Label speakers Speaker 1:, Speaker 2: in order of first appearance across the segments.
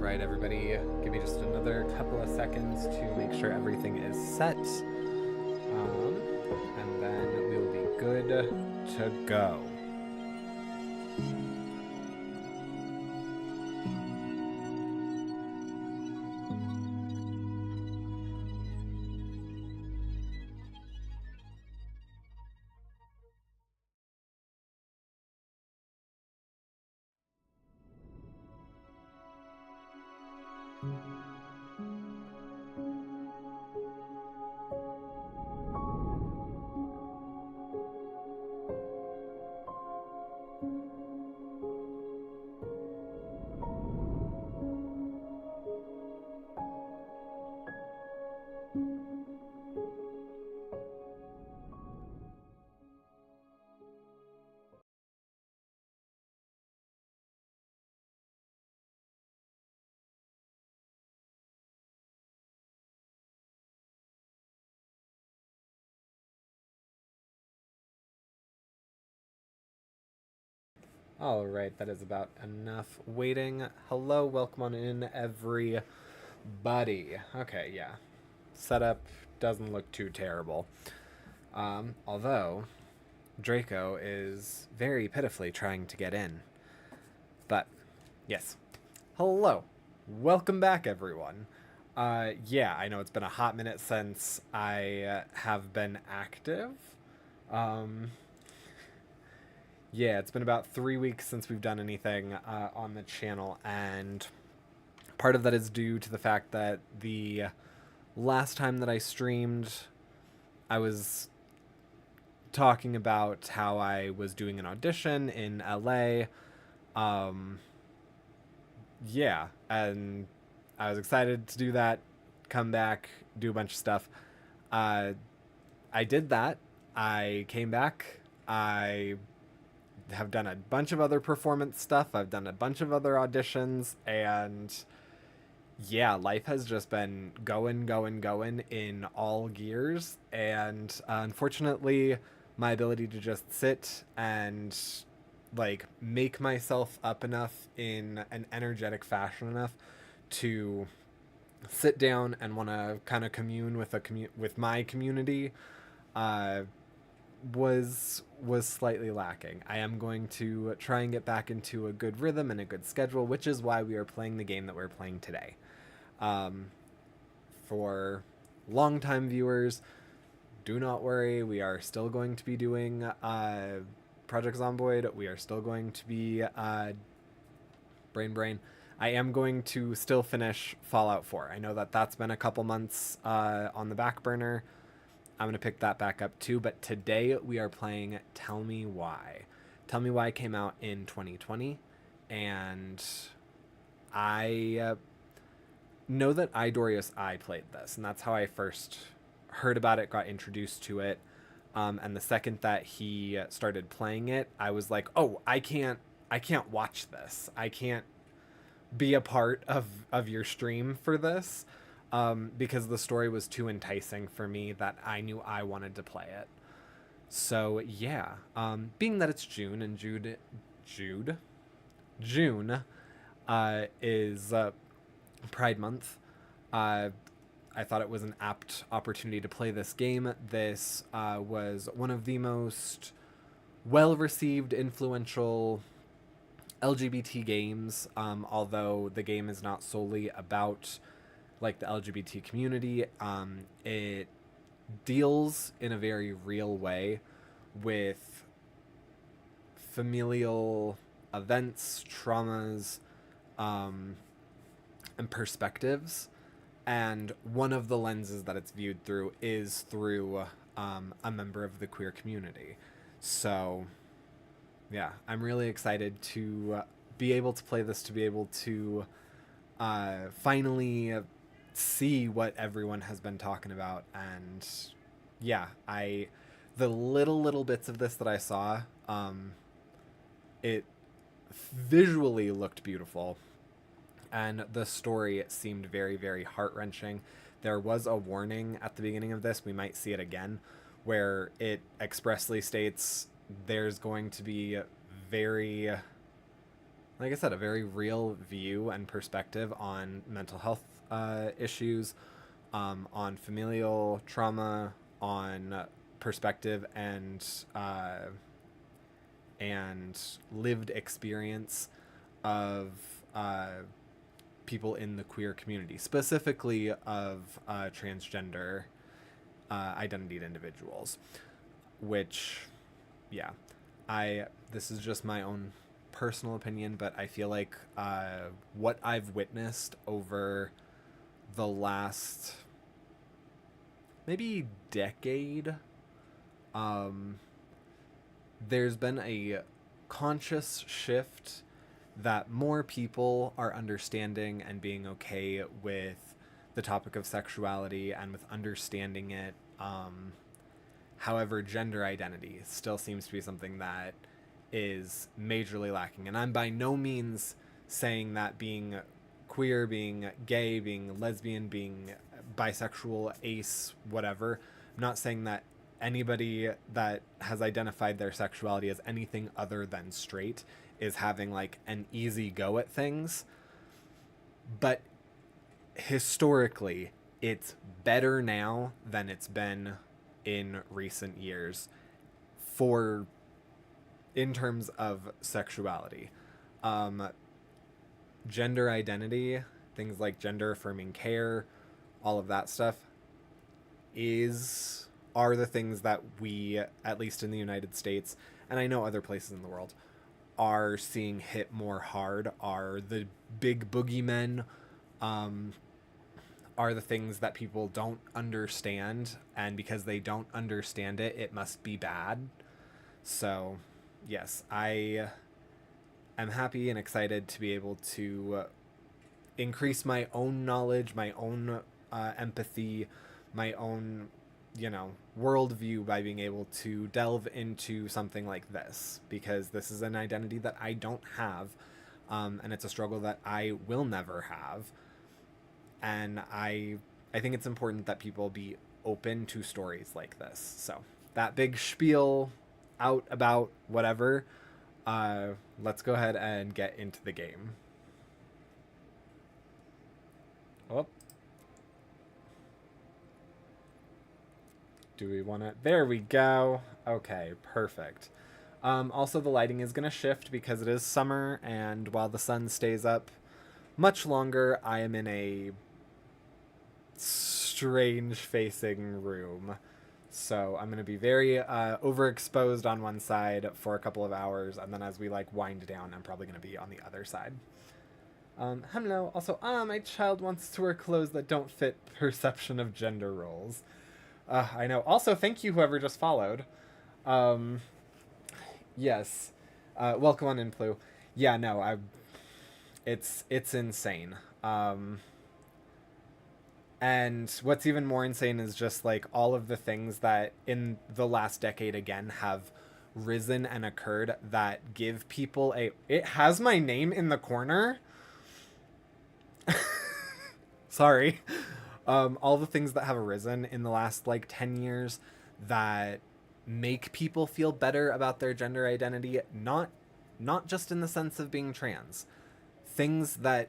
Speaker 1: Alright, everybody, give me just another couple of seconds to make sure everything is set. And then we will be good to go. Alright, that is about enough waiting. Hello, welcome on in, everybody. Okay, yeah. Setup doesn't look too terrible. Although, Draco is very pitifully trying to get in. But, yes. Hello. Welcome back, everyone. Yeah, I know it's been a hot minute since I have been active. Yeah, it's been about 3 weeks since we've done anything on the channel, and part of that is due to the fact that the last time that I streamed, I was talking about how I was doing an audition in LA. Yeah, and I was excited to do that, come back, do a bunch of stuff. I did that. I came back. I have done a bunch of other performance stuff. I've done a bunch of other auditions, and yeah, life has just been going in all gears. And unfortunately, my ability to just sit and like make myself up enough in an energetic fashion enough to sit down and want to kind of commune with with my community uh, was slightly lacking. I am going to try and get back into a good rhythm and a good schedule, which is why we are playing the game that we're playing today. For longtime viewers, do not worry. We are still going to be doing Project Zomboid. We are still going to be Brain. I am going to still finish Fallout 4. I know that that's been a couple months on the back burner. I'm going to pick that back up too, but today we are playing Tell Me Why. Tell Me Why came out in 2020, and I know that Idorius I played this, and that's how I first heard about it, got introduced to it. And the second that he started playing it, I was like, oh, I can't watch this. I can't be a part of your stream for this. Because the story was too enticing for me that I knew I wanted to play it. So yeah, being that it's June and June is Pride Month, I thought it was an apt opportunity to play this game. This was one of the most well-received, influential LGBT games, although the game is not solely about like the LGBT community. It deals in a very real way with familial events, traumas, and perspectives. And one of the lenses that it's viewed through is through a member of the queer community. So, yeah, I'm really excited to be able to play this, to be able to finally see what everyone has been talking about. And yeah, the little bits of this that I saw, it visually looked beautiful, and the story seemed very heart-wrenching. There was a warning at the beginning of this, we might see it again, where it expressly states there's going to be very like I said, a very real view and perspective on mental health issues, on familial trauma, on perspective and lived experience of uh, people in the queer community, specifically of transgender identitied individuals. Which, yeah, this is just my own personal opinion, but I feel like what I've witnessed over the last maybe decade, um, there's been a conscious shift that more people are understanding and being okay with the topic of sexuality and with understanding it. However, gender identity still seems to be something that is majorly lacking. And I'm by no means saying that being queer, being gay, being lesbian, being bisexual, ace, whatever, I'm not saying that anybody that has identified their sexuality as anything other than straight is having like an easy go at things. But historically, it's better now than it's been in recent years for in terms of sexuality. Um, Gender identity, things like gender affirming care, all of that stuff are the things that we, at least in the United States, and I know other places in the world, are seeing hit more hard, are the big boogeymen, um, are the things that people don't understand, and because they don't understand it, it must be bad. So, yes, I am happy and excited to be able to increase my own knowledge, my own empathy, my own, worldview by being able to delve into something like this, because this is an identity that I don't have, and it's a struggle that I will never have. And I think it's important that people be open to stories like this. So that big spiel out about whatever. Let's go ahead and get into the game. Oh. Do we want to? There we go. Okay, perfect. Also, the lighting is going to shift because it is summer, and while the sun stays up much longer, I am in a strange facing room. So I'm going to be very overexposed on one side for a couple of hours, and then as we wind down, I'm probably going to be on the other side. Hello. Also, my child wants to wear clothes that don't fit perception of gender roles. I know. Also, thank you whoever just followed. Yes. Welcome on in, Plu. Yeah, no, it's insane. And what's even more insane is just all of the things that in the last decade again have risen and occurred that give people it has my name in the corner. Sorry. All the things that have arisen in the last 10 years that make people feel better about their gender identity, not just in the sense of being trans. Things that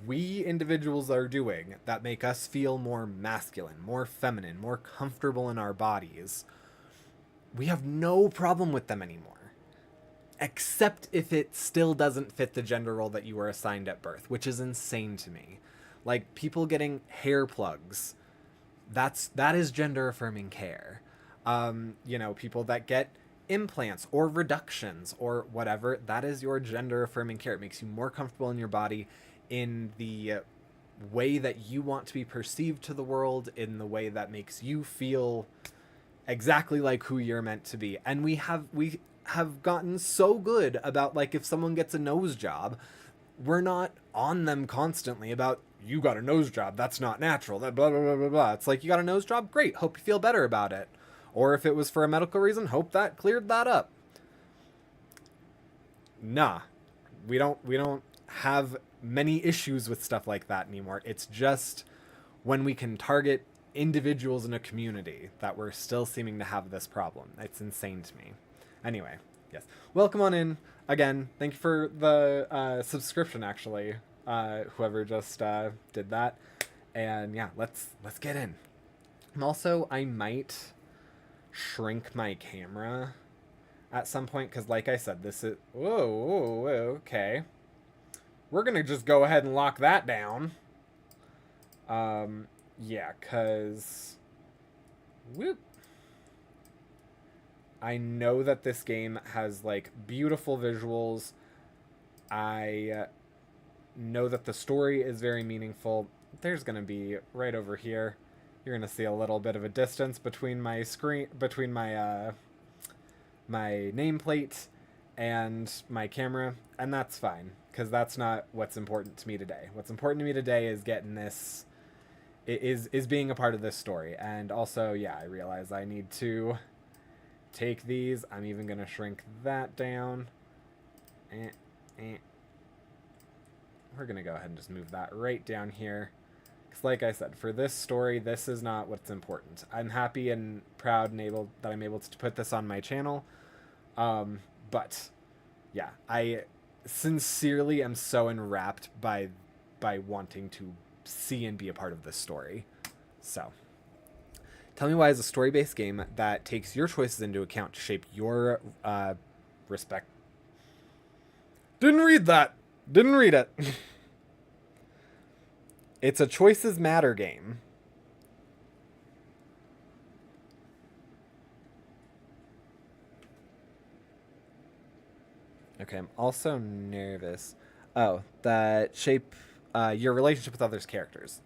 Speaker 1: we individuals are doing that make us feel more masculine, more feminine, more comfortable in our bodies. We have no problem with them anymore. Except if it still doesn't fit the gender role that you were assigned at birth, which is insane to me. People getting hair plugs, that is gender affirming care. People that get implants or reductions or whatever, that is your gender affirming care. It makes you more comfortable in your body, in the way that you want to be perceived to the world, in the way that makes you feel exactly like who you're meant to be. And we have gotten so good about if someone gets a nose job, we're not on them constantly about, you got a nose job, that's not natural, that blah blah blah blah blah. It's you got a nose job, great, hope you feel better about it. Or if it was for a medical reason, hope that cleared that up. Nah, we don't have many issues with stuff like that anymore. It's just when we can target individuals in a community that we're still seeming to have this problem. It's insane to me. Anyway, Yes. Welcome on in again. Thank you for the subscription. Actually, whoever just did that, and yeah, let's get in. Also, I might shrink my camera at some point because, like I said, this is whoa, okay. We're gonna just go ahead and lock that down. Yeah, cause whoop. I know that this game has like beautiful visuals. I know that the story is very meaningful. There's gonna be right over here. You're gonna see a little bit of a distance between my screen, between my my nameplate and my camera, and that's fine because that's not what's important to me today. What's important to me today is getting this. Is being a part of this story, and also, yeah, I realize I need to take these. I'm even gonna shrink that down. We're gonna go ahead and just move that right down here. Because like I said, for this story, this is not what's important. I'm happy and proud and able that I'm able to put this on my channel. But yeah, I sincerely am so enwrapped by wanting to see and be a part of this story. So Tell Me Why is a story-based game that takes your choices into account to shape your respect. Didn't read that. Didn't read it. It's a choices matter game. Okay, I'm also nervous. Oh, that shape your relationship with others' characters.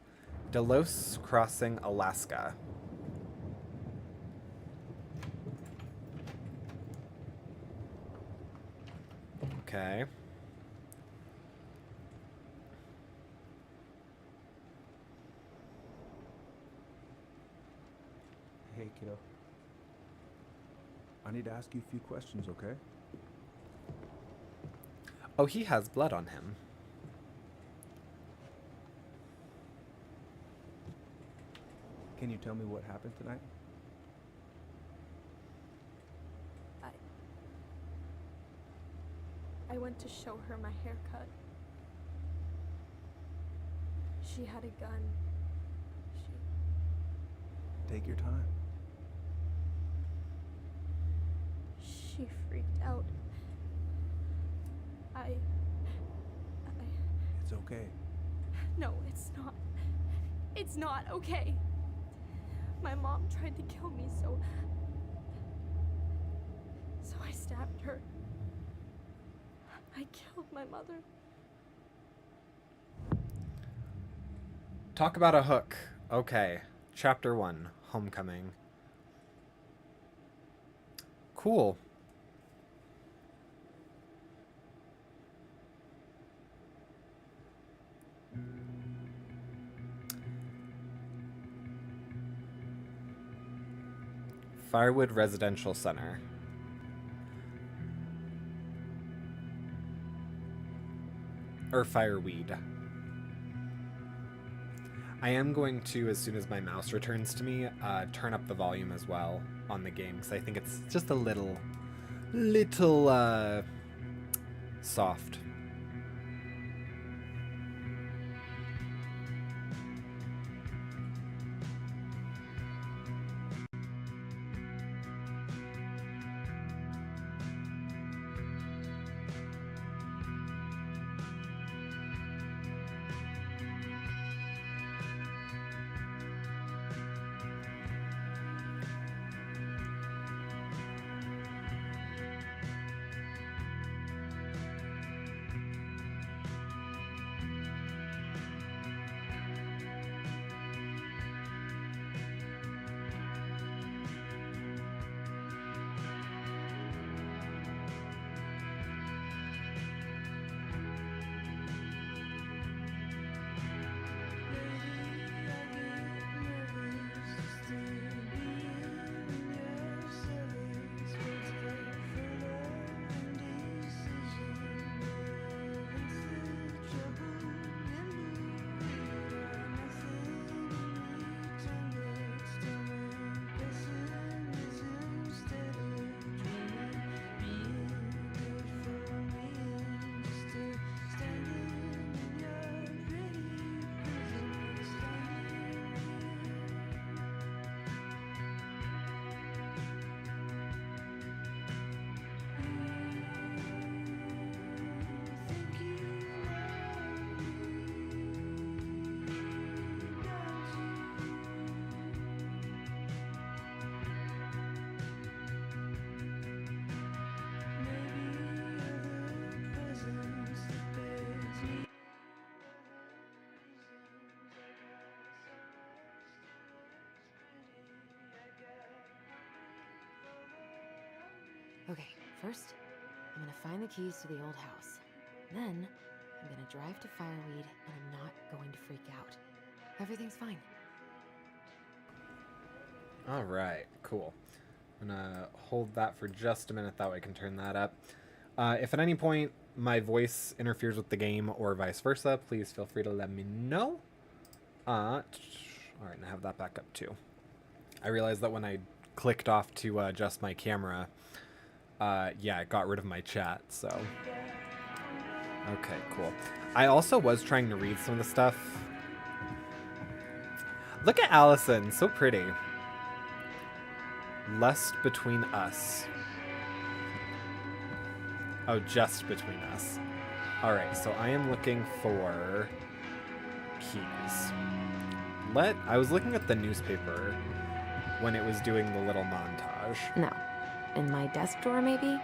Speaker 1: Delos Crossing, Alaska. Okay.
Speaker 2: Hey, kiddo. I need to ask you a few questions, okay?
Speaker 1: Oh, he has blood on him.
Speaker 2: Can you tell me what happened tonight?
Speaker 3: I went to show her my haircut. She had a gun.
Speaker 2: Take your time.
Speaker 3: She freaked out.
Speaker 2: It's okay.
Speaker 3: No, it's not. It's not okay. My mom tried to kill me, so I stabbed her. I killed my mother.
Speaker 1: Talk about a hook. Okay. Chapter 1, Homecoming. Cool. Firewood Residential Center. Or Fireweed. I am going to, as soon as my mouse returns to me, turn up the volume as well on the game, because I think it's just a little soft.
Speaker 4: Okay, first, I'm gonna find the keys to the old house. Then, I'm gonna drive to Fireweed, and I'm not going to freak out. Everything's fine.
Speaker 1: All right, cool. I'm gonna hold that for just a minute, that way I can turn that up. If at any point my voice interferes with the game or vice versa, please feel free to let me know. All right, and I have that back up too. I realized that when I clicked off to adjust my camera, yeah, it got rid of my chat, so. Okay, cool. I also was trying to read some of the stuff. Look at Allison, so pretty. Lust between us. Oh, just between us. Alright, so I am looking for keys. I was looking at the newspaper when it was doing the little montage.
Speaker 4: No. In my desk drawer, maybe?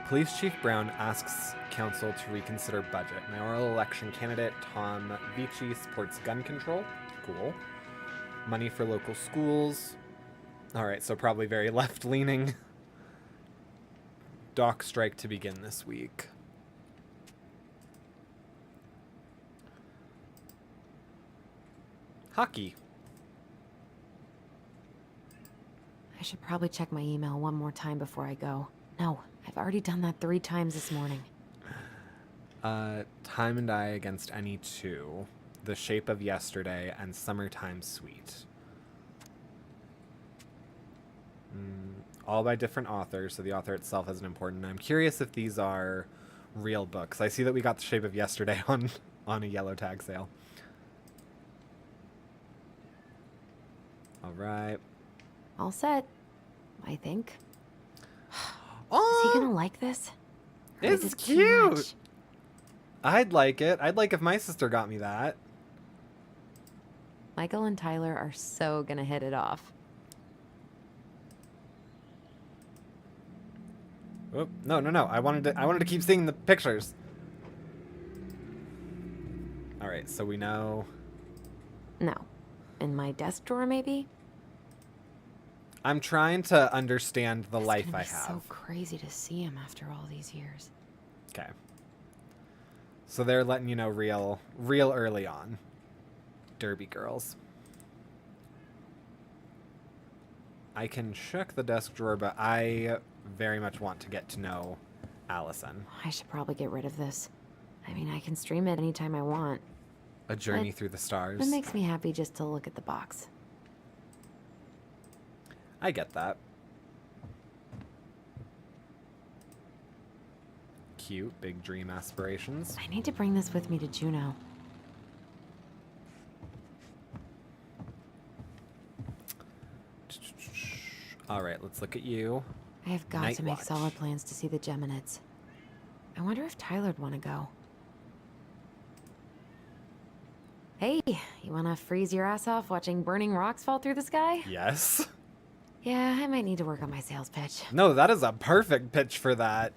Speaker 1: Police Chief Brown asks council to reconsider budget. Mayoral election candidate Tom Vici supports gun control. Cool. Money for local schools. Alright, so probably very left-leaning. Dock strike to begin this week. Hockey.
Speaker 4: I should probably check my email one more time before I go. No, I've already done that 3 times this morning.
Speaker 1: Time and I against any two. The Shape of Yesterday and Summertime Sweet. All by different authors, so the author itself isn't important. I'm curious if these are real books. I see that we got The Shape of Yesterday on a yellow tag sale. All right.
Speaker 4: All set, I think.
Speaker 1: Oh,
Speaker 4: Is he gonna like this? Or is
Speaker 1: it's
Speaker 4: it too much?
Speaker 1: cute. I'd like it. I'd like if my sister got me that.
Speaker 4: Michael and Tyler are so gonna hit it off.
Speaker 1: Oh, no. I wanted to keep seeing the pictures. All right, so we know.
Speaker 4: No. In my desk drawer, maybe?
Speaker 1: I'm trying to understand the
Speaker 4: It's
Speaker 1: life
Speaker 4: gonna
Speaker 1: I
Speaker 4: be
Speaker 1: have.
Speaker 4: so crazy to see him after all these years.
Speaker 1: Okay. So they're letting you know real early on. Derby girls. I can check the desk drawer, but I very much want to get to know Allison.
Speaker 4: I should probably get rid of this. I mean, I can stream it anytime I want.
Speaker 1: A journey
Speaker 4: But
Speaker 1: through the stars.
Speaker 4: It makes me happy just to look at the box.
Speaker 1: I get that. Cute, big dream aspirations.
Speaker 4: I need to bring this with me to Juneau.
Speaker 1: All right, let's look at you.
Speaker 4: I have got
Speaker 1: Night
Speaker 4: to make
Speaker 1: watch.
Speaker 4: solid plans to see the Geminids. I wonder if Tyler'd want to go. Hey, you want to freeze your ass off watching burning rocks fall through the sky?
Speaker 1: Yes.
Speaker 4: Yeah, I might need to work on my sales pitch.
Speaker 1: No, that is a perfect pitch for that.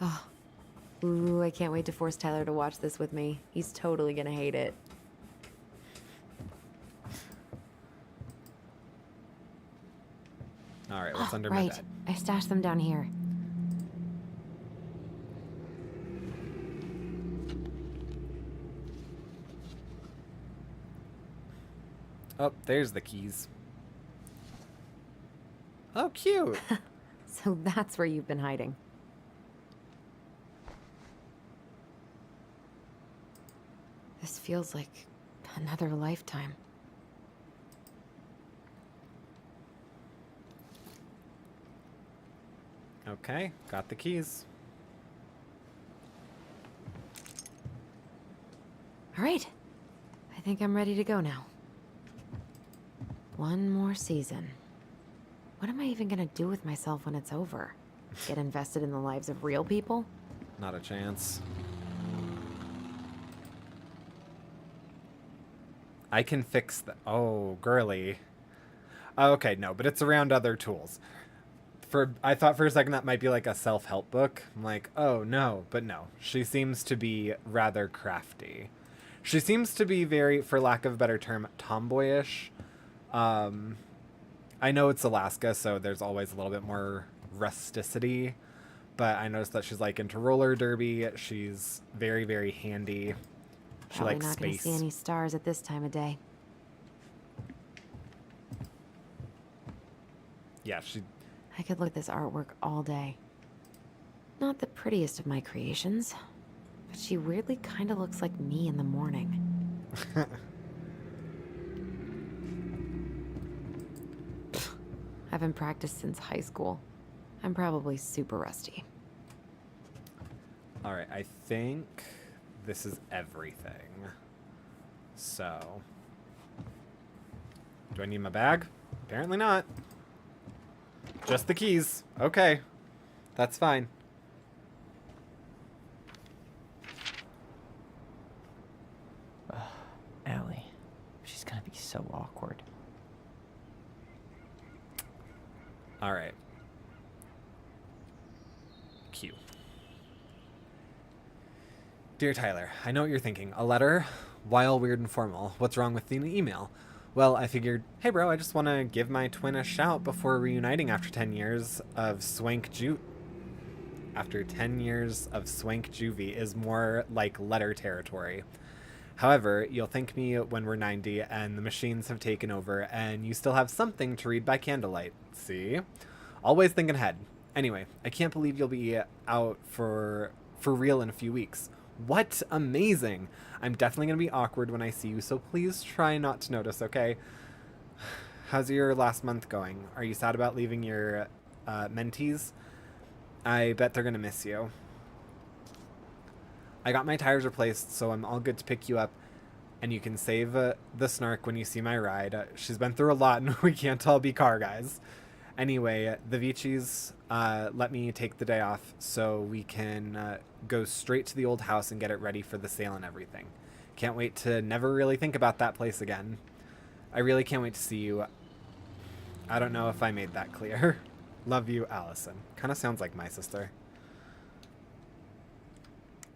Speaker 4: Oh. Ooh, I can't wait to force Tyler to watch this with me. He's totally gonna hate it.
Speaker 1: All right, what's under my
Speaker 4: right.
Speaker 1: bed?
Speaker 4: I stashed them down here.
Speaker 1: Oh, there's the keys. Oh, cute.
Speaker 4: So that's where you've been hiding. This feels like another lifetime.
Speaker 1: Okay, got the keys.
Speaker 4: All right. I think I'm ready to go now. One more season. What am I even gonna do with myself when it's over? Get invested in the lives of real people?
Speaker 1: Not a chance. I can fix the. Oh, girly. Oh, okay, no, but it's around other tools. I thought for a second that might be like a self-help book. I'm like, oh no, but no. She seems to be rather crafty. She seems to be very, for lack of a better term, tomboyish. I know it's Alaska, so there's always a little bit more rusticity. But I noticed that she's like into roller derby. She's very, very handy. She
Speaker 4: Probably
Speaker 1: likes
Speaker 4: not gonna
Speaker 1: space.
Speaker 4: see any stars at this time of day.
Speaker 1: Yeah, she.
Speaker 4: I could look at this artwork all day. Not the prettiest of my creations, but she weirdly kind of looks like me in the morning. I haven't practiced since high school. I'm probably super rusty.
Speaker 1: All right, I think this is everything. So, do I need my bag? Apparently not. Just the keys. Okay, that's fine.
Speaker 5: Allie. She's gonna be so awkward.
Speaker 1: All right. Q. Dear Tyler, I know what you're thinking. A letter? Why all weird and formal? What's wrong with the email? Well, I figured, hey bro, I just want to give my twin a shout before reuniting after 10 years of swank After 10 years of swank juvie is more like letter territory. However, you'll thank me when we're 90 and the machines have taken over and you still have something to read by candlelight. See? Always thinking ahead. Anyway, I can't believe you'll be out for real in a few weeks. What? Amazing! I'm definitely going to be awkward when I see you, so please try not to notice, okay? How's your last month going? Are you sad about leaving your mentees? I bet they're going to miss you. I got my tires replaced, so I'm all good to pick you up, and you can save the snark when you see my ride. She's been through a lot, and we can't all be car guys. Anyway, the Vichis let me take the day off so we can go straight to the old house and get it ready for the sale and everything. Can't wait to never really think about that place again. I really can't wait to see you. I don't know if I made that clear. Love you, Allison. Kind of sounds like my sister.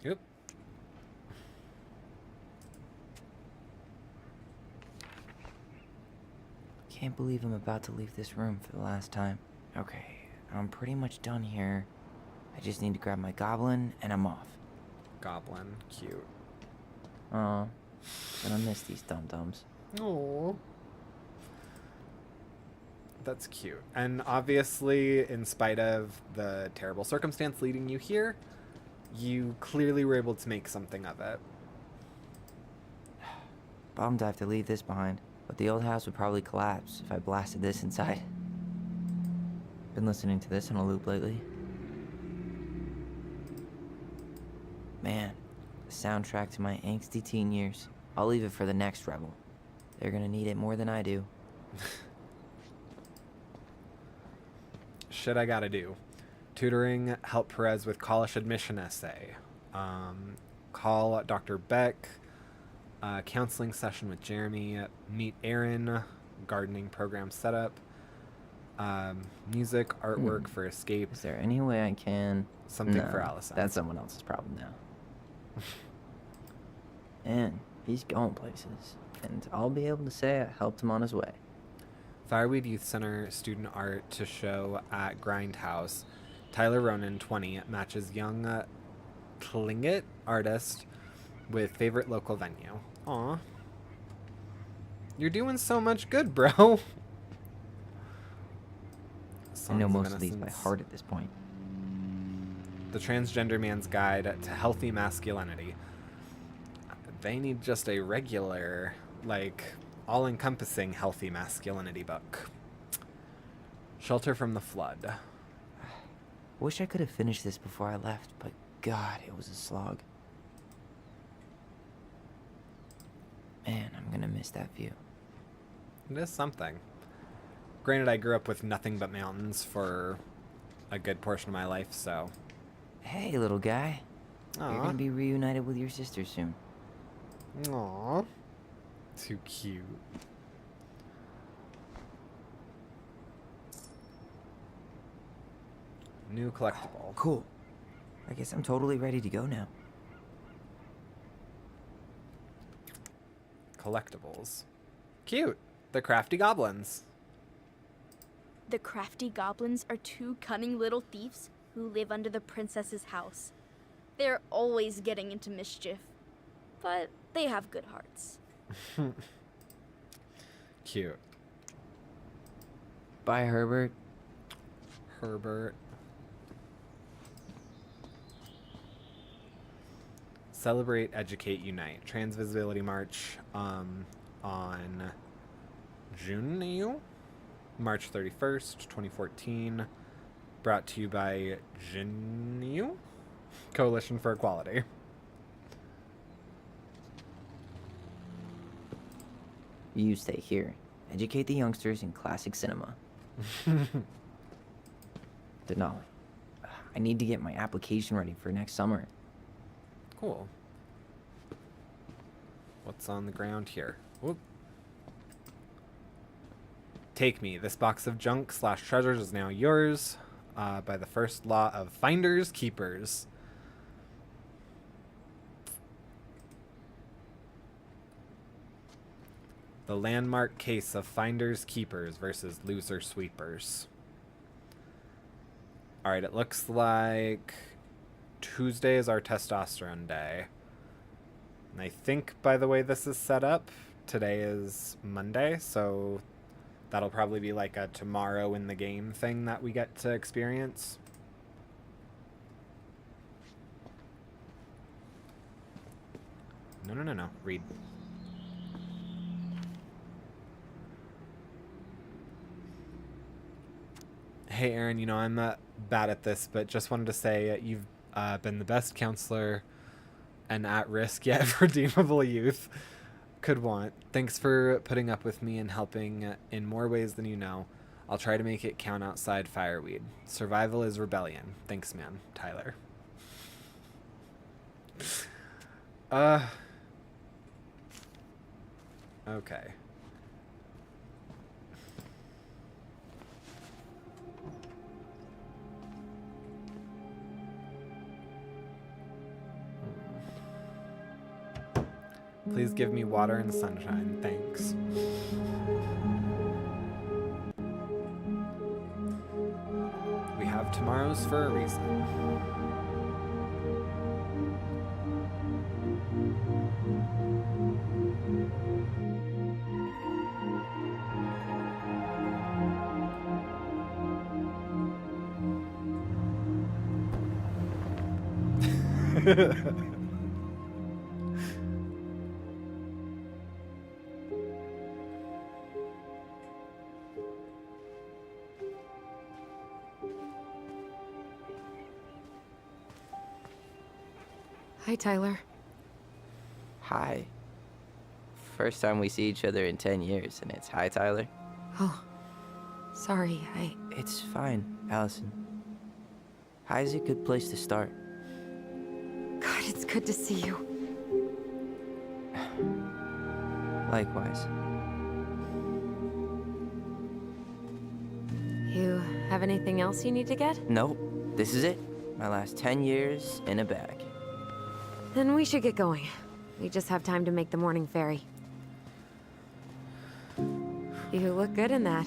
Speaker 1: Yep.
Speaker 5: Can't believe I'm about to leave this room for the last time. Okay, I'm pretty much done here. I just need to grab my goblin and I'm off.
Speaker 1: Goblin. Cute.
Speaker 5: Aw, gonna miss these dum-dums.
Speaker 1: Oh. That's cute. And obviously, in spite of the terrible circumstance leading you here, you clearly were able to make something of it.
Speaker 5: Bummed I have to leave this behind, but the old house would probably collapse if I blasted this inside. Been listening to this on a loop lately. Man, the soundtrack to my angsty teen years. I'll leave it for the next rebel. They're gonna need it more than I do.
Speaker 1: Shit I gotta do. Tutoring, help Perez with college admission essay. Call Dr. Beck. Counseling session with Jeremy. Meet Aaron. Gardening program setup. Music, artwork for Escape.
Speaker 5: Is there any way I can...
Speaker 1: Something
Speaker 5: No,
Speaker 1: for Allison.
Speaker 5: That's someone else's problem now. And he's going places. And I'll be able to say I helped him on his way.
Speaker 1: Fireweed Youth Center student art to show at Grindhouse. Tyler Ronan, 20, matches young Tlingit artist with favorite local venue. Aw. You're doing so much good, bro.
Speaker 5: I know
Speaker 1: Songs
Speaker 5: most of these by
Speaker 1: Innocence.
Speaker 5: heart at this point.
Speaker 1: The Transgender Man's Guide to Healthy Masculinity. They need just a regular, like, all-encompassing healthy masculinity book. Shelter from the Flood.
Speaker 5: Wish I could have finished this before I left, but God, it was a slog. Man, I'm gonna miss that view.
Speaker 1: It is something. Granted, I grew up with nothing but mountains for a good portion of my life, so...
Speaker 5: Hey, little guy. You're
Speaker 1: Aw.
Speaker 5: gonna be reunited with your sister soon.
Speaker 1: Aw. Too cute. New collectible.
Speaker 5: Cool. I guess I'm totally ready to go now.
Speaker 1: Collectibles. Cute. The Crafty Goblins.
Speaker 3: The crafty goblins are two cunning little thieves who live under the princess's house. They're always getting into mischief, but they have good hearts.
Speaker 1: Cute.
Speaker 5: Bye, Herbert.
Speaker 1: Herbert. Celebrate, Educate, Unite. Trans Visibility March on March 31st, 2014. Brought to you by Junyu Coalition for Equality.
Speaker 5: You stay here. Educate the youngsters in classic cinema. Denali, I need to get my application ready for next summer.
Speaker 1: Cool. What's on the ground here? Whoop. Take me. This box of junk / treasures is now yours by the first law of finders keepers. The landmark case of finders keepers versus loser sweepers. All right, it looks like Tuesday is our testosterone day. And I think by the way this is set up, today is Monday, so that'll probably be like a tomorrow in the game thing that we get to experience. No. Read. Hey, Aaron, you know, I'm not bad at this, but just wanted to say you've been the best counselor and at risk yet redeemable youth could want. Thanks for putting up with me and helping in more ways than you know. I'll try to make it count outside Fireweed. Survival is rebellion. Thanks, man. Tyler. Okay. Please give me water and sunshine. Thanks. We have tomorrows for a reason.
Speaker 4: Hi, Tyler.
Speaker 5: Hi. First time we see each other in 10 years, and it's hi, Tyler.
Speaker 4: Oh, sorry,
Speaker 5: It's fine, Allison. Hi's a good place to start.
Speaker 4: God, it's good to see you.
Speaker 5: Likewise.
Speaker 4: You have anything else you need to get?
Speaker 5: Nope, this is it. My last 10 years in a bag.
Speaker 4: Then we should get going. We just have time to make the morning ferry. You look good in that.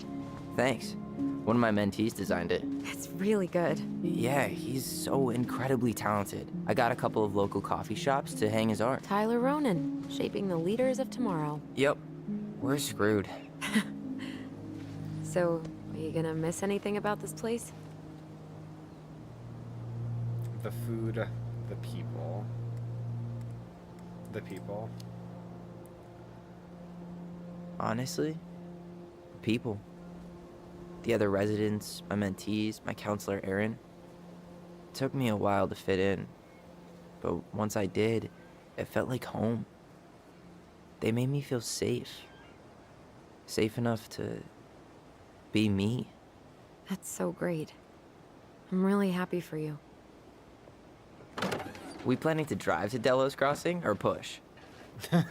Speaker 5: Thanks. One of my mentees designed it.
Speaker 4: It's really good.
Speaker 5: Yeah, he's so incredibly talented. I got a couple of local coffee shops to hang his art.
Speaker 4: Tyler Ronan, shaping the leaders of tomorrow.
Speaker 5: Yep, we're screwed.
Speaker 4: So, are you gonna miss anything about this place?
Speaker 1: The food, the people. The people.
Speaker 5: Honestly, people. The other residents, my mentees, my counselor Aaron. It took me a while to fit in, but once I did, it felt like home. They made me feel safe. Safe enough to be me.
Speaker 4: That's so great. I'm really happy for you.
Speaker 5: We planning to drive to Delos Crossing or push?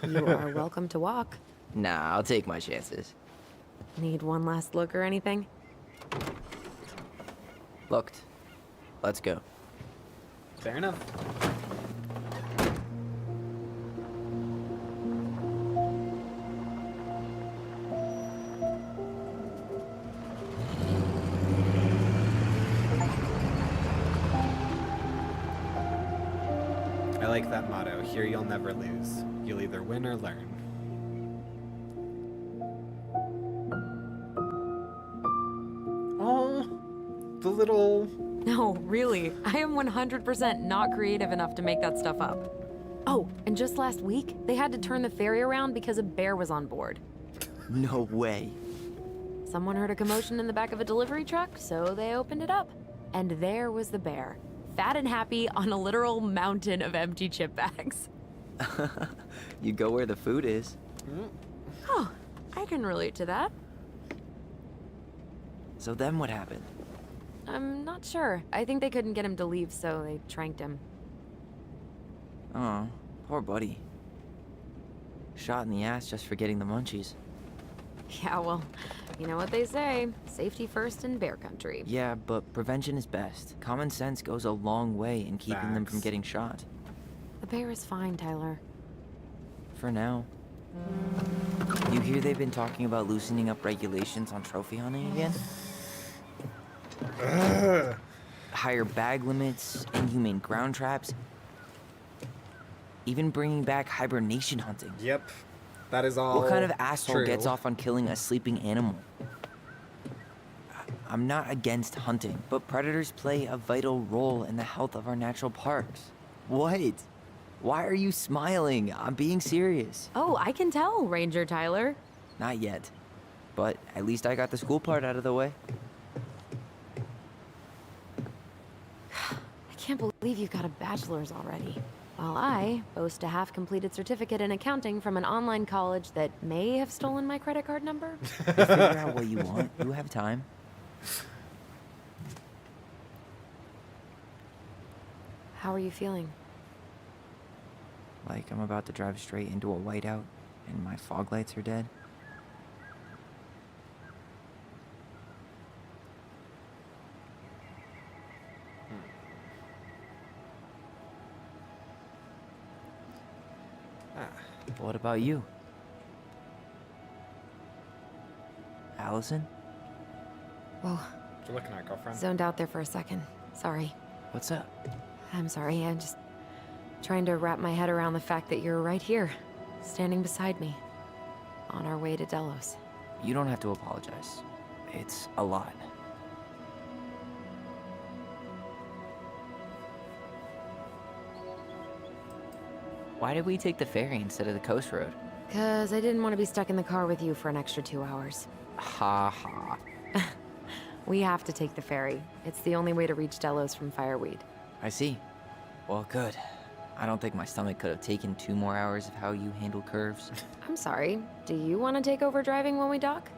Speaker 4: You are welcome to walk.
Speaker 5: Nah, I'll take my chances.
Speaker 4: Need one last look or anything?
Speaker 5: Looked. Let's go.
Speaker 1: Fair enough. like that motto. Here you'll never lose. You'll either win or learn. Oh, the little...
Speaker 4: No, really. I am 100% not creative enough to make that stuff up. Oh, and just last week, they had to turn the ferry around because a bear was on board.
Speaker 5: No way.
Speaker 4: Someone heard a commotion in the back of a delivery truck, so they opened it up. And there was the bear, fat and happy on a literal mountain of empty chip bags.
Speaker 5: You go where the food is.
Speaker 4: Oh, I can relate to that.
Speaker 5: So then what happened?
Speaker 4: I'm not sure. I think they couldn't get him to leave, so they tranked him.
Speaker 5: Oh, poor buddy. Shot in the ass just for getting the munchies.
Speaker 4: Yeah, well, you know what they say. Safety first in bear country.
Speaker 5: Yeah, but prevention is best. Common sense goes a long way in keeping them from
Speaker 1: Facts.
Speaker 5: getting shot.
Speaker 4: The bear is fine, Tyler.
Speaker 5: For now. You hear they've been talking about loosening up regulations on trophy hunting again? Higher bag limits, inhumane ground traps, even bringing back hibernation hunting.
Speaker 1: Yep. That is all
Speaker 5: What kind of asshole
Speaker 1: true.
Speaker 5: gets off on killing a sleeping animal? I'm not against hunting, but predators play a vital role in the health of our natural parks. What? Why are you smiling? I'm being serious.
Speaker 4: Oh, I can tell, Ranger Tyler.
Speaker 5: Not yet. But at least I got the school part out of the way.
Speaker 4: I can't believe you got a bachelor's already. While I boast a half-completed certificate in accounting from an online college that may have stolen my credit card number.
Speaker 5: You figure out what you want. You have time.
Speaker 4: How are you feeling?
Speaker 5: Like I'm about to drive straight into a whiteout and my fog lights are dead. What about you? Allison?
Speaker 4: Whoa,
Speaker 1: What you looking at, girlfriend?
Speaker 4: zoned out there for a second. Sorry.
Speaker 5: What's up?
Speaker 4: I'm sorry, I'm just trying to wrap my head around the fact that you're right here, standing beside me, on our way to Delos.
Speaker 5: You don't have to apologize. It's a lot. Why did we take the ferry instead of the coast road?
Speaker 4: 'Cause I didn't want to be stuck in the car with you for an extra 2 hours.
Speaker 5: Ha ha.
Speaker 4: We have to take the ferry. It's the only way to reach Delos from Fireweed.
Speaker 5: I see. Well, good. I don't think my stomach could have taken 2 more hours of how you handle curves.
Speaker 4: I'm sorry, do you want to take over driving when we dock?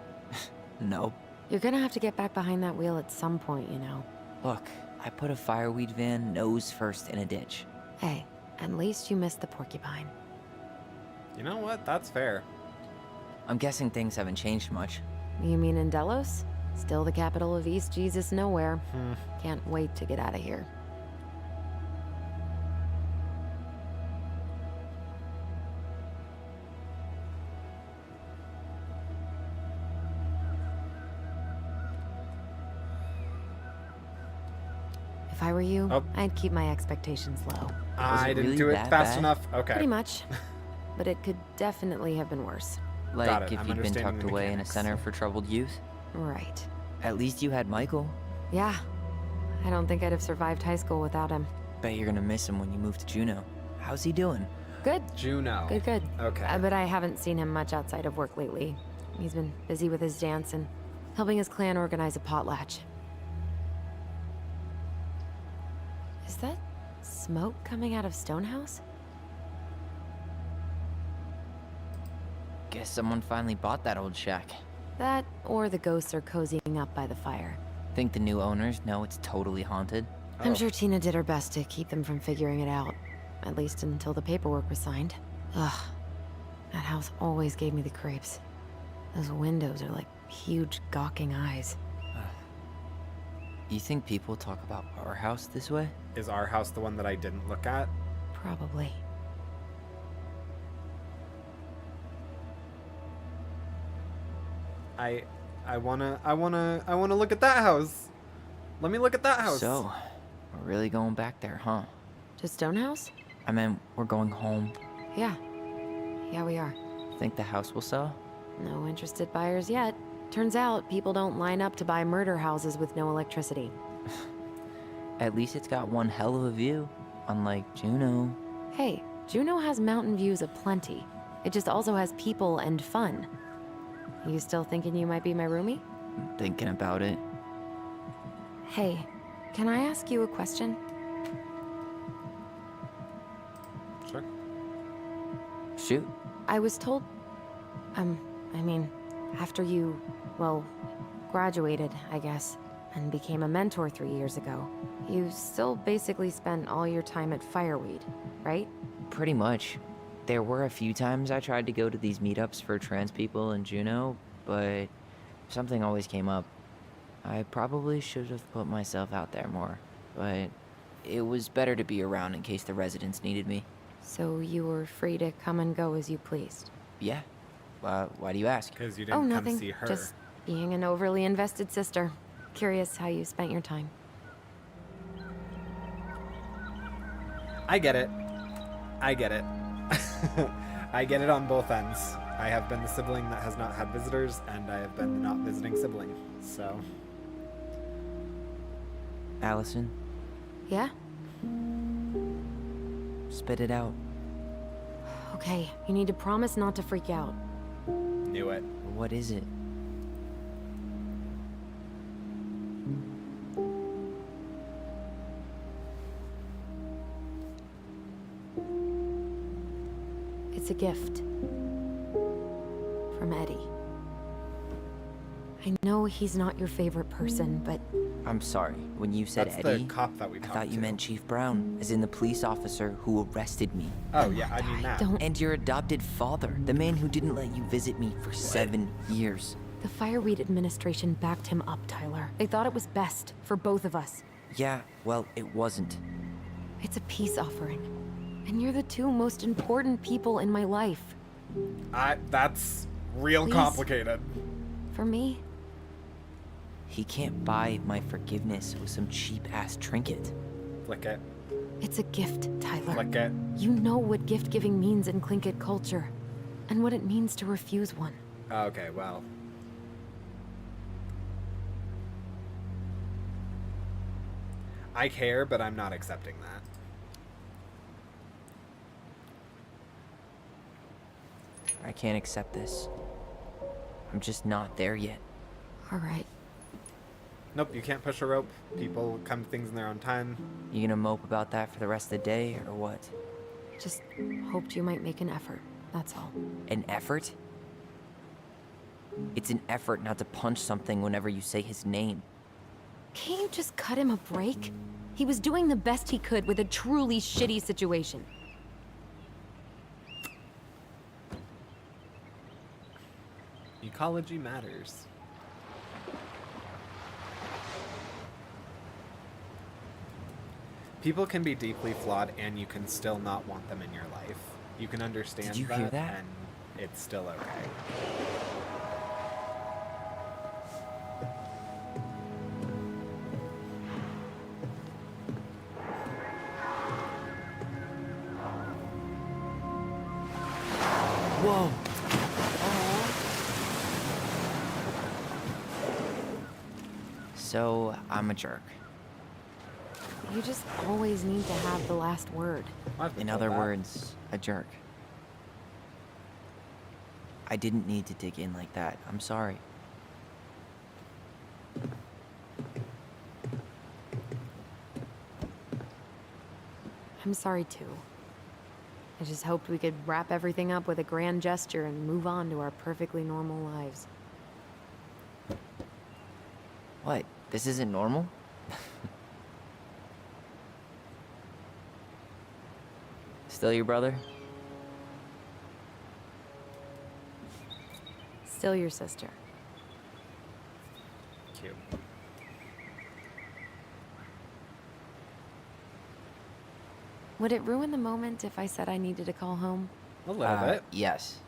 Speaker 5: No.
Speaker 4: You're gonna have to get back behind that wheel at some point, you know.
Speaker 5: Look, I put a fireweed van nose first in a ditch.
Speaker 4: Hey, at least you missed the porcupine.
Speaker 1: You know what? That's fair.
Speaker 5: I'm guessing things haven't changed much.
Speaker 4: You mean in Delos? Still the capital of East Jesus Nowhere.
Speaker 1: Hmm.
Speaker 4: Can't wait to get out of here. If I were you,
Speaker 1: Oh.
Speaker 4: I'd keep my expectations low.
Speaker 1: I
Speaker 5: it
Speaker 1: didn't
Speaker 5: really
Speaker 1: do it
Speaker 5: that
Speaker 1: fast
Speaker 5: bad?
Speaker 1: enough. Okay.
Speaker 4: Pretty much. But it could definitely have been worse.
Speaker 5: Like
Speaker 1: it,
Speaker 5: if
Speaker 1: I'm
Speaker 5: you'd been
Speaker 1: understanding
Speaker 5: tucked
Speaker 1: the
Speaker 5: away in a
Speaker 1: mechanics.
Speaker 5: center for troubled youth.
Speaker 4: Right.
Speaker 5: At least you had Michael.
Speaker 4: Yeah. I don't think I'd have survived high school without him.
Speaker 5: Bet you're gonna miss him when you move to Juneau. How's he doing?
Speaker 4: Good.
Speaker 1: Juno.
Speaker 4: Good, good.
Speaker 1: Okay.
Speaker 4: But I haven't seen him much outside of work lately. He's been busy with his dance and helping his clan organize a potlatch. Is that smoke coming out of Stonehouse?
Speaker 5: Guess someone finally bought that old shack.
Speaker 4: That, or the ghosts are cozying up by the fire.
Speaker 5: Think the new owners know it's totally haunted?
Speaker 4: I'm
Speaker 1: Oh.
Speaker 4: sure Tina did her best to keep them from figuring it out. At least until the paperwork was signed. Ugh. That house always gave me the creeps. Those windows are like huge gawking eyes.
Speaker 5: You think people talk about our house this way?
Speaker 1: Is our house the one that I didn't look at?
Speaker 4: Probably.
Speaker 1: I wanna look at that house. Let me look at that house.
Speaker 5: So, we're really going back there, huh?
Speaker 4: To Stonehouse?
Speaker 5: I meant we're going home.
Speaker 4: Yeah. Yeah, we are.
Speaker 5: Think the house will sell?
Speaker 4: No interested buyers yet. Turns out people don't line up to buy murder houses with no electricity.
Speaker 5: At least it's got one hell of a view, unlike Juno.
Speaker 4: Hey, Juneau has mountain views aplenty. It just also has people and fun. You still thinking you might be my roomie?
Speaker 5: Thinking about it.
Speaker 4: Hey, can I ask you a question?
Speaker 1: Sure.
Speaker 5: Shoot.
Speaker 4: I was told... I mean, after you, well, graduated, I guess, and became a mentor 3 years ago, you still basically spent all your time at Fireweed, right?
Speaker 5: Pretty much. There were a few times I tried to go to these meetups for trans people in Juneau, but something always came up. I probably should have put myself out there more, but it was better to be around in case the residents needed me.
Speaker 4: So you were free to come and go as you pleased?
Speaker 5: Yeah. Why do you ask?
Speaker 1: Because you
Speaker 4: Oh,
Speaker 1: didn't come
Speaker 4: nothing.
Speaker 1: see her.
Speaker 4: Just being an overly invested sister. Curious how you spent your time.
Speaker 1: I get it. I get it. I get it on both ends. I have been the sibling that has not had visitors, and I have been the not visiting sibling. So,
Speaker 5: Allison,
Speaker 4: Yeah?
Speaker 5: spit it out.
Speaker 4: Okay, you need to promise not to freak out.
Speaker 1: knew it.
Speaker 5: What is it?
Speaker 4: It's a gift. From Eddie. I know he's not your favorite person, but
Speaker 5: I'm sorry. When you said
Speaker 1: That's
Speaker 5: Eddie,
Speaker 1: the cop that we
Speaker 5: I
Speaker 1: talked
Speaker 5: thought you
Speaker 1: to.
Speaker 5: meant Chief Brown, as in the police officer who arrested me.
Speaker 1: Oh yeah, I mean that.
Speaker 4: don't.
Speaker 5: And your adopted father, the man who didn't let you visit me for 7 years.
Speaker 4: The Fireweed administration backed him up, Tyler. They thought it was best for both of us.
Speaker 5: Yeah, well, it wasn't.
Speaker 4: It's a peace offering. And you're the two most important people in my life.
Speaker 1: That's real
Speaker 4: Please.
Speaker 1: complicated.
Speaker 4: For me,
Speaker 5: He can't buy my forgiveness with some cheap-ass trinket.
Speaker 1: Flick it.
Speaker 4: it's a gift, Tyler.
Speaker 1: Flick it.
Speaker 4: You know what gift giving means in Tlingit culture, and what it means to refuse one.
Speaker 1: Okay, well. I care, but I'm not accepting that.
Speaker 5: I can't accept this. I'm just not there yet.
Speaker 4: All right.
Speaker 1: Nope, you can't push a rope. People come to things in their own time.
Speaker 5: You gonna mope about that for the rest of the day, or what?
Speaker 4: Just hoped you might make an effort. That's all.
Speaker 5: An effort? It's an effort not to punch something whenever you say his name.
Speaker 4: Can't you just cut him a break? He was doing the best he could with a truly shitty situation.
Speaker 1: Ecology matters. People can be deeply flawed and you can still not want them in your life. You can understand
Speaker 5: Did you hear that?
Speaker 1: and it's still okay.
Speaker 5: Whoa! So, I'm a jerk.
Speaker 4: You just always need to have the last word.
Speaker 1: I've been
Speaker 5: In
Speaker 1: told
Speaker 5: other
Speaker 1: that.
Speaker 5: words, a jerk. I didn't need to dig in like that. I'm sorry.
Speaker 4: I'm sorry too. I just hoped we could wrap everything up with a grand gesture and move on to our perfectly normal lives.
Speaker 5: What? This isn't normal? Still your brother?
Speaker 4: Still your sister.
Speaker 1: Cute.
Speaker 4: Would it ruin the moment if I said I needed to call home?
Speaker 1: A little bit.
Speaker 5: Yes.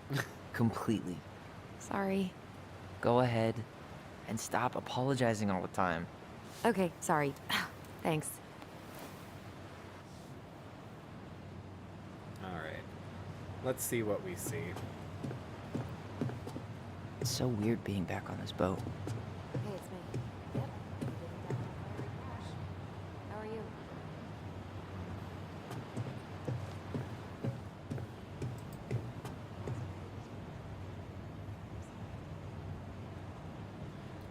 Speaker 5: Completely.
Speaker 4: Sorry.
Speaker 5: Go ahead and stop apologizing all the time.
Speaker 4: Okay, sorry. Thanks.
Speaker 1: Let's see what we see.
Speaker 5: It's so weird being back on this boat.
Speaker 4: Hey, it's me. Yep. Living down on Prairie Cash. How are you?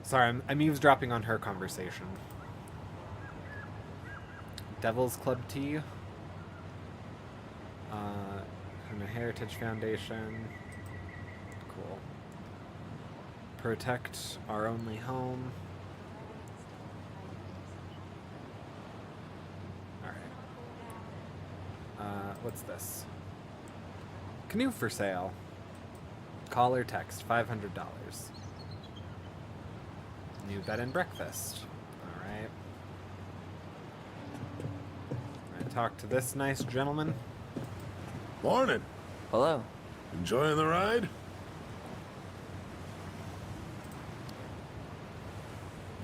Speaker 1: Sorry, I'm eavesdropping on her conversation. Devil's Club Tea. From the Heritage Foundation. Cool. Protect our only home. Alright. What's this? Canoe for sale. Call or text, $500. New bed and breakfast. Alright. I talk to this nice gentleman.
Speaker 6: Morning.
Speaker 5: Hello.
Speaker 6: Enjoying the ride?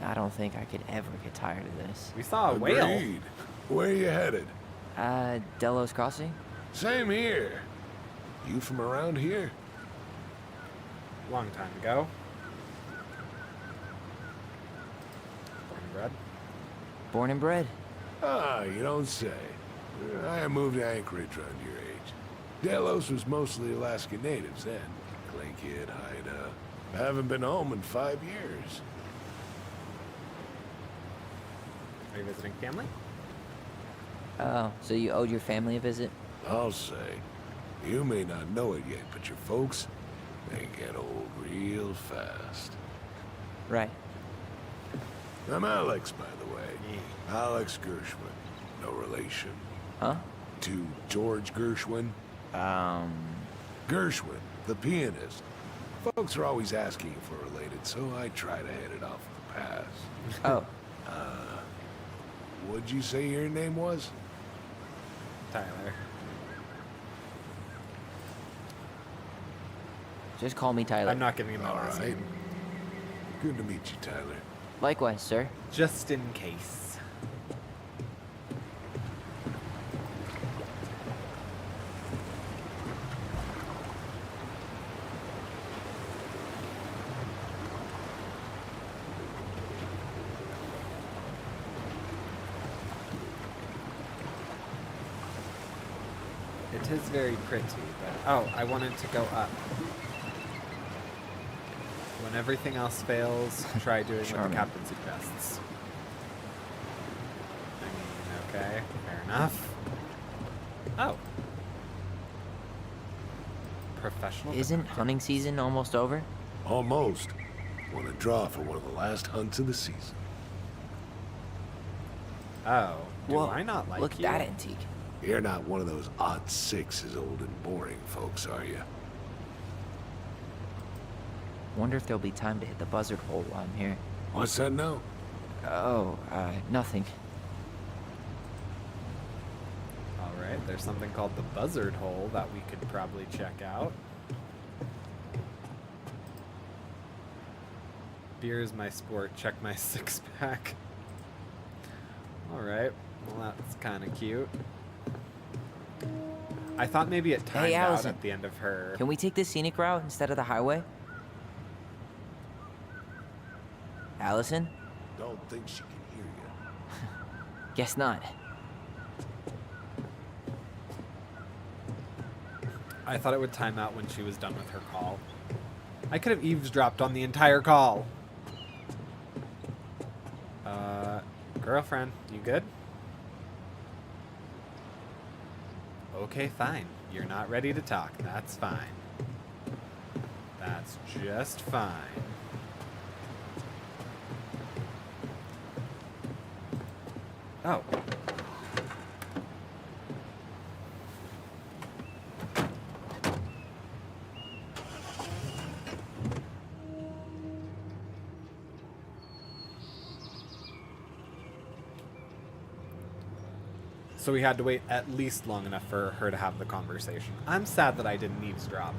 Speaker 5: I don't think I could ever get tired of this.
Speaker 1: We saw a whale.
Speaker 6: Agreed. Where you headed?
Speaker 5: Delos Crossing?
Speaker 6: Same here. You from around here?
Speaker 1: Long time ago. Born and bred.
Speaker 5: Born and bred.
Speaker 6: Ah, you don't say. I moved to Anchorage around your age. Delos was mostly Alaska natives then. Clay Kid, Haida. I haven't been home in 5 years.
Speaker 1: Are you visiting family?
Speaker 5: Oh, so you owed your family a visit?
Speaker 6: I'll say. You may not know it yet, but your folks, they get old real fast.
Speaker 5: Right.
Speaker 6: I'm Alex, by the way. Alex Gershwin. No relation.
Speaker 5: Huh?
Speaker 6: To George Gershwin. Gershwin, the pianist. Folks are always asking if we're related, so I try to hit it off with the pass.
Speaker 5: Oh,
Speaker 6: What'd you say your name was?
Speaker 1: Tyler.
Speaker 5: just call me Tyler.
Speaker 1: I'm not giving him my
Speaker 6: All
Speaker 1: last
Speaker 6: right.
Speaker 1: name.
Speaker 6: Good to meet you, Tyler.
Speaker 5: Likewise, sir.
Speaker 1: Just in case. It is very pretty, but oh, I wanted to go up. When everything else fails, try doing what the
Speaker 5: Charming.
Speaker 1: captain suggests. I mean, okay, fair enough. Oh. Professional.
Speaker 5: Isn't
Speaker 1: detective.
Speaker 5: hunting season almost over?
Speaker 6: Almost. Want to draw for one of the last hunts of the season.
Speaker 1: Oh, do
Speaker 5: Whoa,
Speaker 1: I not like
Speaker 5: look at
Speaker 1: you?
Speaker 5: that antique.
Speaker 6: You're not one of those odd sixes old and boring folks, are you?
Speaker 5: Wonder if there'll be time to hit the buzzard hole while I'm here.
Speaker 6: What's that now?
Speaker 5: Oh, nothing.
Speaker 1: All right, there's something called the buzzard hole that we could probably check out. Beer is my sport. Check my six-pack. All right, well that's kind of cute. I thought maybe it timed out
Speaker 5: Allison.
Speaker 1: at the end of her.
Speaker 5: Can we take the scenic route instead of the highway? Allison?
Speaker 6: Don't think she can hear you.
Speaker 5: Guess not.
Speaker 1: I thought it would time out when she was done with her call. I could have eavesdropped on the entire call. Girlfriend, you good? Okay, fine. You're not ready to talk. That's fine. That's just fine. Oh. So we had to wait at least long enough for her to have the conversation. I'm sad that I didn't eavesdrop.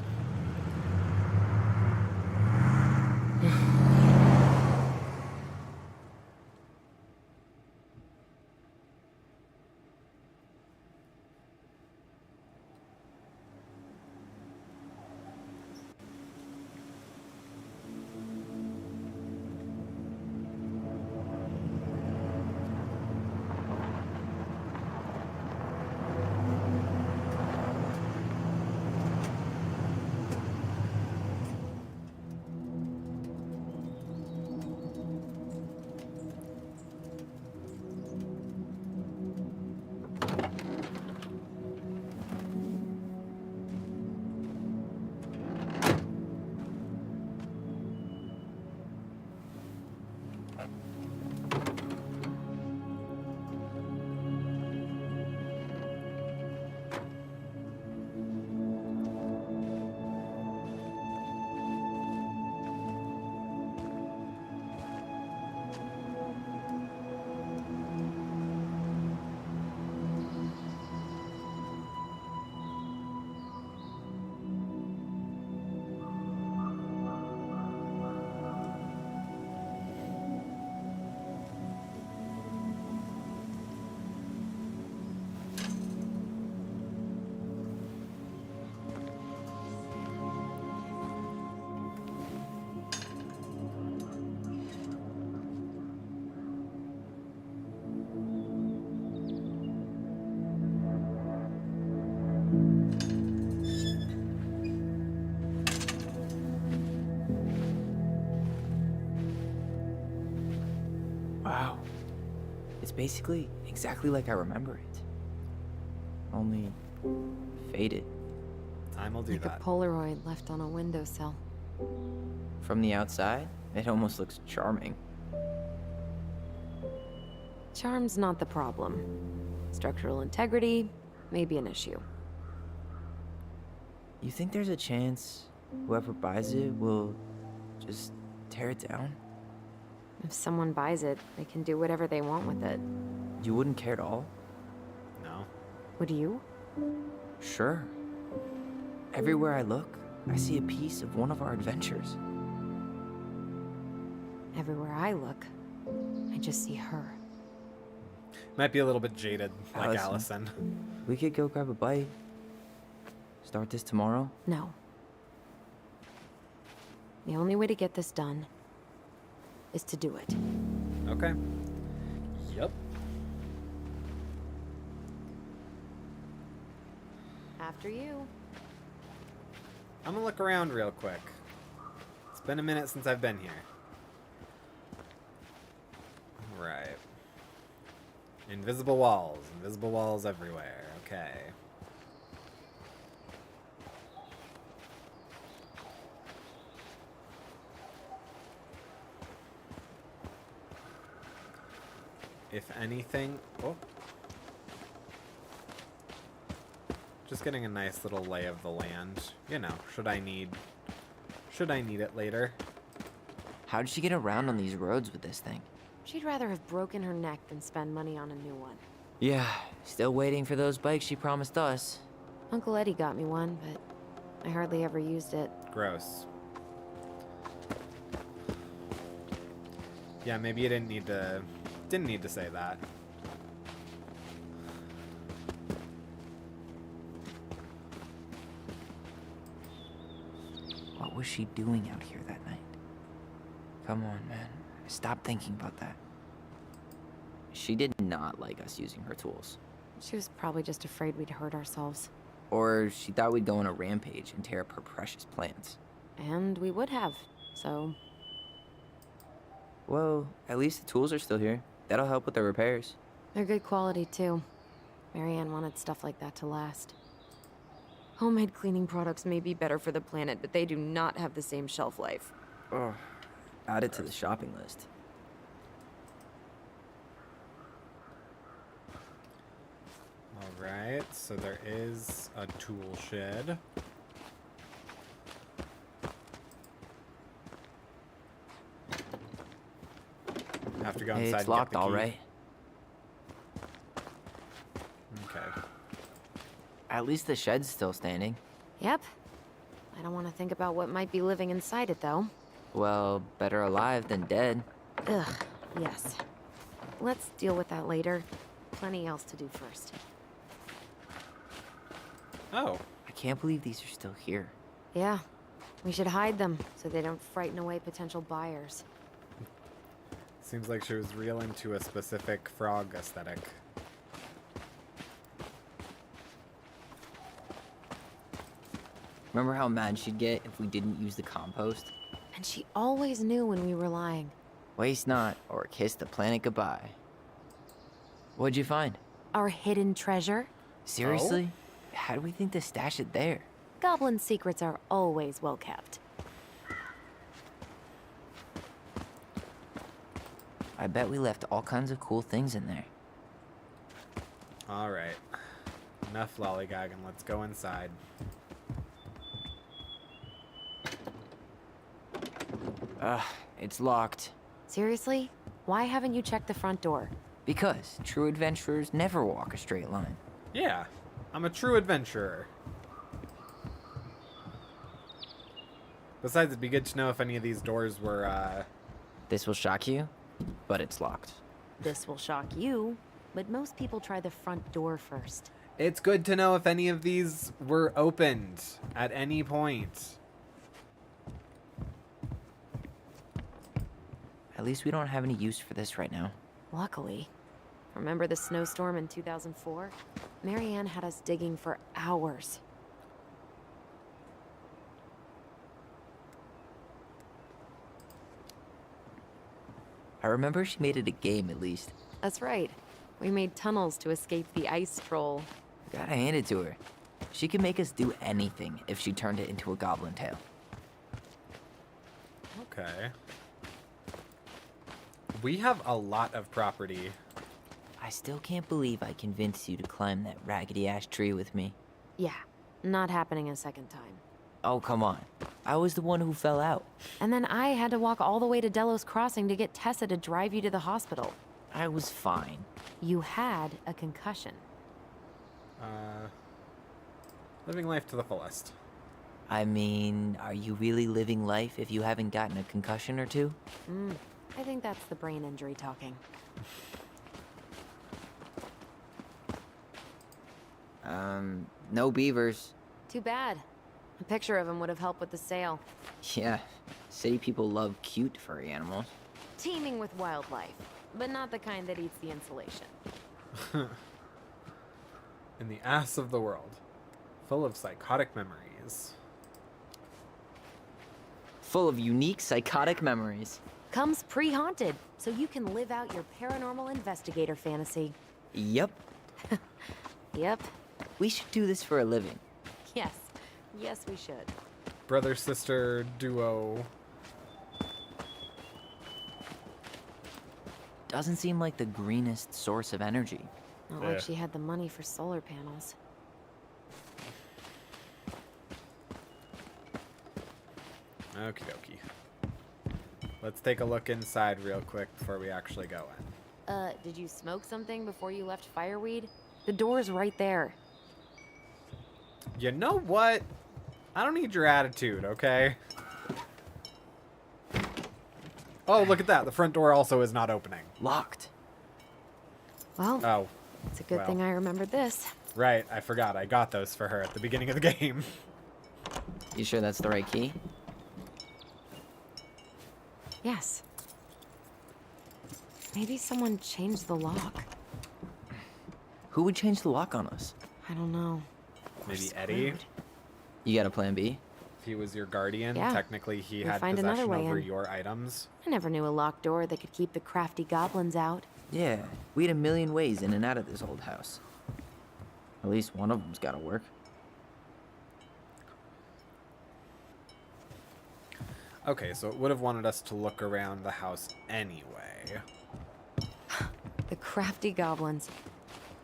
Speaker 5: It's basically exactly like I remember it. Only faded.
Speaker 1: Time will do
Speaker 4: Like
Speaker 1: that.
Speaker 4: a Polaroid left on a windowsill.
Speaker 5: From the outside, it almost looks charming.
Speaker 4: Charm's not the problem. Structural integrity may be an issue.
Speaker 5: You think there's a chance whoever buys it will just tear it down?
Speaker 4: If someone buys it, they can do whatever they want with it.
Speaker 5: You wouldn't care at all?
Speaker 1: No.
Speaker 4: Would you?
Speaker 5: Sure. Everywhere I look, I see a piece of one of our adventures.
Speaker 4: Everywhere I look, I just see her.
Speaker 1: Might be a little bit jaded, like
Speaker 5: Allison.
Speaker 1: Allison.
Speaker 5: We could go grab a bite. Start this tomorrow?
Speaker 4: No. The only way to get this done is to do it.
Speaker 1: Okay. Yep.
Speaker 4: After you.
Speaker 1: I'm gonna look around real quick. It's been a minute since I've been here. Right. Invisible walls everywhere. Okay. If anything, oh. Just getting a nice little lay of the land. You know, should I need it later?
Speaker 5: How did she get around on these roads with this thing?
Speaker 4: She'd rather have broken her neck than spend money on a new one.
Speaker 5: Yeah, still waiting for those bikes she promised us.
Speaker 4: Uncle Eddie got me one, but I hardly ever used it.
Speaker 1: Gross. Yeah, maybe you didn't need to say that.
Speaker 5: What was she doing out here that night? Come on, man. Stop thinking about that. She did not like us using her tools.
Speaker 4: She was probably just afraid we'd hurt ourselves.
Speaker 5: Or she thought we'd go on a rampage and tear up her precious plants.
Speaker 4: And we would have, so...
Speaker 5: Well, at least the tools are still here. That'll help with the repairs.
Speaker 4: They're good quality, too. Marianne wanted stuff like that to last. Homemade cleaning products may be better for the planet, but they do not have the same shelf life.
Speaker 5: Oh, add it to the shopping list.
Speaker 1: Alright, so there is a tool shed. Have to go inside
Speaker 5: Hey,
Speaker 1: and
Speaker 5: it's
Speaker 1: get
Speaker 5: locked,
Speaker 1: the
Speaker 5: all
Speaker 1: key.
Speaker 5: right.
Speaker 1: Okay.
Speaker 5: At least the shed's still standing.
Speaker 4: Yep. I don't want to think about what might be living inside it, though.
Speaker 5: Well, better alive than dead.
Speaker 4: Ugh, yes. Let's deal with that later. Plenty else to do first.
Speaker 1: Oh,
Speaker 5: I can't believe these are still here.
Speaker 4: Yeah. We should hide them, so they don't frighten away potential buyers.
Speaker 1: seems like she was real into a specific frog aesthetic.
Speaker 5: Remember how mad she'd get if we didn't use the compost?
Speaker 4: And she always knew when we were lying.
Speaker 5: Waste not, or kiss the planet goodbye. What'd you find?
Speaker 4: Our hidden treasure?
Speaker 5: Seriously? How do we think to stash it there?
Speaker 4: Goblin secrets are always well kept.
Speaker 5: I bet we left all kinds of cool things in there.
Speaker 1: Alright. Enough lollygagging, let's go inside.
Speaker 5: Ugh, it's locked.
Speaker 4: Seriously? Why haven't you checked the front door?
Speaker 5: Because true adventurers never walk a straight line.
Speaker 1: Yeah, I'm a true adventurer. Besides, it'd be good to know if any of these doors were,
Speaker 5: This will shock you, but it's locked.
Speaker 4: This will shock you, but most people try the front door first.
Speaker 1: It's good to know if any of these were opened at any point.
Speaker 5: At least we don't have any use for this right now.
Speaker 4: Luckily. Remember the snowstorm in 2004? Marianne had us digging for hours.
Speaker 5: I remember she made it a game at least.
Speaker 4: That's right. We made tunnels to escape the ice troll.
Speaker 5: Gotta hand it to her. She could make us do anything if she turned it into a goblin tail.
Speaker 1: Okay. We have a lot of property.
Speaker 5: I still can't believe I convinced you to climb that raggedy ash tree with me.
Speaker 4: Yeah, not happening a second time.
Speaker 5: Oh, come on. I was the one who fell out.
Speaker 4: And then I had to walk all the way to Delos Crossing to get Tessa to drive you to the hospital.
Speaker 5: I was fine.
Speaker 4: You had a concussion.
Speaker 1: Living life to the fullest.
Speaker 5: I mean, are you really living life if you haven't gotten a concussion or two?
Speaker 4: I think that's the brain injury talking.
Speaker 5: No beavers.
Speaker 4: Too bad. A picture of him would have helped with the sale.
Speaker 5: Yeah, city people love cute furry animals.
Speaker 4: Teeming with wildlife, but not the kind that eats the insulation.
Speaker 1: In the ass of the world. Full of psychotic memories.
Speaker 5: Full of unique psychotic memories.
Speaker 4: Comes pre-haunted, so you can live out your paranormal investigator fantasy.
Speaker 5: Yep,
Speaker 4: Yep.
Speaker 5: we should do this for a living.
Speaker 4: Yes. Yes, we should.
Speaker 1: Brother-sister duo.
Speaker 5: Doesn't seem like the greenest source of energy.
Speaker 4: Not
Speaker 1: Yeah.
Speaker 4: like she had the money for solar panels.
Speaker 1: Okie dokie. Let's take a look inside real quick before we actually go in.
Speaker 4: Did you smoke something before you left Fireweed? The door's right there.
Speaker 1: You know what? I don't need your attitude, okay? Oh, look at that. The front door also is not opening.
Speaker 5: Locked.
Speaker 4: Well,
Speaker 1: Oh,
Speaker 4: it's a good
Speaker 1: well.
Speaker 4: thing I remembered this.
Speaker 1: right. I forgot. I got those for her at the beginning of the game.
Speaker 5: You sure that's the right key?
Speaker 4: Yes. Maybe someone changed the lock.
Speaker 5: Who would change the lock on us?
Speaker 4: I don't know. We're
Speaker 1: Maybe Eddie?
Speaker 4: screwed.
Speaker 5: You got a plan B?
Speaker 1: If he was your guardian,
Speaker 4: Yeah.
Speaker 1: technically he
Speaker 4: We'll
Speaker 1: had
Speaker 4: find another
Speaker 1: possession
Speaker 4: way
Speaker 1: over
Speaker 4: in.
Speaker 1: your items.
Speaker 4: I never knew a locked door that could keep the crafty goblins out.
Speaker 5: Yeah, we had a million ways in and out of this old house. At least one of them's gotta work.
Speaker 1: Okay, so it would have wanted us to look around the house anyway.
Speaker 4: The crafty goblins.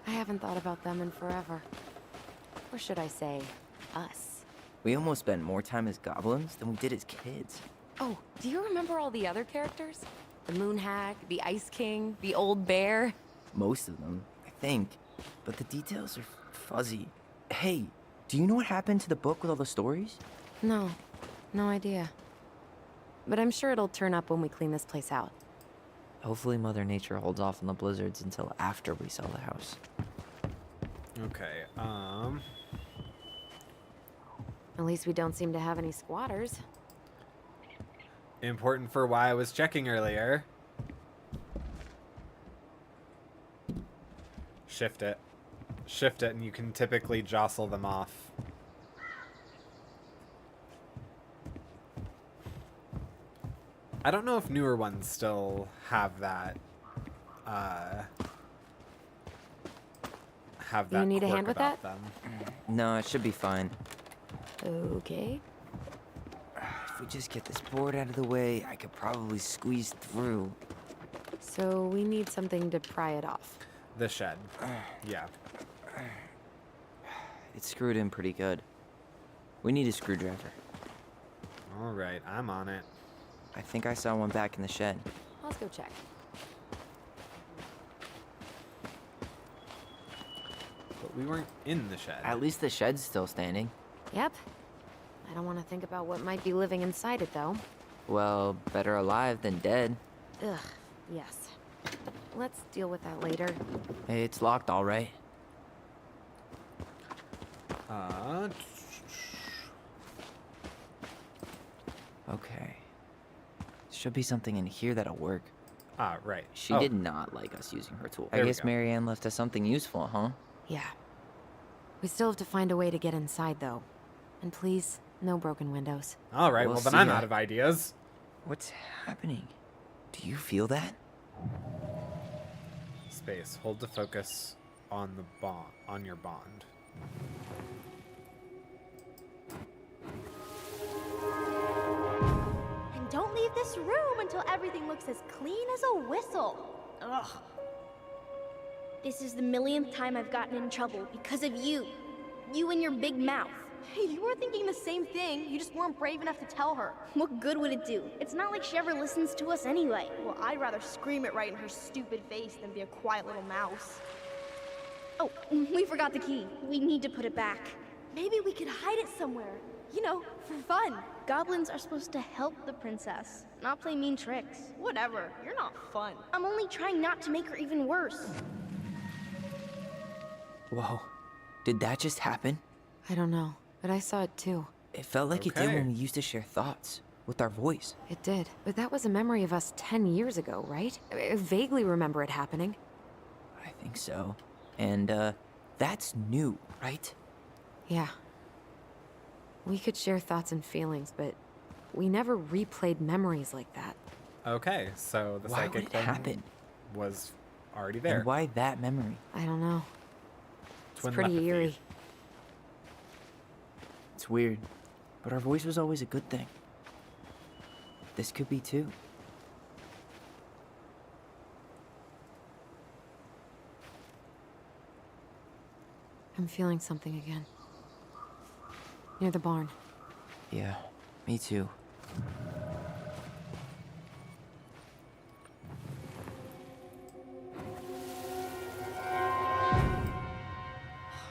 Speaker 4: I haven't thought about them in forever. Or should I say, us.
Speaker 5: We almost spent more time as goblins than we did as kids.
Speaker 4: Oh, do you remember all the other characters? The Moon Hag, the Ice King, the Old Bear?
Speaker 5: Most of them, I think. But the details are fuzzy. Hey, do you know what happened to the book with all the stories?
Speaker 4: No, no idea. But I'm sure it'll turn up when we clean this place out.
Speaker 5: Hopefully Mother Nature holds off on the blizzards until after we sell the house.
Speaker 1: Okay,
Speaker 4: At least we don't seem to have any squatters.
Speaker 1: important for why I was checking earlier. Shift it. Shift it and you can typically jostle them off. I don't know if newer ones still have that.
Speaker 4: You need a
Speaker 1: quirk
Speaker 4: hand with
Speaker 1: about
Speaker 4: that?
Speaker 1: them.
Speaker 5: No, it should be fine.
Speaker 4: Okay.
Speaker 5: If we just get this board out of the way, I could probably squeeze through.
Speaker 4: So we need something to pry it off.
Speaker 1: The shed. Yeah.
Speaker 5: It's screwed in pretty good. We need a screwdriver.
Speaker 1: All right, I'm on it.
Speaker 5: I think I saw one back in the shed.
Speaker 4: Let's go check.
Speaker 1: But we weren't in the shed.
Speaker 5: At least the shed's still standing.
Speaker 4: Yep. I don't want to think about what might be living inside it, though.
Speaker 5: Well, better alive than dead.
Speaker 4: Ugh, yes. Let's deal with that later.
Speaker 5: Hey, it's locked all right. Okay. Should be something in here that'll work.
Speaker 1: Right.
Speaker 5: She
Speaker 1: Oh,
Speaker 5: did not like us using her tool. I
Speaker 1: There we
Speaker 5: guess
Speaker 1: go.
Speaker 5: Marianne left us something useful, huh?
Speaker 4: Yeah. We still have to find a way to get inside, though. And please, no broken windows.
Speaker 1: All right,
Speaker 5: We'll
Speaker 1: well then
Speaker 5: see
Speaker 1: I'm
Speaker 5: ya.
Speaker 1: out of ideas.
Speaker 5: What's happening? Do you feel that?
Speaker 1: space. Hold to focus on the bond, on your bond.
Speaker 7: And don't leave this room until everything looks as clean as a whistle. Ugh.
Speaker 3: This is the millionth time I've gotten in trouble because of you. You and your big mouth.
Speaker 7: Hey, you were thinking the same thing. You just weren't brave enough to tell her.
Speaker 3: What good would it do? It's not like she ever listens to us anyway.
Speaker 7: Well, I'd rather scream it right in her stupid face than be a quiet little mouse.
Speaker 3: Oh, we forgot the key. We need to put it back.
Speaker 7: Maybe we could hide it somewhere. You know, for fun.
Speaker 3: Goblins are supposed to help the princess, not play mean tricks.
Speaker 7: Whatever. You're not fun.
Speaker 3: I'm only trying not to make her even worse.
Speaker 5: Whoa. Did that just happen?
Speaker 4: I don't know, but I saw it too.
Speaker 5: It felt like it did
Speaker 1: Okay.
Speaker 5: when we used to share thoughts with our voice.
Speaker 4: It did. But that was a memory of us 10 years ago, right? I vaguely remember it happening.
Speaker 5: I think so. And, that's new, right?
Speaker 4: Yeah. We could share thoughts and feelings, but we never replayed memories like that.
Speaker 1: Okay, so the
Speaker 5: Why would
Speaker 1: psychic
Speaker 5: it
Speaker 1: one
Speaker 5: happen?
Speaker 1: was already there.
Speaker 5: And why that memory?
Speaker 4: I don't know. It's
Speaker 1: Twin
Speaker 4: pretty
Speaker 1: telepathy.
Speaker 4: eerie.
Speaker 5: It's weird, but our voice was always a good thing. This could be too.
Speaker 4: I'm feeling something again. Near the barn.
Speaker 5: Yeah, me too.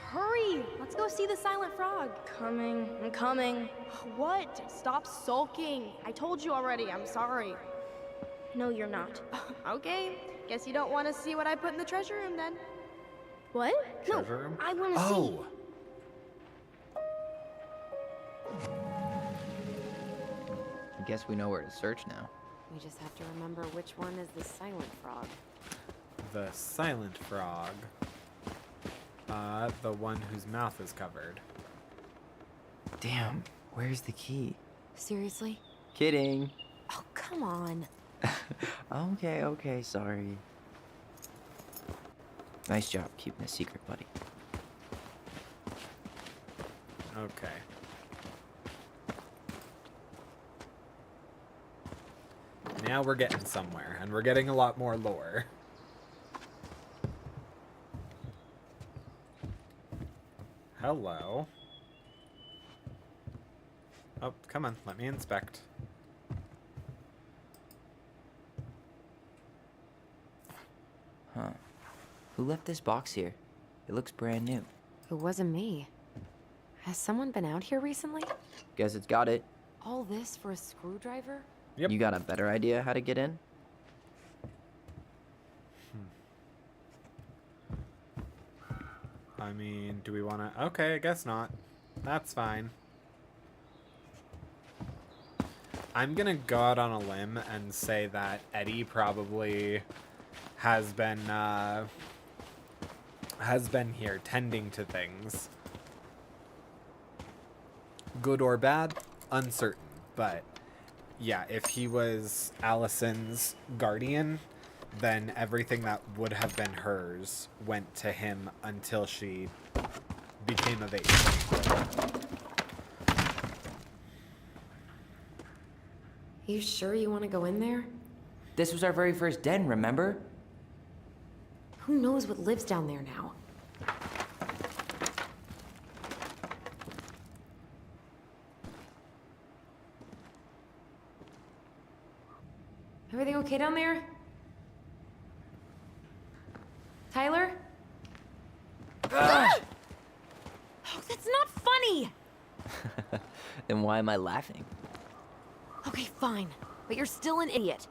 Speaker 7: Hurry! Let's go see the silent frog.
Speaker 3: Coming, I'm coming.
Speaker 7: What? Stop sulking. I told you already. I'm sorry.
Speaker 3: No, you're not.
Speaker 7: Okay. Guess you don't want to see what I put in the treasure room then.
Speaker 3: What? No,
Speaker 1: Treasure room?
Speaker 3: I want to
Speaker 1: Oh,
Speaker 5: I guess we know where to search now.
Speaker 4: We just have to remember which one is the silent frog.
Speaker 1: the silent frog. The one whose mouth is covered.
Speaker 5: Damn, where's the key?
Speaker 4: Seriously?
Speaker 5: Kidding.
Speaker 4: Oh, come on.
Speaker 5: Okay, sorry. Nice job keeping a secret, buddy.
Speaker 1: Okay. Now we're getting somewhere, and we're getting a lot more lore. Hello. Oh, come on, let me inspect.
Speaker 5: Huh. Who left this box here? It looks brand new.
Speaker 4: It wasn't me. Has someone been out here recently?
Speaker 5: Guess it's got it.
Speaker 4: All this for a screwdriver?
Speaker 1: Yep.
Speaker 5: You got a better idea how to get in?
Speaker 1: I mean, do we want to... Okay, I guess not. That's fine. I'm gonna go out on a limb and say that Eddie probably has been here tending to things. Good or bad, uncertain. But yeah, if he was Allison's guardian, then everything that would have been hers went to him until she became of age.
Speaker 4: You sure you want to go in there?
Speaker 5: This was our very first den, remember?
Speaker 4: Who knows what lives down there now? Everything okay down there? Tyler? Oh, that's not funny!
Speaker 5: Then why am I laughing?
Speaker 4: Okay, fine. But you're still an idiot.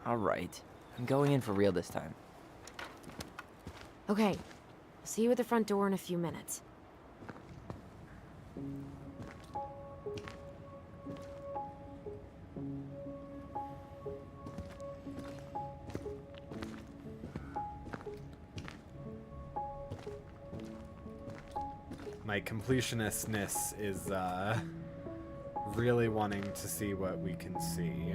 Speaker 5: Alright. I'm going in for real this time.
Speaker 4: Okay. See you at the front door in a few minutes.
Speaker 1: My completionistness is really wanting to see what we can see.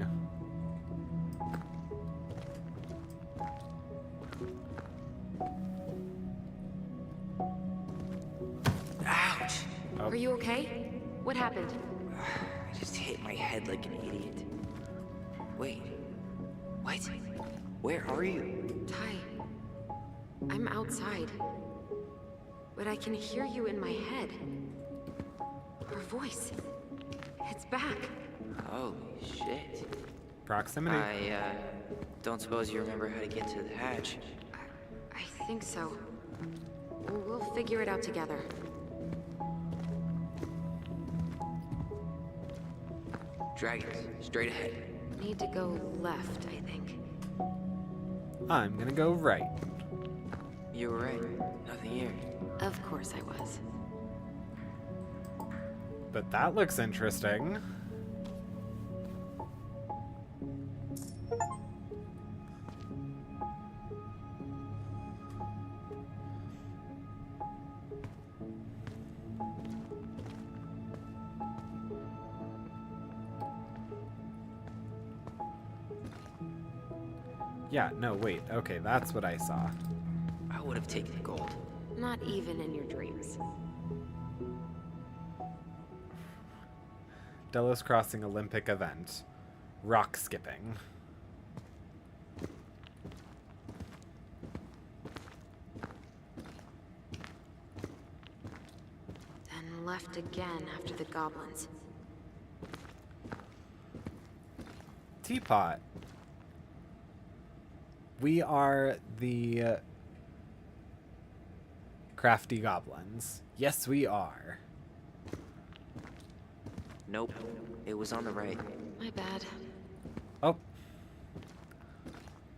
Speaker 4: Are you okay? What happened?
Speaker 5: I just hit my head like an idiot. Wait. What? Where are you?
Speaker 4: Ty, I'm outside. But I can hear you in my head. Her voice. It's back.
Speaker 5: Holy shit.
Speaker 1: Proximity.
Speaker 5: I don't suppose you remember how to get to the hatch.
Speaker 4: I think so. We'll figure it out together.
Speaker 5: Dragons, straight ahead.
Speaker 4: Need to go left, I think.
Speaker 1: I'm gonna go right.
Speaker 5: You were right. Nothing here.
Speaker 4: Of course I was.
Speaker 1: But that looks interesting. Yeah, no, wait. Okay, that's what I saw.
Speaker 5: I would have taken gold.
Speaker 4: Not even in your dreams.
Speaker 1: Delos Crossing Olympic event. Rock skipping.
Speaker 4: Then left again after the goblins.
Speaker 1: Teapot. We are the crafty goblins. Yes, we are.
Speaker 5: Nope. It was on the right.
Speaker 4: My bad.
Speaker 1: Oh.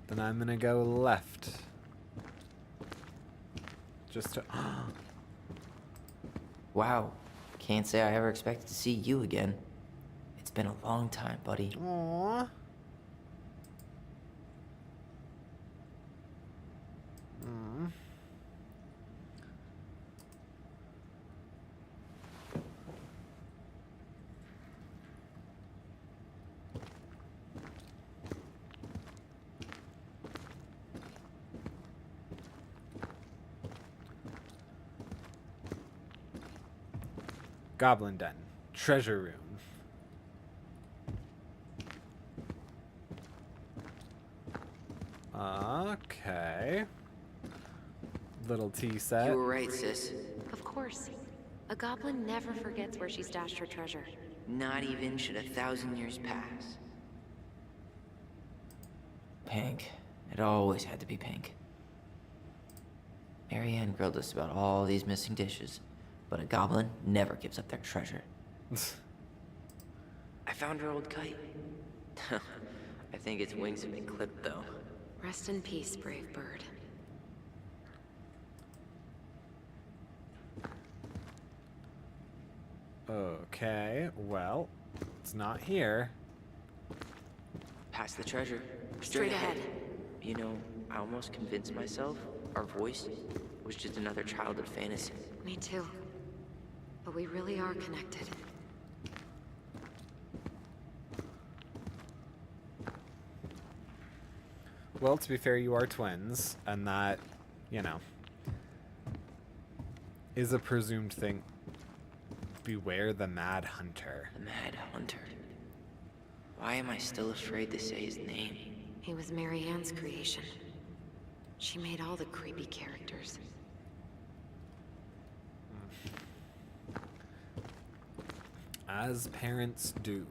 Speaker 1: Then I'm gonna go left. Just to...
Speaker 5: Wow. Can't say I ever expected to see you again. It's been a long time, buddy.
Speaker 1: Aww. Mm. Goblin Den. Treasure room. Okay. Little tea set.
Speaker 5: You were right, sis.
Speaker 4: Of course. A goblin never forgets where she stashed her treasure.
Speaker 5: Not even should 1,000 years pass. Pink. It always had to be pink. Marianne grilled us about all these missing dishes, but a goblin never gives up their treasure. I found her old kite. I think its wings have been clipped, though.
Speaker 4: Rest in peace, brave bird.
Speaker 1: Okay, well, it's not here.
Speaker 5: Past the treasure.
Speaker 4: Straight ahead.
Speaker 5: You know, I almost convinced myself our voice was just another childhood fantasy.
Speaker 4: Me too. But we really are connected.
Speaker 1: Well, to be fair, you are twins, and that, you know, is a presumed thing. Beware the Mad Hunter.
Speaker 5: The Mad Hunter. Why am I still afraid to say his name?
Speaker 4: He was Marianne's creation. She made all the creepy characters.
Speaker 1: As parents do.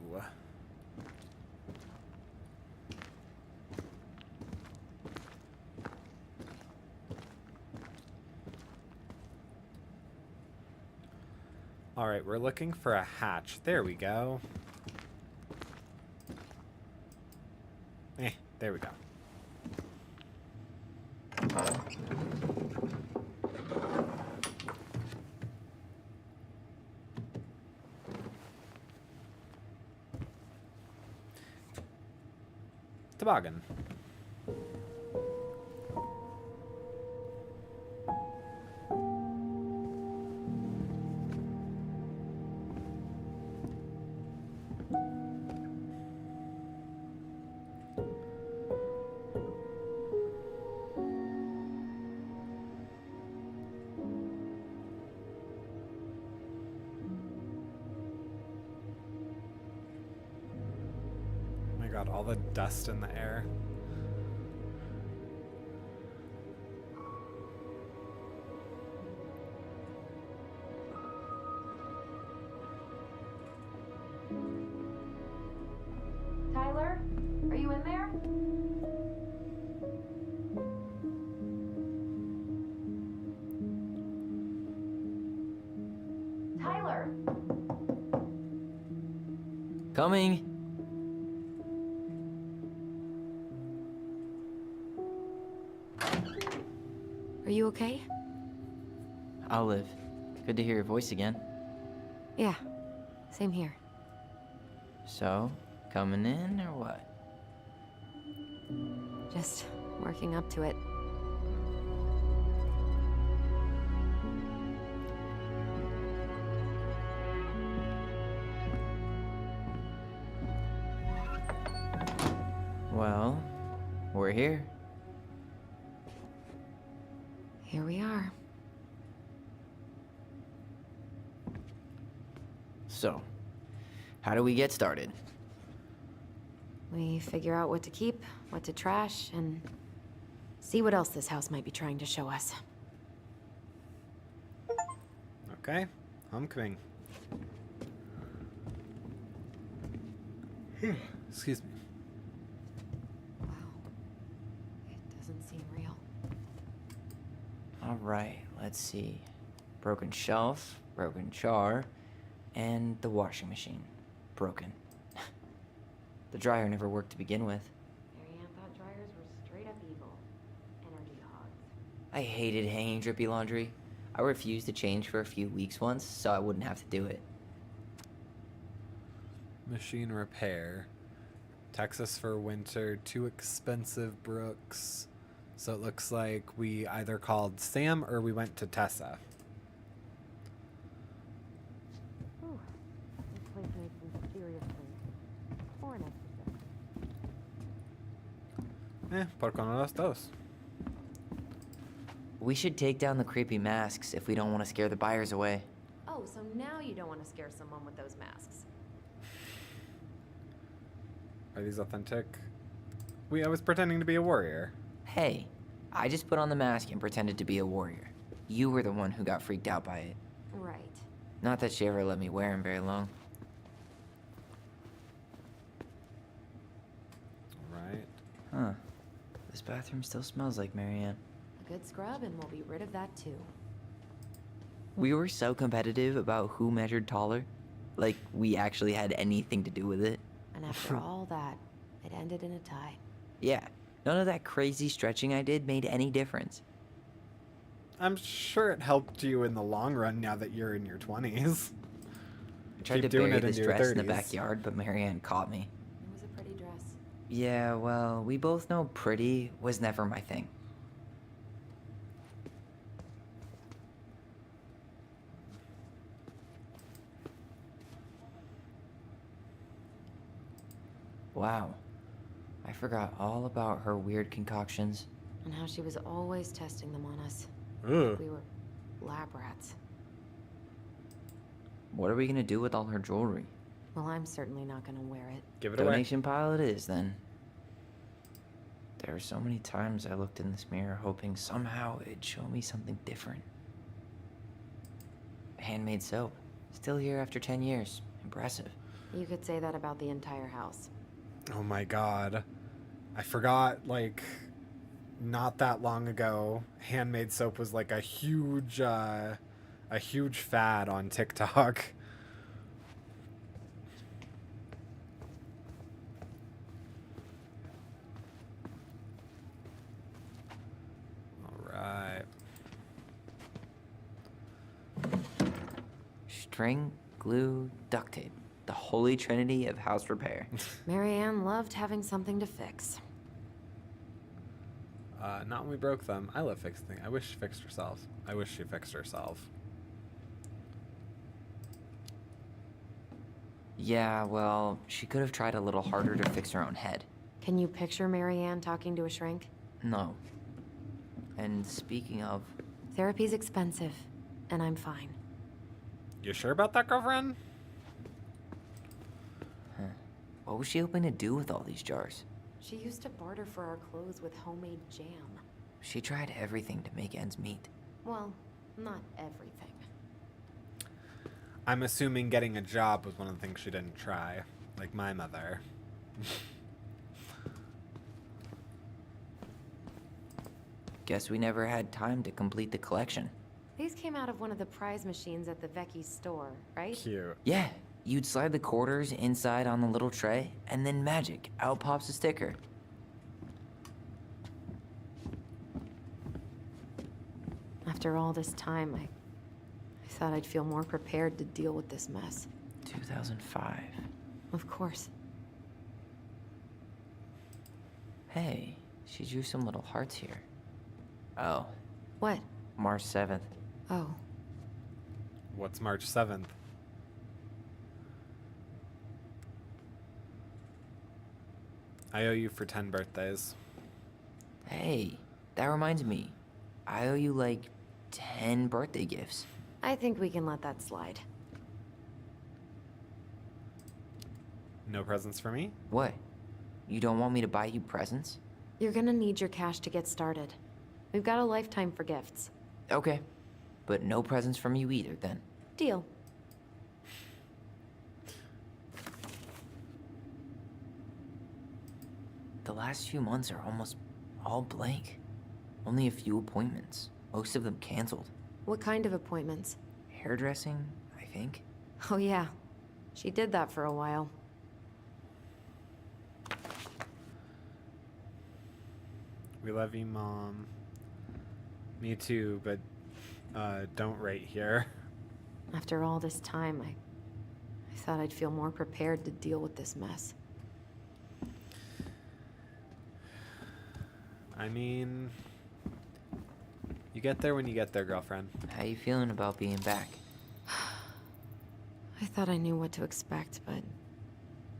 Speaker 1: All right, we're looking for a hatch. There we go. There we go. Toboggan. God, all the dust in the air.
Speaker 4: Tyler, are you in there? Tyler!
Speaker 5: Coming.
Speaker 4: Are you okay?
Speaker 5: Olive, good to hear your voice again.
Speaker 4: Yeah, same here.
Speaker 5: So, coming in or what?
Speaker 4: Just working up to it.
Speaker 5: Well, we're here.
Speaker 4: Here we are.
Speaker 5: So, how do we get started?
Speaker 4: We figure out what to keep, what to trash, and see what else this house might be trying to show us.
Speaker 1: Okay, homecoming. Excuse me.
Speaker 4: Wow. It doesn't seem real.
Speaker 5: All right, let's see. Broken shelf, broken jar, and the washing machine. Broken. The dryer never worked to begin with.
Speaker 4: Marianne thought dryers were straight up evil. Energy hogs.
Speaker 5: I hated hanging drippy laundry. I refused to change for a few weeks once, so I wouldn't have to do it.
Speaker 1: Machine repair. Texas for winter. Too expensive, Brooks. So it looks like we either called Sam or we went to Tessa.
Speaker 4: Ooh, this place needs some serious cleaning. Or an exorcism.
Speaker 1: Por con los dos.
Speaker 5: We should take down the creepy masks if we don't want to scare the buyers away.
Speaker 4: Oh, so now you don't want to scare someone with those masks.
Speaker 1: Are these authentic? I was pretending to be a warrior.
Speaker 5: Hey, I just put on the mask and pretended to be a warrior. You were the one who got freaked out by it.
Speaker 4: Right.
Speaker 5: Not that she ever let me wear him very long.
Speaker 1: Right.
Speaker 5: Huh. This bathroom still smells like Marianne.
Speaker 4: A good scrub and we'll be rid of that too.
Speaker 5: We were so competitive about who measured taller. Like, we actually had anything to do with it.
Speaker 4: And after all that, it ended in a tie.
Speaker 5: Yeah, none of that crazy stretching I did made any difference.
Speaker 1: I'm sure it helped you in the long run now that you're in your 20s.
Speaker 5: I tried
Speaker 1: Keep
Speaker 5: to
Speaker 1: doing
Speaker 5: bury
Speaker 1: it in
Speaker 5: this
Speaker 1: your
Speaker 5: dress in the
Speaker 1: 30s.
Speaker 5: backyard, but Marianne caught me.
Speaker 4: It was a pretty dress.
Speaker 5: Yeah, well, we both know pretty was never my thing. Wow. I forgot all about her weird concoctions.
Speaker 4: And how she was always testing them on us.
Speaker 1: Ugh.
Speaker 4: We were lab rats.
Speaker 5: What are we gonna do with all her jewelry?
Speaker 4: Well, I'm certainly not gonna wear it.
Speaker 1: Give it away.
Speaker 5: Donation pile it is, then. There were so many times I looked in this mirror hoping somehow it'd show me something different. Handmade soap. Still here after 10 years. Impressive.
Speaker 4: You could say that about the entire house.
Speaker 1: Oh my god. I forgot, like, not that long ago, handmade soap was like a huge fad on TikTok. Alright.
Speaker 5: String, glue, duct tape. The holy trinity of house repair.
Speaker 4: Marianne loved having something to fix.
Speaker 1: Not when we broke them. I love fixing things. I wish she fixed herself. I wish she fixed herself.
Speaker 5: Yeah, well, she could have tried a little harder to fix her own head.
Speaker 4: Can you picture Marianne talking to a shrink?
Speaker 5: No. And speaking of,
Speaker 4: Therapy's expensive, and I'm fine.
Speaker 1: You sure about that, girlfriend?
Speaker 5: What was she hoping to do with all these jars?
Speaker 4: She used to barter for our clothes with homemade jam.
Speaker 5: She tried everything to make ends meet.
Speaker 4: Well, not everything.
Speaker 1: I'm assuming getting a job was one of the things she didn't try, like my mother.
Speaker 5: Guess we never had time to complete the collection.
Speaker 4: These came out of one of the prize machines at the Vecchi's store, right?
Speaker 1: Cute.
Speaker 5: Yeah, you'd slide the quarters inside on the little tray, and then magic, out pops a sticker.
Speaker 4: After all this time, I thought I'd feel more prepared to deal with this mess.
Speaker 5: 2005.
Speaker 4: Of course.
Speaker 5: Hey, she drew some little hearts here. Oh,
Speaker 4: What?
Speaker 5: March 7th.
Speaker 4: Oh,
Speaker 1: What's March 7th? I owe you for 10 birthdays.
Speaker 5: Hey, that reminds me. I owe you like 10 birthday gifts.
Speaker 4: I think we can let that slide.
Speaker 1: No presents for me?
Speaker 5: What? You don't want me to buy you presents?
Speaker 4: You're gonna need your cash to get started. We've got a lifetime for gifts.
Speaker 5: Okay. But no presents from you either, then.
Speaker 4: Deal.
Speaker 5: The last few months are almost all blank. Only a few appointments. Most of them canceled.
Speaker 4: What kind of appointments?
Speaker 5: Hairdressing, I think.
Speaker 4: Oh yeah, she did that for a while.
Speaker 1: We love you, Mom. Me too, but don't right here.
Speaker 4: After all this time, I thought I'd feel more prepared to deal with this mess.
Speaker 1: I mean, you get there when you get there, girlfriend.
Speaker 5: How you feeling about being back?
Speaker 4: I thought I knew what to expect, but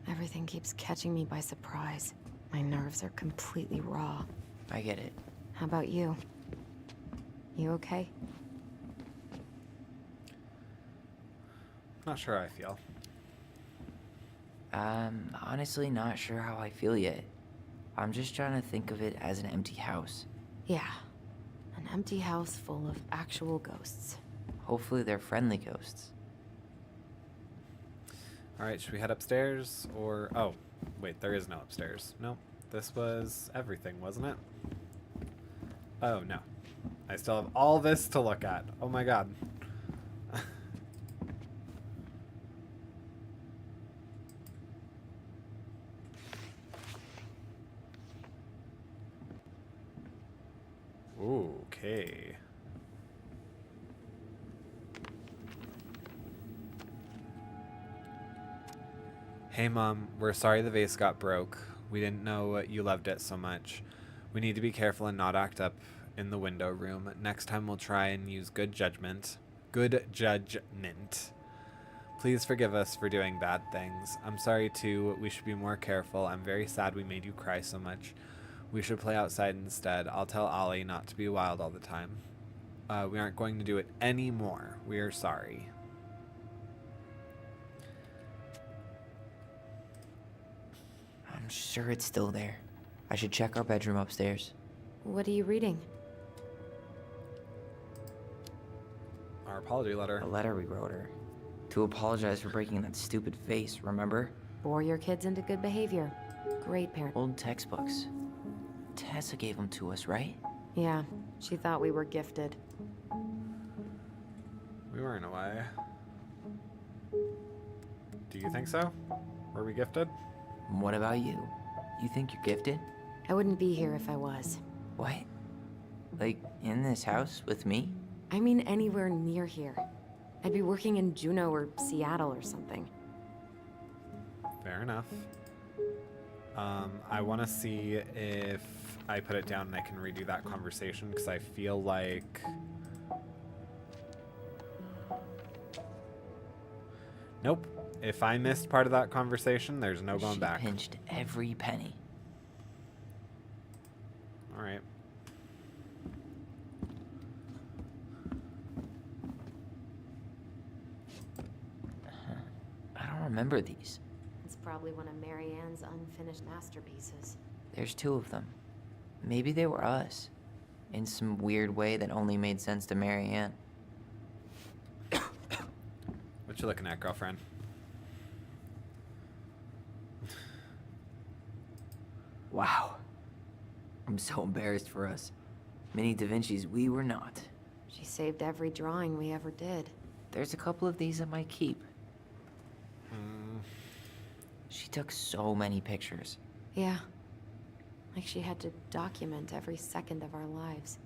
Speaker 4: everything keeps catching me by surprise. My nerves are completely raw.
Speaker 5: I get it.
Speaker 4: How about you? You okay?
Speaker 1: Not sure how I feel.
Speaker 5: Honestly not sure how I feel yet. I'm just trying to think of it as an empty house.
Speaker 4: Yeah. An empty house full of actual ghosts.
Speaker 5: Hopefully they're friendly ghosts.
Speaker 1: Alright, should we head upstairs? Or. Oh, wait, there is no upstairs. Nope. This was everything, wasn't it? Oh, no. I still have all this to look at. Oh my god. Okay. Hey Mom, we're sorry the vase got broke. We didn't know you loved it so much. We need to be careful and not act up in the window room. Next time we'll try and use good judgment. Good judgment. Please forgive us for doing bad things. I'm sorry too. We should be more careful. I'm very sad we made you cry so much. We should play outside instead. I'll tell Ollie not to be wild all the time. We aren't going to do it anymore. We are sorry.
Speaker 5: I'm sure it's still there. I should check our bedroom upstairs.
Speaker 4: What are you reading?
Speaker 1: Our apology letter.
Speaker 5: A letter we wrote her. To apologize for breaking that stupid vase, remember?
Speaker 4: Bore your kids into good behavior. Great parent.
Speaker 5: Old textbooks. Tessa gave them to us, right?
Speaker 4: Yeah, she thought we were gifted.
Speaker 1: We were in a way. Do you think so? Were we gifted?
Speaker 5: What about you? You think you're gifted?
Speaker 4: I wouldn't be here if I was.
Speaker 5: What? Like, in this house with me?
Speaker 4: I mean anywhere near here. I'd be working in Juneau or Seattle or something.
Speaker 1: Fair enough. I want to see if I put it down and I can redo that conversation, because I feel like... Nope. If I missed part of that conversation, there's no going
Speaker 5: She
Speaker 1: back.
Speaker 5: pinched every penny.
Speaker 1: Alright.
Speaker 5: I don't remember these.
Speaker 4: It's probably one of Marianne's unfinished masterpieces.
Speaker 5: There's two of them. Maybe they were us. In some weird way that only made sense to Marianne.
Speaker 1: What you looking at, girlfriend?
Speaker 5: Wow. I'm so embarrassed for us. Mini Da Vinci's we were not.
Speaker 4: She saved every drawing we ever did.
Speaker 5: There's a couple of these I might keep. She took so many pictures.
Speaker 4: Yeah. Like she had to document every second of our lives.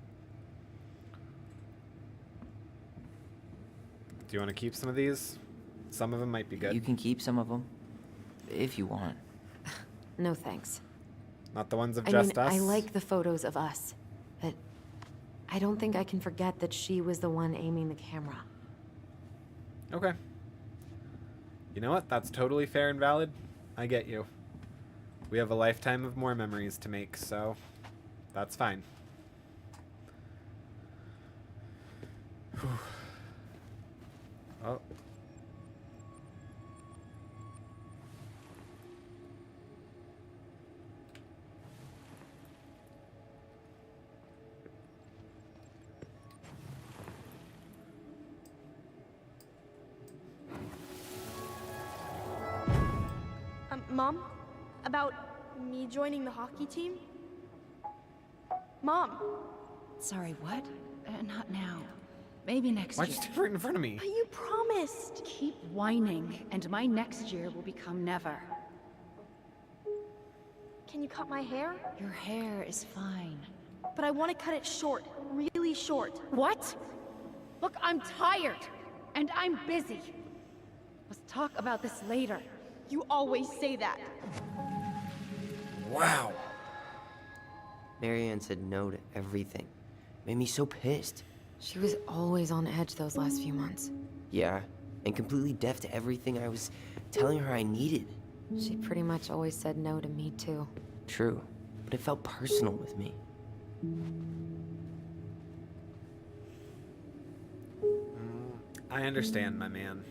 Speaker 1: Do you want to keep some of these? Some of them might be good.
Speaker 5: You can keep some of them. If you want.
Speaker 4: No thanks.
Speaker 1: Not the ones of
Speaker 4: I
Speaker 1: just
Speaker 4: mean,
Speaker 1: us?
Speaker 4: I like the photos of us, but I don't think I can forget that she was the one aiming the camera.
Speaker 1: Okay. You know what? That's totally fair and valid. I get you. We have a lifetime of more memories to make, so that's fine. Whew. Oh.
Speaker 7: Mom? About me joining the hockey team? Mom!
Speaker 8: Sorry, what? Not now. Maybe next
Speaker 1: Why'd
Speaker 8: year.
Speaker 1: you stand right in front of me?
Speaker 7: But you promised!
Speaker 8: Keep whining, and my next year will become never.
Speaker 7: Can you cut my hair?
Speaker 8: Your hair is fine.
Speaker 7: But I want to cut it short. Really short.
Speaker 8: What? Look, I'm tired, and I'm busy. Let's talk about this later.
Speaker 7: You always say that.
Speaker 1: Wow.
Speaker 5: Marianne said no to everything. Made me so pissed.
Speaker 4: She was always on edge those last few months.
Speaker 5: Yeah, and completely deaf to everything I was telling her I needed.
Speaker 4: She pretty much always said no to me, too.
Speaker 5: True, but it felt personal with me.
Speaker 1: I understand, my man.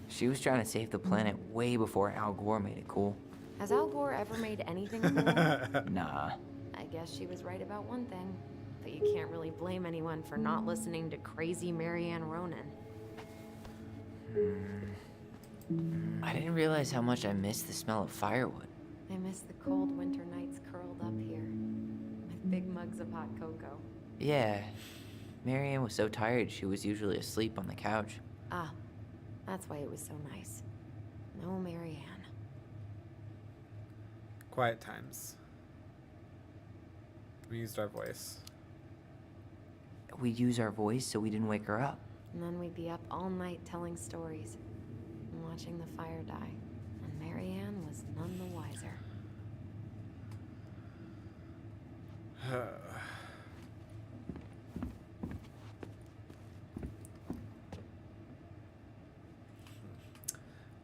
Speaker 5: She was trying to save the planet way before Al Gore made it cool.
Speaker 4: Has Al Gore ever made anything cool?
Speaker 5: Nah.
Speaker 4: I guess she was right about one thing. But you can't really blame anyone for not listening to crazy Marianne Ronan.
Speaker 5: I didn't realize how much I missed the smell of firewood.
Speaker 4: I miss the cold winter nights curled up here, with big mugs of hot cocoa.
Speaker 5: Yeah. Marianne was so tired she was usually asleep on the couch.
Speaker 4: Ah, that's why it was so nice. No Marianne.
Speaker 1: Quiet times. We used our voice.
Speaker 5: We'd use our voice so we didn't wake her up.
Speaker 4: And then we'd be up all night telling stories and watching the fire die. And Marianne was none the wiser.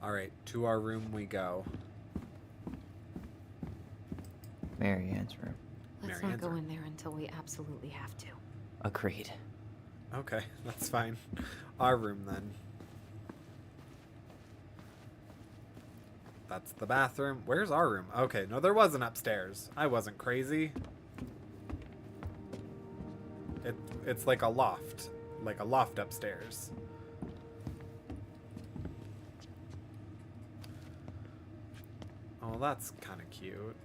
Speaker 1: All right, to our room we go.
Speaker 5: Marianne's room.
Speaker 4: Let's
Speaker 1: Marianne's
Speaker 4: not go
Speaker 1: room.
Speaker 4: in there until we absolutely have to.
Speaker 5: Agreed.
Speaker 1: Okay, that's fine. Our room then. That's the bathroom. Where's our room? Okay, no, there wasn't upstairs. I wasn't crazy. It's like a loft upstairs. Oh, that's kind of cute.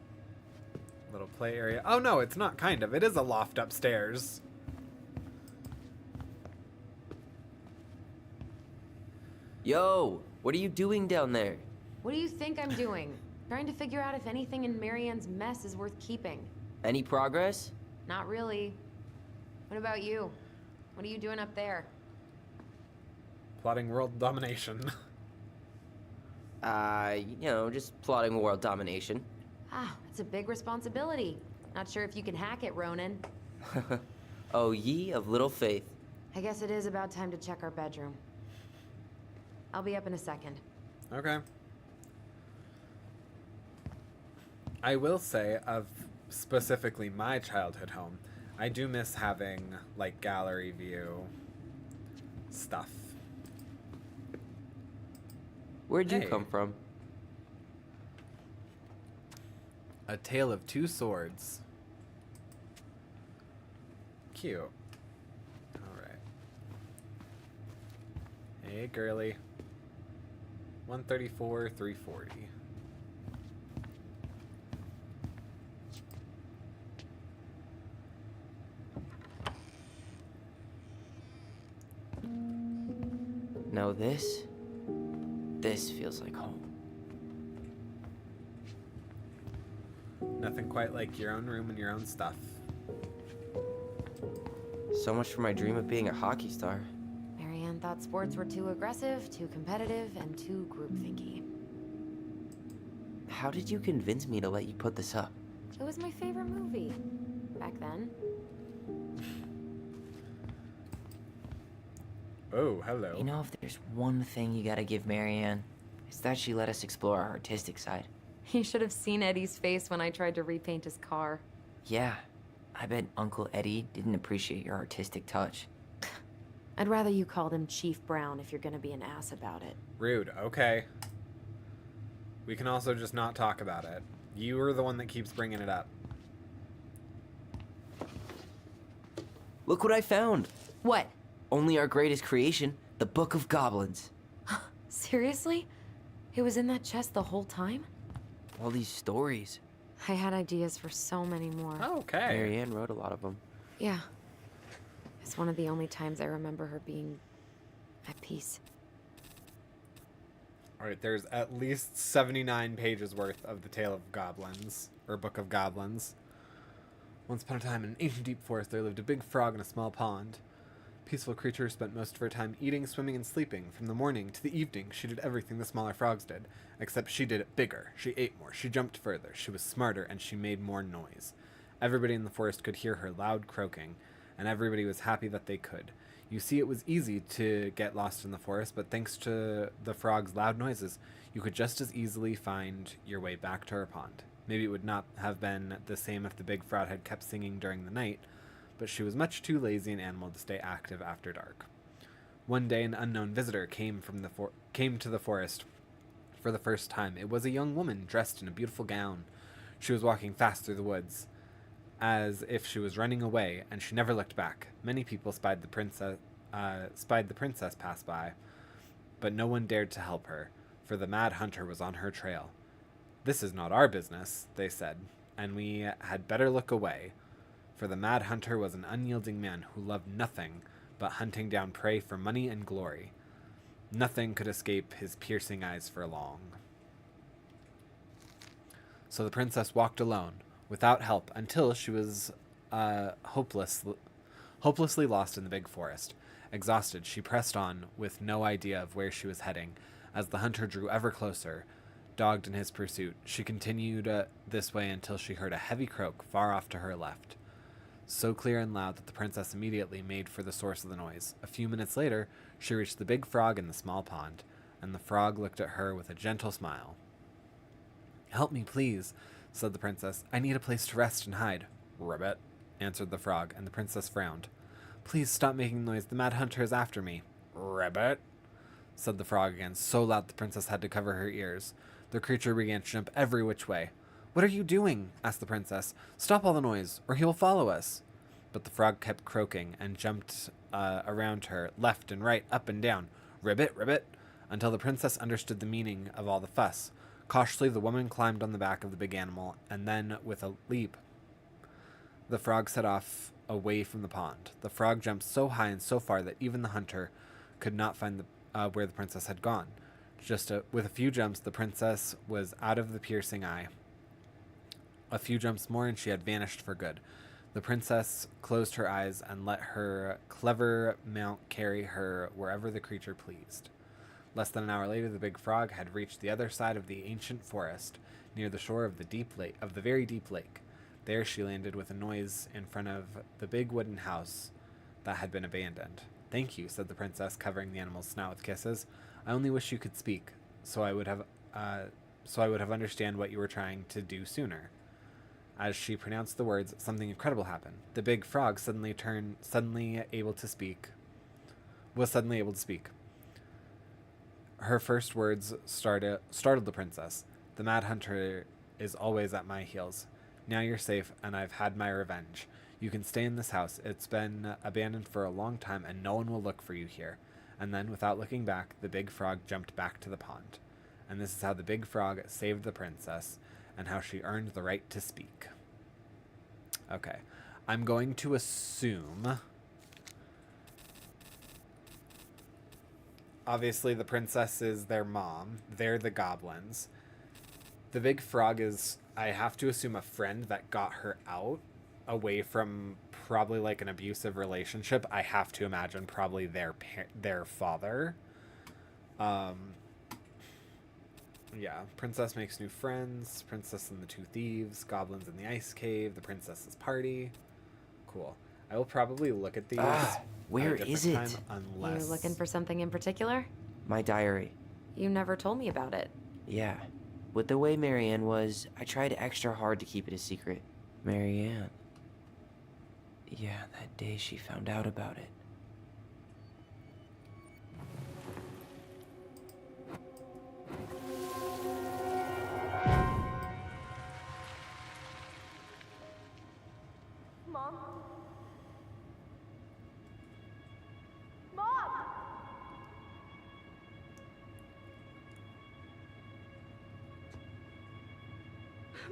Speaker 1: Little play area. Oh no, it's not kind of. It is a loft upstairs.
Speaker 5: Yo, what are you doing down there?
Speaker 4: What do you think I'm doing? Trying to figure out if anything in Marianne's mess is worth keeping.
Speaker 5: Any progress?
Speaker 4: Not really. What about you? What are you doing up there?
Speaker 1: Plotting world domination.
Speaker 5: Just plotting world domination.
Speaker 4: Ah, it's a big responsibility. Not sure if you can hack it, Ronan.
Speaker 5: Oh, ye of little faith.
Speaker 4: I guess it is about time to check our bedroom. I'll be up in a second.
Speaker 1: Okay. I will say, of specifically my childhood home, I do miss having, like, gallery view stuff.
Speaker 5: Where'd you
Speaker 1: Hey.
Speaker 5: come from?
Speaker 1: A Tale of Two Swords. Cute. Alright. Hey, girly. 134, 340.
Speaker 5: No, this feels like home.
Speaker 1: Nothing quite like your own room and your own stuff.
Speaker 5: So much for my dream of being a hockey star.
Speaker 4: Marianne thought sports were too aggressive, too competitive, and too groupthinky.
Speaker 5: How did you convince me to let you put this up?
Speaker 4: It was my favorite movie. Back then.
Speaker 1: Oh, hello.
Speaker 5: You know, if there's one thing you gotta give Marianne, it's that she let us explore our artistic side.
Speaker 4: You should have seen Eddie's face when I tried to repaint his car.
Speaker 5: Yeah, I bet Uncle Eddie didn't appreciate your artistic touch.
Speaker 4: I'd rather you called him Chief Brown if you're gonna be an ass about it.
Speaker 1: Rude. Okay. We can also just not talk about it. You are the one that keeps bringing it up.
Speaker 5: Look what I found!
Speaker 4: What?
Speaker 5: Only our greatest creation, the Book of Goblins.
Speaker 4: Seriously? It was in that chest the whole time?
Speaker 5: All these stories.
Speaker 4: I had ideas for so many more.
Speaker 1: Okay.
Speaker 5: Marianne wrote a lot of them.
Speaker 4: Yeah. It's one of the only times I remember her being at peace.
Speaker 1: Alright, there's at least 79 pages worth of the Tale of Goblins, or Book of Goblins. Once upon a time, in an ancient deep forest, there lived a big frog in a small pond. Peaceful creature spent most of her time eating, swimming, and sleeping. From the morning to the evening, she did everything the smaller frogs did, except she did it bigger. She ate more, she jumped further, she was smarter, and she made more noise. Everybody in the forest could hear her loud croaking, and everybody was happy that they could. You see, it was easy to get lost in the forest, but thanks to the frog's loud noises, you could just as easily find your way back to her pond. Maybe it would not have been the same if the big frog had kept singing during the night, but she was much too lazy an animal to stay active after dark. One day, an unknown visitor came to the forest for the first time. It was a young woman dressed in a beautiful gown. She was walking fast through the woods, as if she was running away, and she never looked back. Many people spied the princess pass by, but no one dared to help her, for the Mad Hunter was on her trail. "This is not our business," they said, "and we had better look away." For the Mad Hunter was an unyielding man who loved nothing but hunting down prey for money and glory. Nothing could escape his piercing eyes for long. So the princess walked alone, without help, until she was hopelessly lost in the big forest. Exhausted, she pressed on, with no idea of where she was heading. As the hunter drew ever closer, dogged in his pursuit, she continued this way until she heard a heavy croak far off to her left, so clear and loud that the princess immediately made for the source of the noise. A few minutes later, she reached the big frog in the small pond, and the frog looked at her with a gentle smile. "Help me, please," said the princess. "I need a place to rest and hide." "Ribbit," answered the frog, and the princess frowned. "Please stop making noise. The Mad Hunter is after me." "Ribbit," said the frog again, so loud the princess had to cover her ears. The creature began to jump every which way. "What are you doing?" asked the princess. "Stop all the noise, or he will follow us." But the frog kept croaking and jumped around her, left and right, up and down. "Ribbit, ribbit," until the princess understood the meaning of all the fuss. Cautiously, the woman climbed on the back of the big animal, and then, with a leap, the frog set off away from the pond. The frog jumped so high and so far that even the hunter could not find where the princess had gone. With a few jumps, the princess was out of the piercing eye. A few jumps more, and she had vanished for good. The princess closed her eyes and let her clever mount carry her wherever the creature pleased. Less than an hour later, the big frog had reached the other side of the ancient forest, near the shore of the very deep lake. There she landed with a noise in front of the big wooden house that had been abandoned. "Thank you," said the princess, covering the animal's snout with kisses. "I only wish you could speak, so I would have understand what you were trying to do sooner." As she pronounced the words, something incredible happened. The big frog was suddenly able to speak. Her first words startled the princess. The Mad Hunter is always at my heels. Now you're safe, and I've had my revenge. You can stay in this house. It's been abandoned for a long time, and no one will look for you here. And then, without looking back, the big frog jumped back to the pond. And this is how the big frog saved the princess, and how she earned the right to speak. Okay. I'm going to assume... Obviously, the princess is their mom. They're the goblins. The big frog is, I have to assume, a friend that got her out, away from probably like an abusive relationship. I have to imagine probably their father. Yeah, princess makes new friends. Princess and the two thieves. Goblins in the ice cave. The princess's party. Cool. I will probably look at these.
Speaker 5: Where is it?
Speaker 1: Unless...
Speaker 4: You looking for something in particular?
Speaker 5: My diary.
Speaker 4: You never told me about it.
Speaker 5: Yeah. With the way Marianne was, I tried extra hard to keep it a secret. Marianne. Yeah, that day she found out about it.
Speaker 7: Mom? Mom!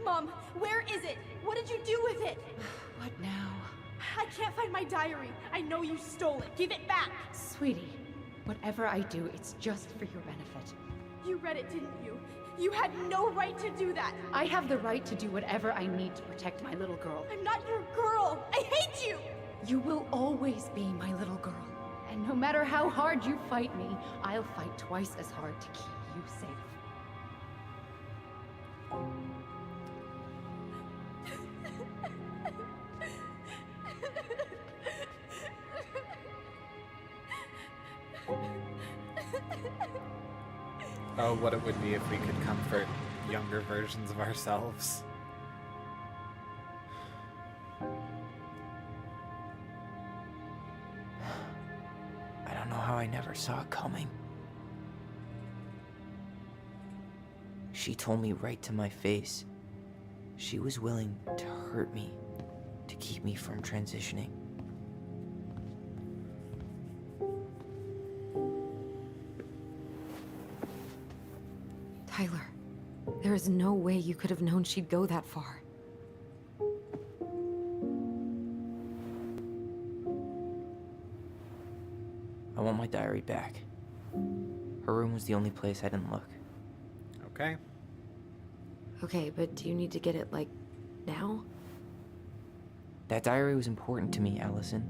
Speaker 7: Mom, where is it? What did you do with it?
Speaker 8: What now?
Speaker 7: I can't find my diary. I know you stole it. Give it back.
Speaker 8: Sweetie, whatever I do, it's just for your benefit.
Speaker 7: You read it, didn't you? You had no right to do that.
Speaker 8: I have the right to do whatever I need to protect my little girl.
Speaker 7: I'm not your girl. I hate you.
Speaker 8: You will always be my little girl. And no matter how hard you fight me, I'll fight twice as hard to keep you safe.
Speaker 1: Oh, what it would be if we could comfort younger versions of ourselves.
Speaker 5: I don't know how I never saw it coming. She told me right to my face. She was willing to hurt me to keep me from transitioning.
Speaker 4: Tyler, there is no way you could have known she'd go that far.
Speaker 5: I want my diary back. Her room was the only place I didn't look.
Speaker 1: Okay.
Speaker 4: Okay, but do you need to get it, like, now?
Speaker 5: That diary was important to me, Allison.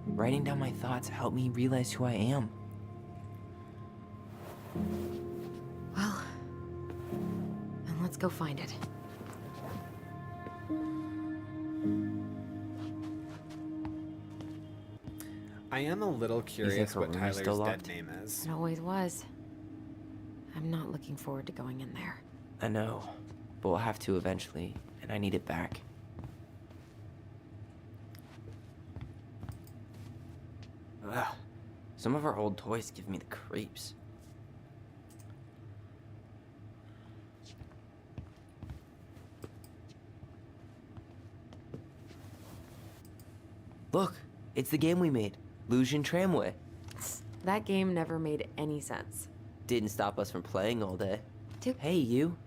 Speaker 5: Writing down my thoughts helped me realize who I am.
Speaker 4: Well, then let's go find it.
Speaker 1: I am a little curious
Speaker 5: her
Speaker 1: what
Speaker 5: room is
Speaker 1: Tyler's
Speaker 5: still
Speaker 1: dead
Speaker 5: locked?
Speaker 1: name is.
Speaker 4: It always was. I'm not looking forward to going in there.
Speaker 5: I know, but we'll have to eventually, and I need it back. Ugh. Some of our old toys give me the creeps. Look, it's the game we made, Lusion Tramway.
Speaker 4: That game never made any sense.
Speaker 5: Didn't stop us from playing all day.
Speaker 4: Dude.
Speaker 5: Hey, you.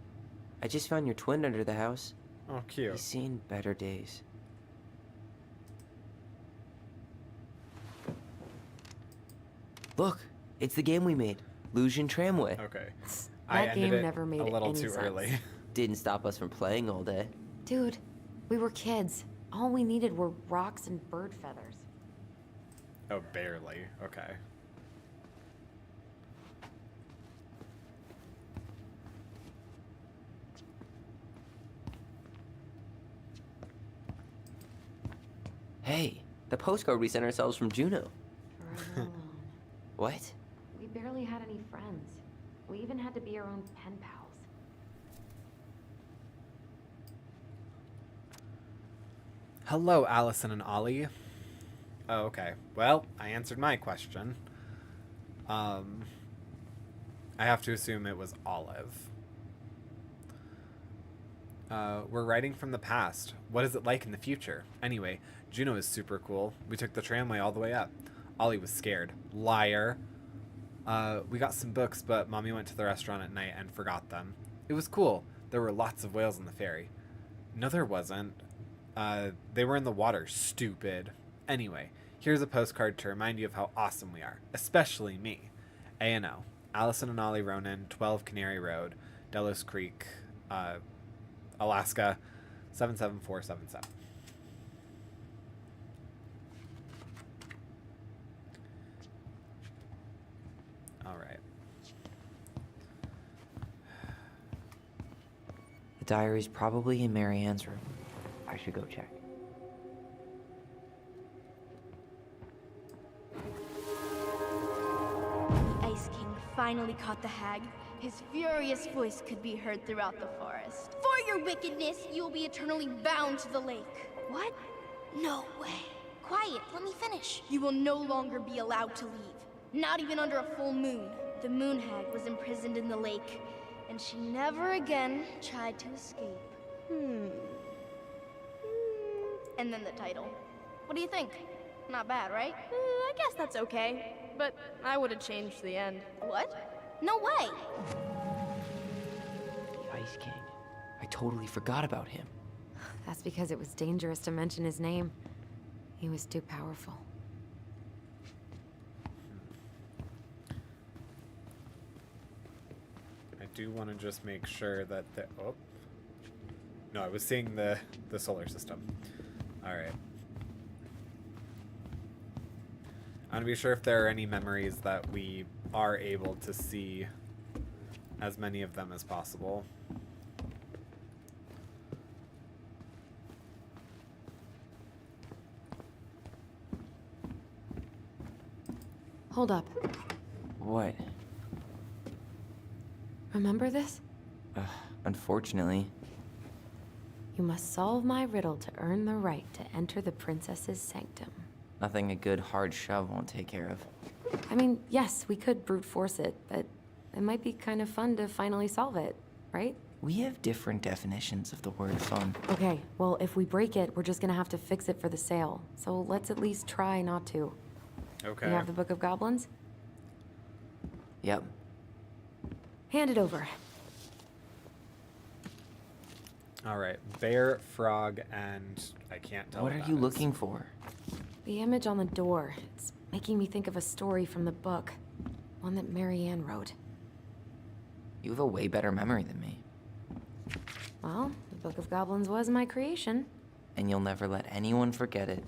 Speaker 5: I just found your twin under the house.
Speaker 1: Oh, cute.
Speaker 5: He's seen better days. Look, it's the game we made, Lusion Tramway.
Speaker 1: Okay. I
Speaker 4: That
Speaker 1: ended
Speaker 4: game
Speaker 1: it
Speaker 4: never made
Speaker 1: a little
Speaker 4: any
Speaker 1: too
Speaker 4: sense.
Speaker 1: early.
Speaker 5: Didn't stop us from playing all day.
Speaker 4: Dude, we were kids. All we needed were rocks and bird feathers.
Speaker 1: Oh, barely. Okay.
Speaker 5: Hey, the postcard we sent ourselves from Juneau.
Speaker 4: Forever alone.
Speaker 5: What?
Speaker 4: We barely had any friends. We even had to be our own pen pals.
Speaker 1: Hello, Allison and Ollie. Oh, okay. Well, I answered my question. I have to assume it was Olive. We're writing from the past. What is it like in the future? Anyway, Juno is super cool. We took the tramway all the way up. Ollie was scared. Liar. We got some books, but Mommy went to the restaurant at night and forgot them. It was cool. There were lots of whales on the ferry. No, there wasn't. They were in the water, stupid. Anyway, here's a postcard to remind you of how awesome we are. Especially me. A&O. Allison and Ollie Ronan, 12 Canary Road, Delos Creek, Alaska, 77477. All right.
Speaker 5: The diary's probably in Mary Ann's room. I should go check.
Speaker 3: The Ice King finally caught the hag. His furious voice could be heard throughout the forest. For your wickedness, you will be eternally bound to the lake. What? No way. Quiet, let me finish. You will no longer be allowed to leave. Not even under a full moon. The moon hag was imprisoned in the lake, and she never again tried to escape. And then the title. What do you think? Not bad, right? I guess that's okay. But I would have changed the end. What? No way!
Speaker 5: The Ice King. I totally forgot about him.
Speaker 4: That's because it was dangerous to mention his name. He was too powerful.
Speaker 1: I do want to just make sure that the... Oh. No, I was seeing the solar system. Alright. I want to be sure if there are any memories that we are able to see as many of them as possible.
Speaker 4: Hold up.
Speaker 5: What?
Speaker 4: Remember this?
Speaker 5: Unfortunately.
Speaker 4: You must solve my riddle to earn the right to enter the princess's sanctum.
Speaker 5: Nothing a good hard shove won't take care of.
Speaker 4: I mean, yes, we could brute force it, but it might be kind of fun to finally solve it, right?
Speaker 5: We have different definitions of the word fun.
Speaker 4: Okay, well, if we break it, we're just gonna have to fix it for the sale. So let's at least try not to.
Speaker 1: Okay.
Speaker 4: You have the Book of Goblins?
Speaker 5: Yep.
Speaker 4: Hand it over.
Speaker 1: Alright. Bear, frog, and... I can't tell
Speaker 5: What are
Speaker 1: that
Speaker 5: you
Speaker 1: is.
Speaker 5: looking for?
Speaker 4: The image on the door. It's making me think of a story from the book. One that Mary Ann wrote.
Speaker 5: You have a way better memory than me.
Speaker 4: Well, the Book of Goblins was my creation.
Speaker 5: And you'll never let anyone forget it.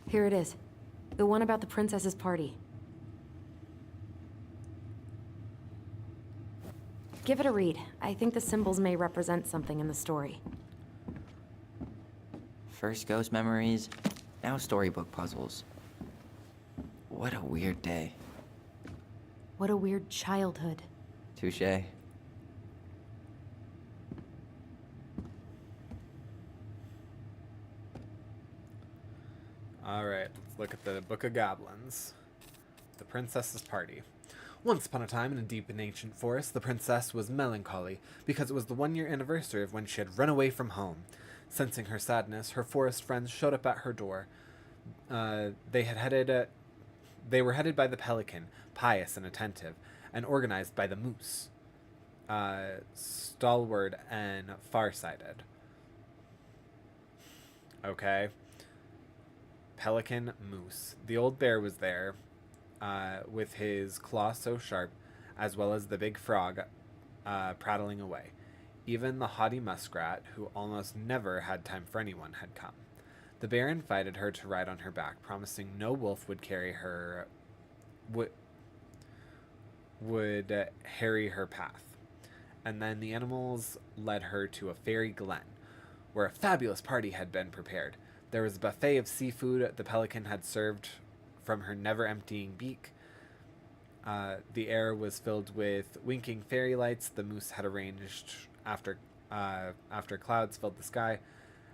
Speaker 4: Here it is. The one about the princess's party. Give it a read. I think the symbols may represent something in the story.
Speaker 5: First ghost memories, now storybook puzzles. What a weird day.
Speaker 4: What a weird childhood.
Speaker 5: Touché.
Speaker 1: Alright, let's look at the Book of Goblins. The Princess's Party. Once upon a time, in a deep and ancient forest, the princess was melancholy because it was the 1-year anniversary of when she had run away from home. Sensing her sadness, her forest friends showed up at her door. They were headed by the Pelican, pious and attentive, and organized by the Moose, stalwart and farsighted. Okay. Pelican, Moose. The old bear was there, with his claws so sharp, as well as the big frog prattling away. Even the haughty muskrat, who almost never had time for anyone, had come. The bear invited her to ride on her back, promising no wolf would carry her, would harry her path. And then the animals led her to a fairy glen, where a fabulous party had been prepared. There was a buffet of seafood the pelican had served from her never-emptying beak. The air was filled with winking fairy lights the moose had arranged after clouds filled the sky,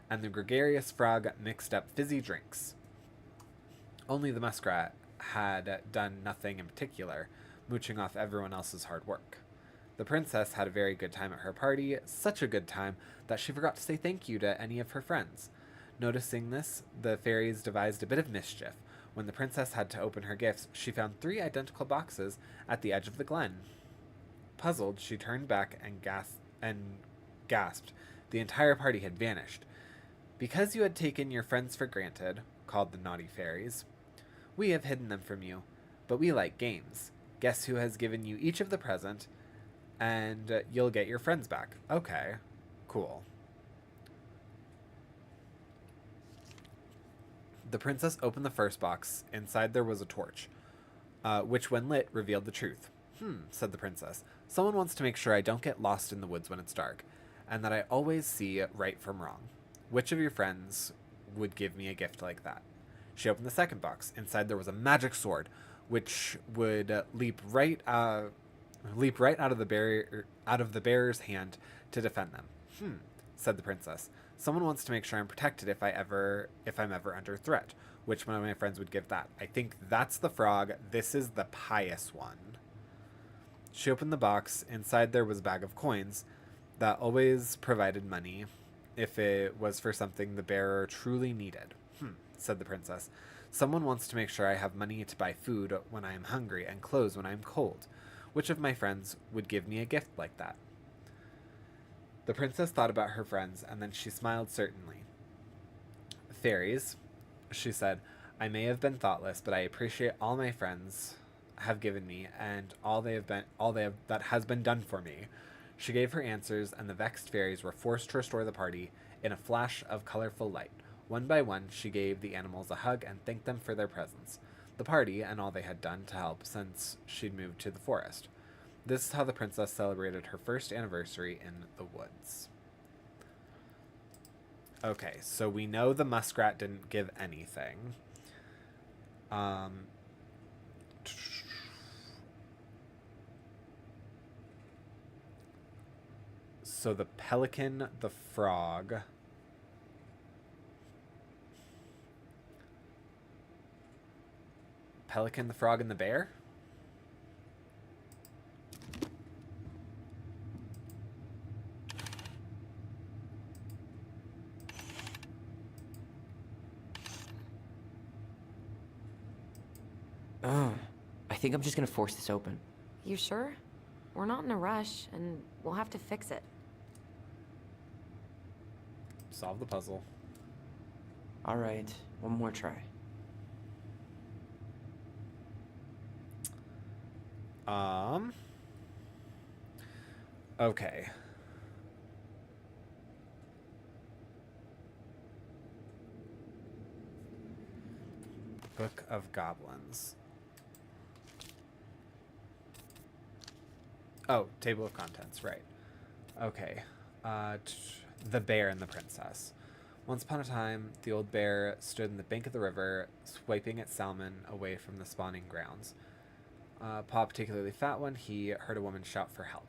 Speaker 1: and the gregarious frog mixed up fizzy drinks. Only the muskrat had done nothing in particular, mooching off everyone else's hard work. The princess had a very good time at her party, such a good time that she forgot to say thank you to any of her friends. Noticing this, the fairies devised a bit of mischief. When the princess had to open her gifts, she found 3 identical boxes at the edge of the glen. Puzzled, she turned back and gasped. The entire party had vanished. "Because you had taken your friends for granted," called the naughty fairies, "we have hidden them from you. But we like games. Guess who has given you each of the present, and you'll get your friends back." Okay, cool. The princess opened the first box. Inside there was a torch, which when lit revealed the truth. Said the princess. "Someone wants to make sure I don't get lost in the woods when it's dark, and that I always see right from wrong. Which of your friends would give me a gift like that?" She opened the second box. Inside there was a magic sword, which would leap right out of the bearer's hand to defend them. Said the princess. "Someone wants to make sure I'm protected if I'm ever under threat. Which one of my friends would give that?" I think that's the frog. This is the pious one. She opened the box. Inside there was a bag of coins that always provided money if it was for something the bearer truly needed. Said the princess. "Someone wants to make sure I have money to buy food when I am hungry and clothes when I am cold. Which of my friends would give me a gift like that?" The princess thought about her friends, and then she smiled certainly. "Fairies," she said, "I may have been thoughtless, but I appreciate all my friends have given me, and that has been done for me." She gave her answers, and the vexed fairies were forced to restore the party in a flash of colorful light. One by one, she gave the animals a hug and thanked them for their presence, the party, and all they had done to help since she'd moved to the forest. This is how the princess celebrated her first anniversary in the woods. Okay, so we know the muskrat didn't give anything. So the pelican, the frog. Pelican, the frog, and the bear?
Speaker 5: I think I'm just gonna force this open.
Speaker 4: You sure? We're not in a rush, and we'll have to fix it.
Speaker 1: Solve the puzzle.
Speaker 5: Alright, one more try.
Speaker 1: Okay. Book of Goblins. Oh, table of contents, right. Okay. The bear and the princess. Once upon a time, the old bear stood in the bank of the river, swiping at salmon away from the spawning grounds. Paw particularly fat one, he heard a woman shout for help.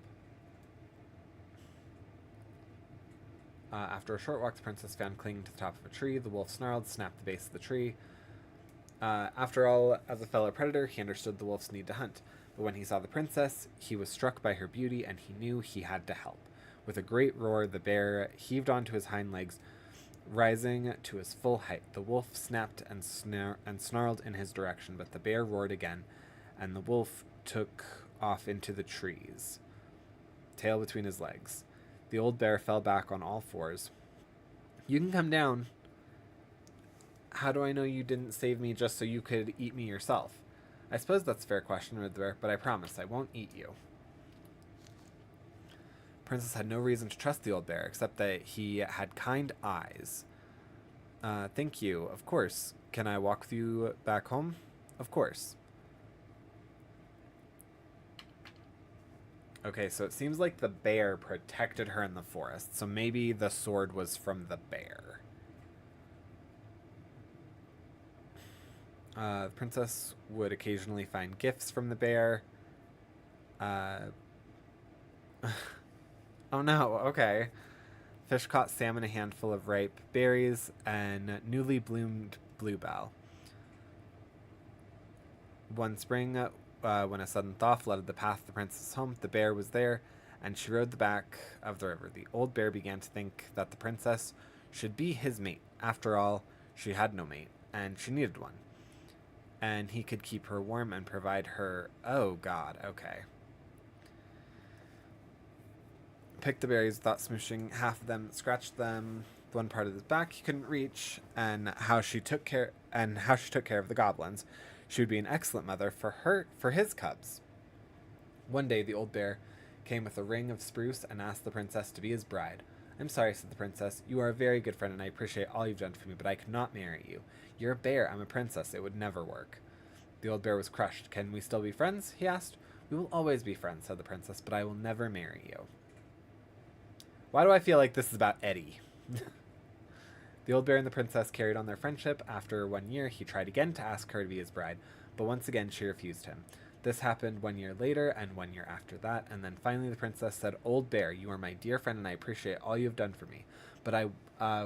Speaker 1: After a short walk, the princess found clinging to the top of a tree. The wolf snarled, snapped the base of the tree. After all, as a fellow predator, he understood the wolf's need to hunt. But when he saw the princess, he was struck by her beauty, and he knew he had to help. With a great roar, the bear heaved onto his hind legs, rising to his full height. The wolf snapped and snarled in his direction, but the bear roared again, and the wolf took off into the trees, tail between his legs. The old bear fell back on all fours. "You can come down. How do I know you didn't save me just so you could eat me yourself?" "I suppose that's a fair question," said the bear, "but I promise I won't eat you." Princess had no reason to trust the old bear, except that he had kind eyes. Thank you, of course. Can I walk with you back home?" "Of course." Okay, so it seems like the bear protected her in the forest, so maybe the sword was from the bear. The princess would occasionally find gifts from the bear. Oh no, okay. Fish caught salmon, a handful of ripe berries, and newly bloomed bluebell. One spring, when a sudden thaw flooded the path of the princess home, the bear was there, and she rode the back of the river. The old bear began to think that the princess should be his mate. After all, she had no mate, and she needed one. And he could keep her warm and provide her... Oh, God, okay. Picked the berries without smooshing half of them, scratched them, one part of his back he couldn't reach, and how she took care of the goblins. She would be an excellent mother for his cubs. One day the old bear came with a ring of spruce and asked the princess to be his bride. I'm sorry, said the princess. You are a very good friend and I appreciate all you've done for me, but I cannot marry you. You're a bear, I'm a princess. It would never work. The old bear was crushed. Can we still be friends? He asked. We will always be friends, said the princess, but I will never marry you. Why do I feel like this is about Eddie? The old bear and the princess carried on their friendship. After 1 year, he tried again to ask her to be his bride, but once again she refused him. This happened 1 year later, and 1 year after that, and then finally the princess said, Old bear, you are my dear friend, and I appreciate all you have done for me, but I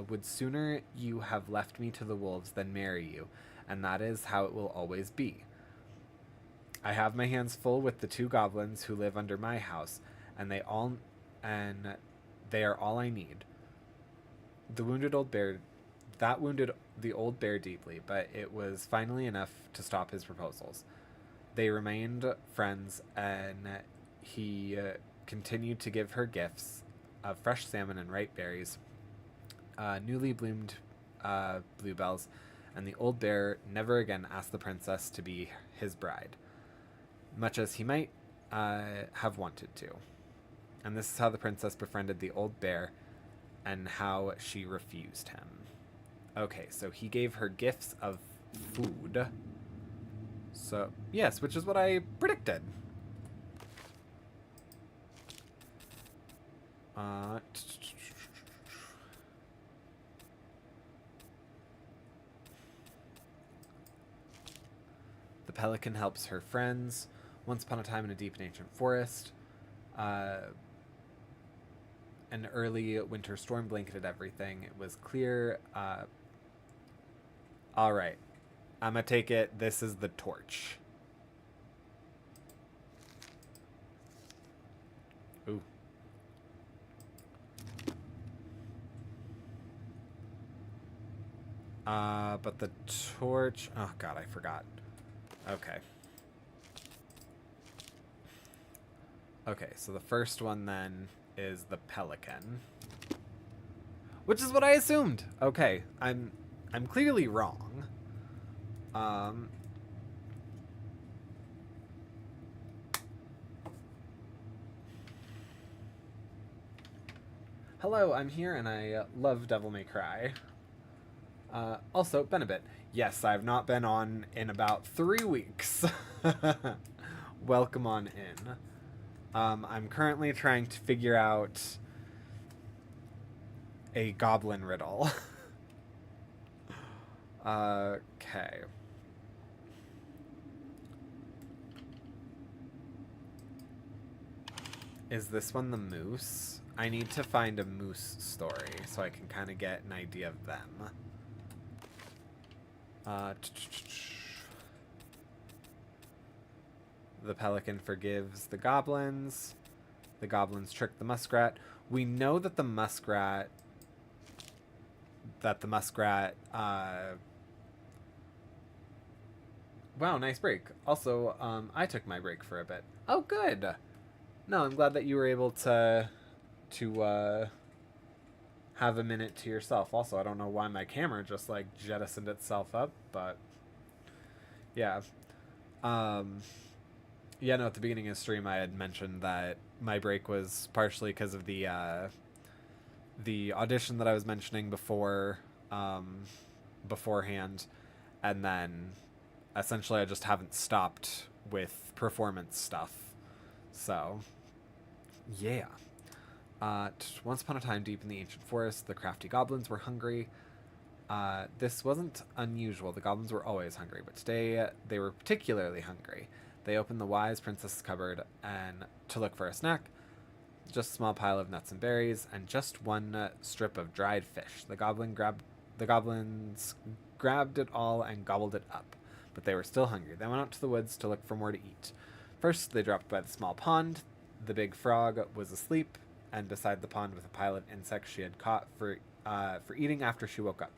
Speaker 1: would sooner you have left me to the wolves than marry you, and that is how it will always be. I have my hands full with the 2 goblins who live under my house, and they are all I need. That wounded the old bear deeply, but it was finally enough to stop his proposals. They remained friends, and he continued to give her gifts of fresh salmon and ripe berries, newly bloomed bluebells, and the old bear never again asked the princess to be his bride, much as he might have wanted to. And this is how the princess befriended the old bear and how she refused him. Okay, so he gave her gifts of food. So, yes, which is what I predicted. The pelican helps her friends. Once upon a time in a deep and ancient forest, an early winter storm blanketed everything. It was clear. All right. I'm going to take it. This is the torch. Ooh. But the torch... Oh, God, I forgot. Okay. Okay, so the first one then is the pelican, which is what I assumed. Okay, I'm clearly wrong. Hello, I'm here and I love Devil May Cry. Also, been a bit. Yes, I've not been on in about 3 weeks. Welcome on in. I'm currently trying to figure out a goblin riddle. Okay. Is this one the moose? I need to find a moose story so I can kind of get an idea of them. The pelican forgives the goblins. The goblins trick the muskrat. We know that the muskrat... Wow, nice break. Also, I took my break for a bit. Oh, good. No, I'm glad that you were able to have a minute to yourself. Also, I don't know why my camera just, like, jettisoned itself up, but... Yeah. Yeah, no, at the beginning of the stream I had mentioned that my break was partially because of the audition that I was mentioning before, beforehand, and then essentially I just haven't stopped with performance stuff. So, yeah. Once upon a time, deep in the ancient forest, the crafty goblins were hungry. This wasn't unusual. The goblins were always hungry, but today they were particularly hungry. They opened the wise princess's cupboard and to look for a snack. Just a small pile of nuts and berries, and just one strip of dried fish. The goblins grabbed it all and gobbled it up. but they were still hungry. They went out to the woods to look for more to eat. First, they dropped by the small pond. The big frog was asleep, and beside the pond with a pile of insects she had caught for eating after she woke up.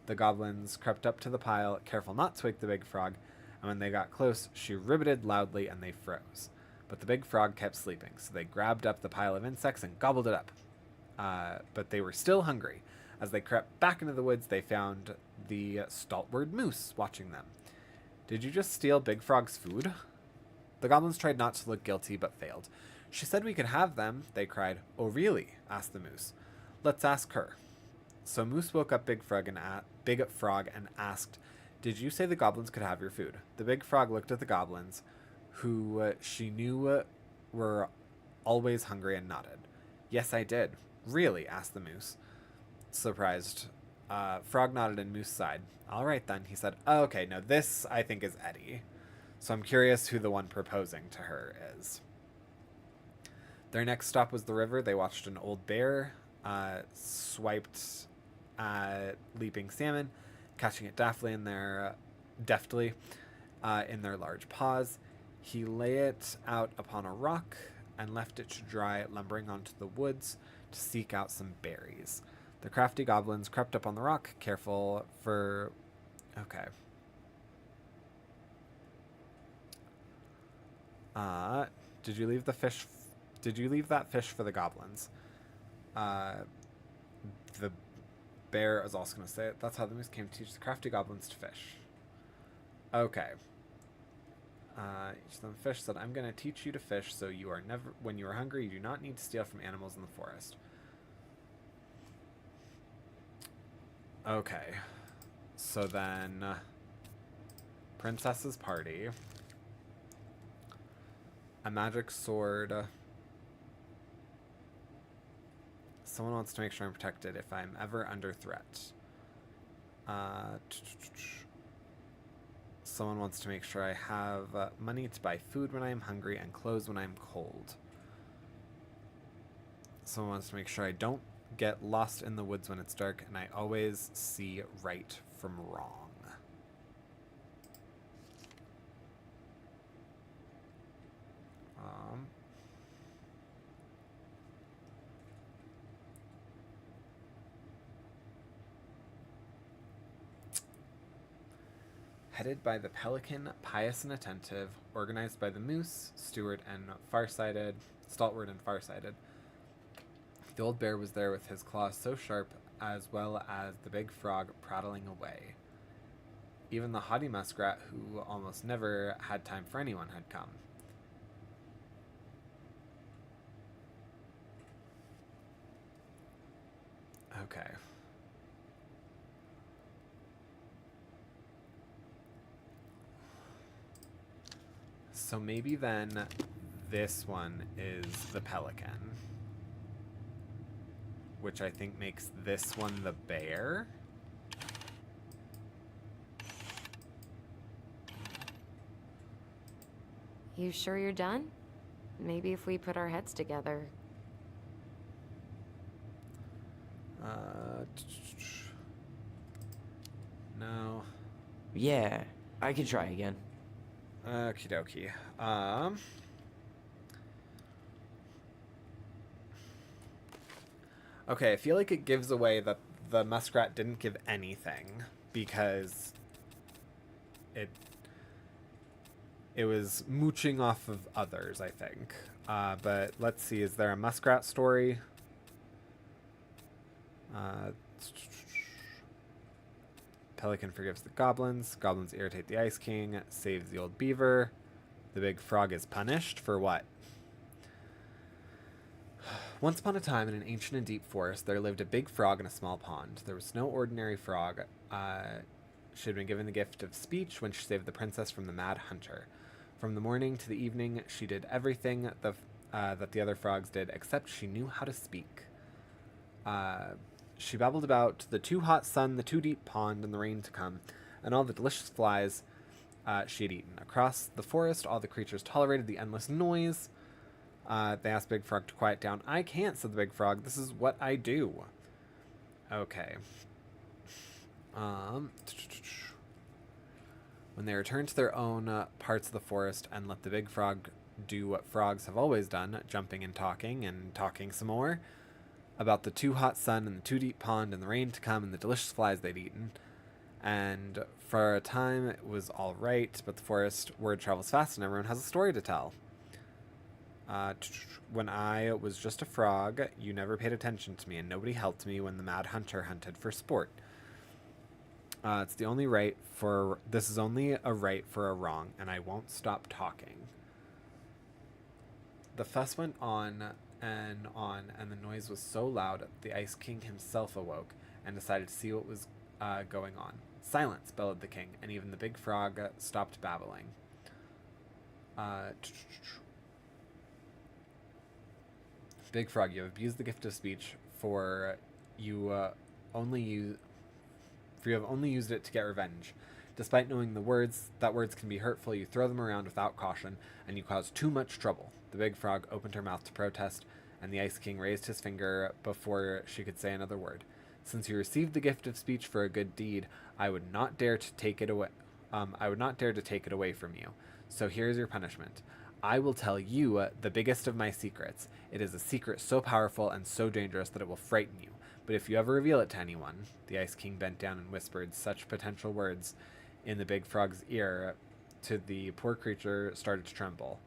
Speaker 1: The goblins crept up to the pile, careful not to wake the big frog, and when they got close, she ribbited loudly and they froze. But the big frog kept sleeping, so they grabbed up the pile of insects and gobbled it up. But they were still hungry. As they crept back into the woods, they found the stalwart moose watching them. "Did you just steal Big Frog's food?" The goblins tried not to look guilty, but failed. "She said we could have them," they cried. "Oh, really?" asked the moose. "Let's ask her." So Moose woke up Big Frog and asked, "Did you say the goblins could have your food?" The big frog looked at the goblins, who she knew were always hungry, and nodded. "Yes, I did." "Really?" asked the moose, surprised. Frog nodded and Moose sighed. "All right then," he said. "Oh, okay, no, this I think is Eddie. So I'm curious who the one proposing to her is." Their next stop was the river. They watched an old bear swiped leaping salmon, catching it deftly in their large paws. He lay it out upon a rock and left it to dry, lumbering onto the woods to seek out some berries. The crafty goblins crept up on the rock, careful for... Okay. Did you leave that fish for the goblins? The bear is also going to say it. That's how the moose came to teach the crafty goblins to fish. Okay. Each of them fish said, "I'm going to teach you to fish, so you are never, when you are hungry, you do not need to steal from animals in the forest." Okay. So then, Princess's party. A magic sword. Someone wants to make sure I'm protected if I'm ever under threat. Someone wants to make sure I have money to buy food when I'm hungry and clothes when I'm cold. Someone wants to make sure I don't get lost in the woods when it's dark and I always see right from wrong. Headed by the Pelican, pious and attentive, organized by the Moose, Stalwart and Farsighted. The old bear was there with his claws so sharp, as well as the big frog prattling away. Even the haughty muskrat, who almost never had time for anyone, had come. Okay. So maybe then this one is the Pelican, which I think makes this one the bear.
Speaker 4: You sure you're done? Maybe if we put our heads together.
Speaker 1: No.
Speaker 5: Yeah, I can try again.
Speaker 1: Okie dokie. Okay, I feel like it gives away that the muskrat didn't give anything because it was mooching off of others, I think. But let's see, is there a muskrat story? Pelican forgives the goblins. Goblins irritate the Ice King. Saves the old beaver. The big frog is punished for what? Once upon a time, in an ancient and deep forest, there lived a big frog in a small pond. There was no ordinary frog. She had been given the gift of speech when she saved the princess from the mad hunter. From the morning to the evening, she did everything that the other frogs did, except she knew how to speak. She babbled about the too hot sun, the too deep pond, and the rain to come, and all the delicious flies she had eaten. Across the forest, all the creatures tolerated the endless noise. They asked Big Frog to quiet down. "I can't," said the Big Frog. "This is what I do." Okay. When they return to their own parts of the forest and let the big frog do what frogs have always done, jumping and talking some more about the too hot sun and the too deep pond and the rain to come and the delicious flies they'd eaten. And for a time it was all right, but the forest word travels fast and everyone has a story to tell. When I was just a frog, you never paid attention to me, and nobody helped me when the Mad Hunter hunted for sport. This is only a right for a wrong, and I won't stop talking. The fuss went on, and the noise was so loud that the Ice King himself awoke and decided to see what was going on. Silence, bellowed the king, and even the big frog stopped babbling. Big Frog, you have abused the gift of speech, for you have only used it to get revenge. Despite knowing words can be hurtful, you throw them around without caution, and you cause too much trouble. The big frog opened her mouth to protest, and the Ice King raised his finger before she could say another word. Since you received the gift of speech for a good deed, I would not dare to take it away. From you. So here is your punishment. I will tell you the biggest of my secrets. It is a secret so powerful and so dangerous that it will frighten you. But if you ever reveal it to anyone, the Ice King bent down and whispered such potential words in the big frog's ear to the poor creature started to tremble.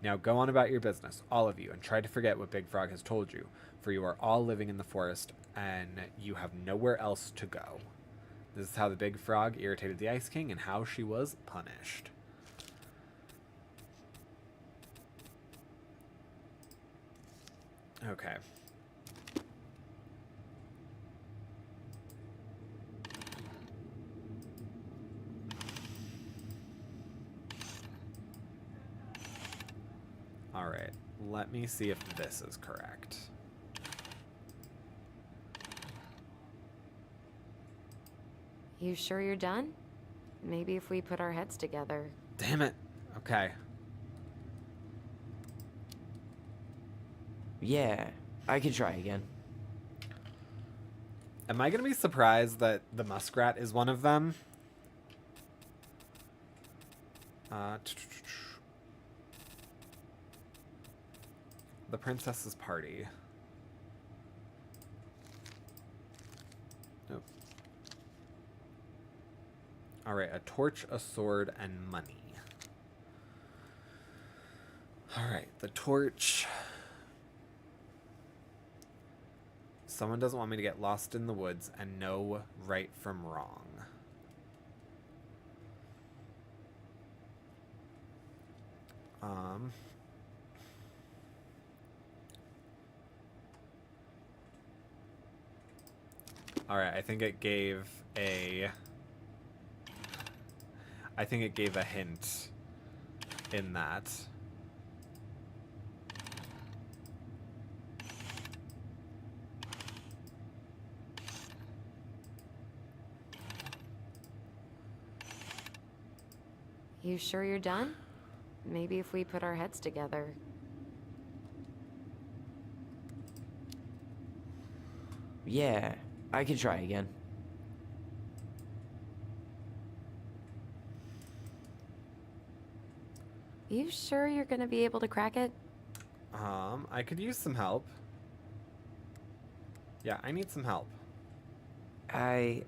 Speaker 1: Now go on about your business, all of you, and try to forget what Big Frog has told you, for you are all living in the forest, and you have nowhere else to go. This is how the big frog irritated the Ice King and how she was punished. Okay. All right. Let me see if this is correct.
Speaker 4: You sure you're done? Maybe if we put our heads together.
Speaker 1: Damn it. Okay.
Speaker 5: Yeah, I could try again.
Speaker 1: Am I going to be surprised that the muskrat is one of them? The princess's party. Nope. Alright, a torch, a sword, and money. Alright, the torch. Someone doesn't want me to get lost in the woods and know right from wrong. Alright, I think it gave a hint in that.
Speaker 4: You sure you're done? Maybe if we put our heads together.
Speaker 5: Yeah, I could try again.
Speaker 4: You sure you're gonna be able to crack it?
Speaker 1: I could use some help. Yeah, I need some help.
Speaker 5: I,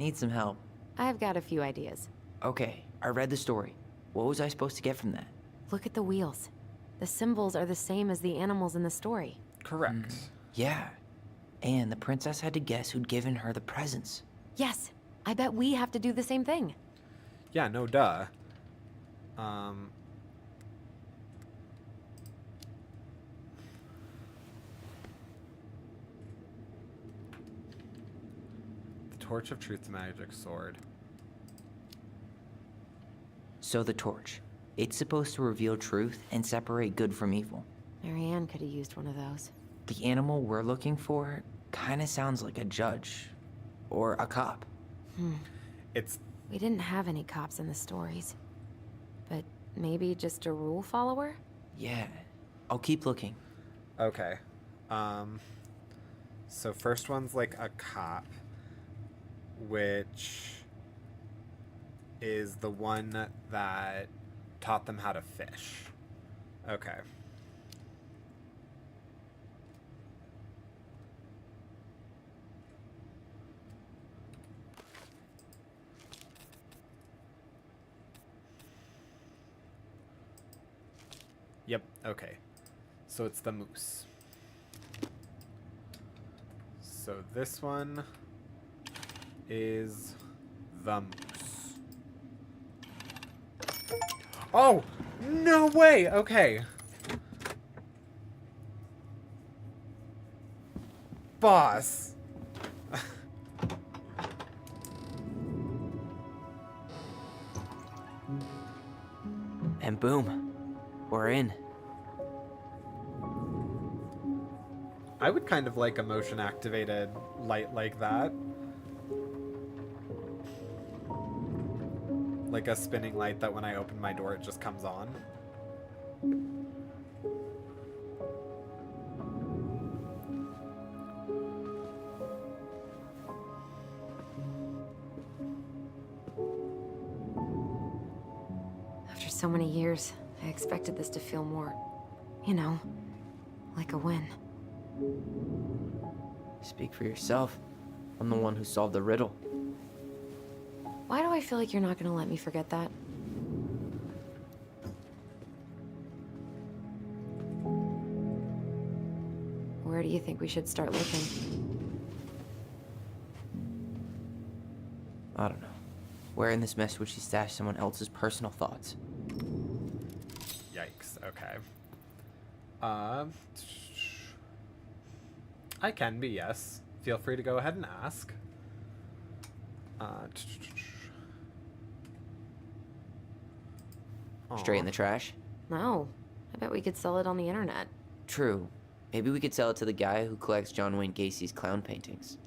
Speaker 5: need some help.
Speaker 4: I've got a few ideas.
Speaker 5: Okay, I read the story. What was I supposed to get from that?
Speaker 4: Look at the wheels. The symbols are the same as the animals in the story.
Speaker 1: Correct.
Speaker 5: Yeah. And the princess had to guess who'd given her the presents.
Speaker 4: Yes, I bet we have to do the same thing.
Speaker 1: Yeah, no duh. The Torch of Truth, Magic Sword.
Speaker 5: So the torch. It's supposed to reveal truth and separate good from evil.
Speaker 4: Marianne could have used one of those.
Speaker 5: The animal we're looking for kinda sounds like a judge. Or a cop.
Speaker 1: It's
Speaker 4: We didn't have any cops in the stories. But maybe just a rule follower?
Speaker 5: Yeah. I'll keep looking.
Speaker 1: okay. So first one's like a cop, which is the one that taught them how to fish. Okay. Yep, okay. So it's the moose. So this one is the moose. Oh! No way! Okay. Boss.
Speaker 5: And boom, we're in.
Speaker 1: I would kind of like a motion activated light like that. Like a spinning light that when I open my door it just comes on.
Speaker 4: After so many years, I expected this to feel more, you know, like a win.
Speaker 5: Speak for yourself. I'm the one who solved the riddle.
Speaker 4: Why do I feel like you're not gonna let me forget that? Where do you think we should start looking?
Speaker 5: I don't know. Where in this mess would she stash someone else's personal thoughts?
Speaker 1: Yikes, okay. I can be, yes. Feel free to go ahead and ask.
Speaker 5: Straight in
Speaker 1: Aw.
Speaker 5: the trash?
Speaker 4: No. I bet we could sell it on the internet.
Speaker 5: True. Maybe we could sell it to the guy who collects John Wayne Gacy's clown paintings.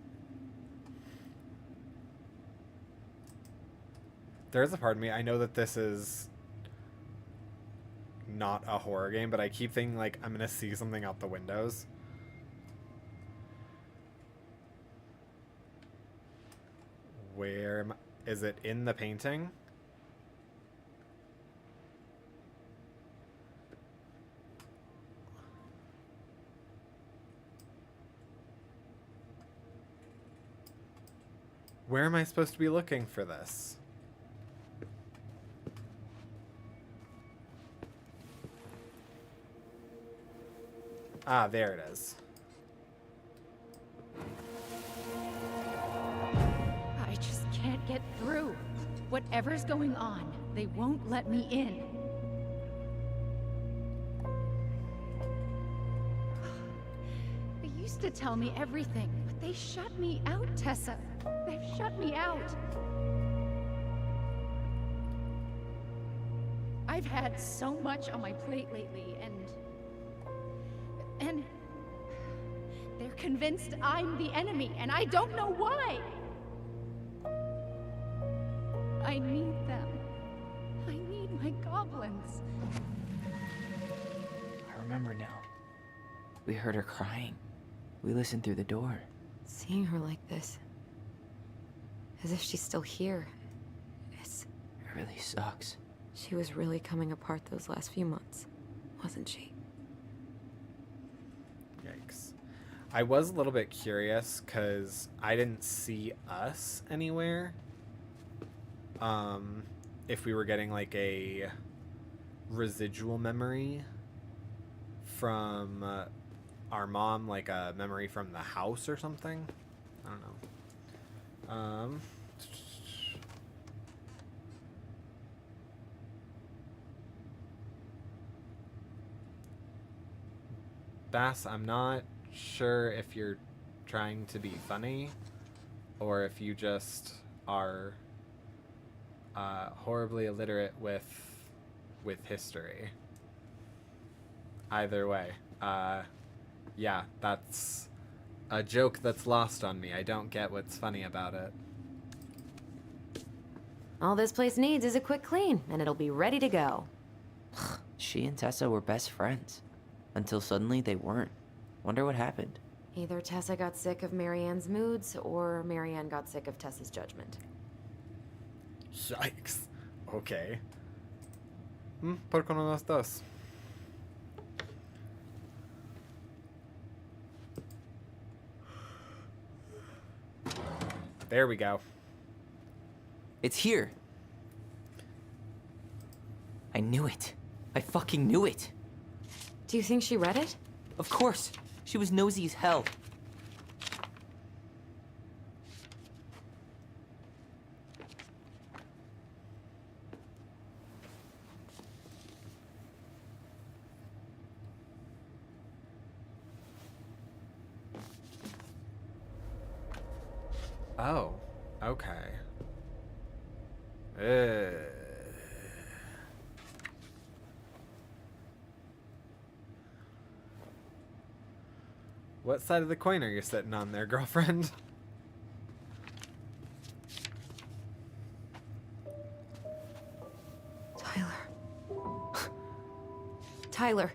Speaker 1: There's a part of me, I know that this is not a horror game, but I keep thinking like I'm gonna see something out the windows. Is it in the painting? Where am I supposed to be looking for this? Ah, there it is.
Speaker 8: I just can't get through. Whatever's going on, they won't let me in. They used to tell me everything, but they shut me out, Tessa. They've shut me out. I've had so much on my plate lately, and they're convinced I'm the enemy, and I don't know why. I need them. I need my goblins.
Speaker 5: I remember now. We heard her crying. We listened through the door.
Speaker 4: Seeing her like this, as if she's still here,
Speaker 5: It really sucks.
Speaker 4: she was really coming apart those last few months, wasn't she?
Speaker 1: Yikes. I was a little bit curious because I didn't see us anywhere. If we were getting like a residual memory from our mom, like a memory from the house or something. I don't know. Bass, I'm not sure if you're trying to be funny or if you just are horribly illiterate with history. Either way, yeah, that's a joke that's lost on me. I don't get what's funny about it.
Speaker 4: All this place needs is a quick clean, and it'll be ready to go.
Speaker 5: She and Tessa were best friends. Until suddenly they weren't. Wonder what happened.
Speaker 4: Either Tessa got sick of Marianne's moods, or Marianne got sick of Tessa's judgment.
Speaker 1: Yikes. Okay. ¿Por qué no los dos? There we go.
Speaker 5: It's here. I knew it. I fucking knew it.
Speaker 4: Do you think she read it?
Speaker 5: Of course. She was nosy as hell.
Speaker 1: Oh, okay. What side of the coin are you sitting on there, girlfriend?
Speaker 4: Tyler. Tyler,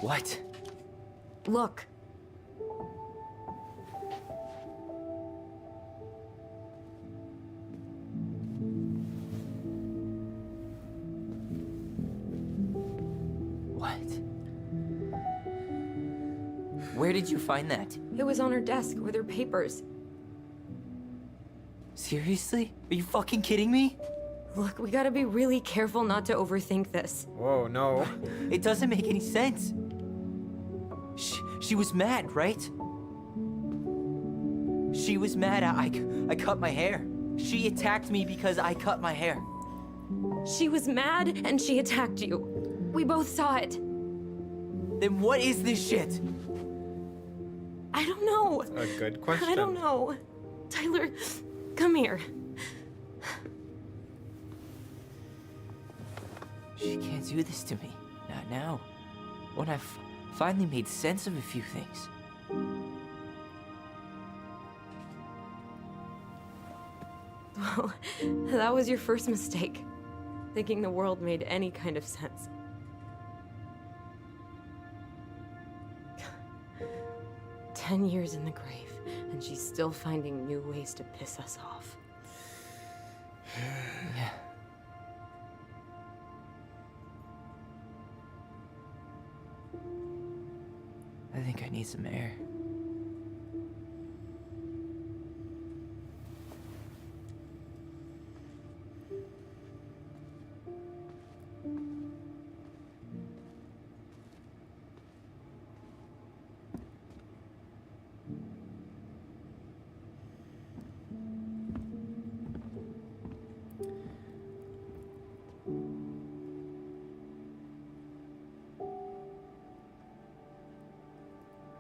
Speaker 5: What?
Speaker 4: look.
Speaker 5: What? Where did you find that?
Speaker 4: It was on her desk with her papers.
Speaker 5: Seriously? Are you fucking kidding me?
Speaker 4: Look, we gotta be really careful not to overthink this.
Speaker 1: Whoa, no.
Speaker 5: It doesn't make any sense. She was mad, right? She was mad I cut my hair. She attacked me because I cut my hair.
Speaker 4: She was mad and she attacked you. We both saw it.
Speaker 5: Then what is this shit?
Speaker 4: I don't know.
Speaker 1: A good question.
Speaker 4: I don't know. Tyler, come here.
Speaker 5: She can't do this to me. Not now. When I've finally made sense of a few things.
Speaker 4: Well, that was your first mistake. Thinking the world made any kind of sense. "10 years in the grave, and she's still finding new ways to piss us off."
Speaker 5: Yeah. I think I need some air.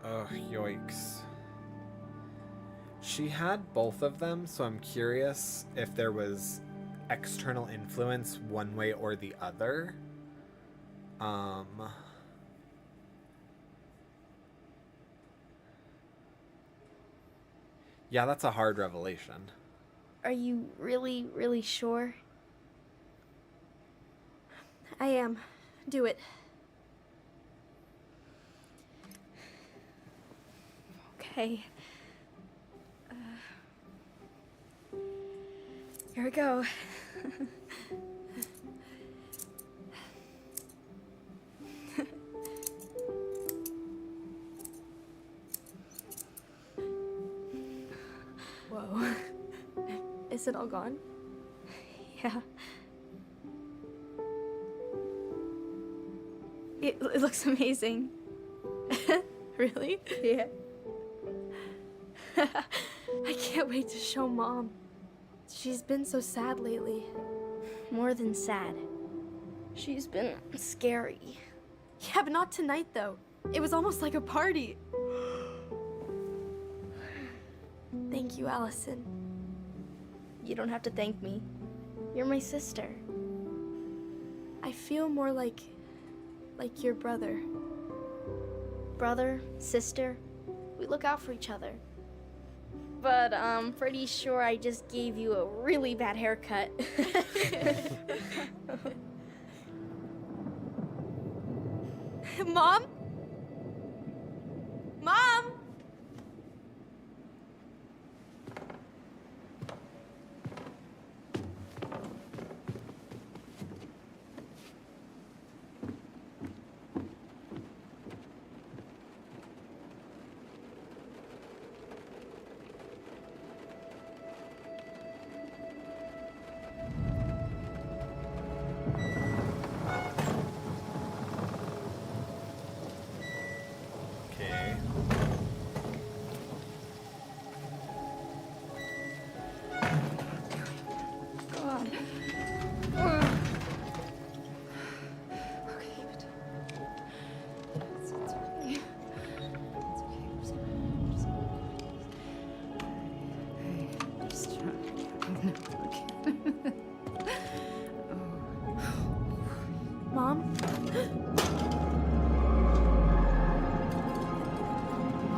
Speaker 1: Ugh, yoinks. She had both of them, so I'm curious if there was external influence one way or the other. Yeah, that's a hard revelation.
Speaker 3: Are you really, really sure?
Speaker 7: I am. Do it. Okay. Here we go. Whoa. Is it all gone? Yeah. It looks amazing. Really? Yeah. I can't wait to show Mom. She's been so sad lately.
Speaker 3: More than sad. She's been scary.
Speaker 7: Yeah, but not tonight, though. It was almost like a party. Thank you, Allison.
Speaker 3: You don't have to thank me. You're my sister.
Speaker 7: I feel more like your brother.
Speaker 3: Brother, sister, we look out for each other. But I'm pretty sure I just gave you a really bad haircut.
Speaker 7: Mom? Mom?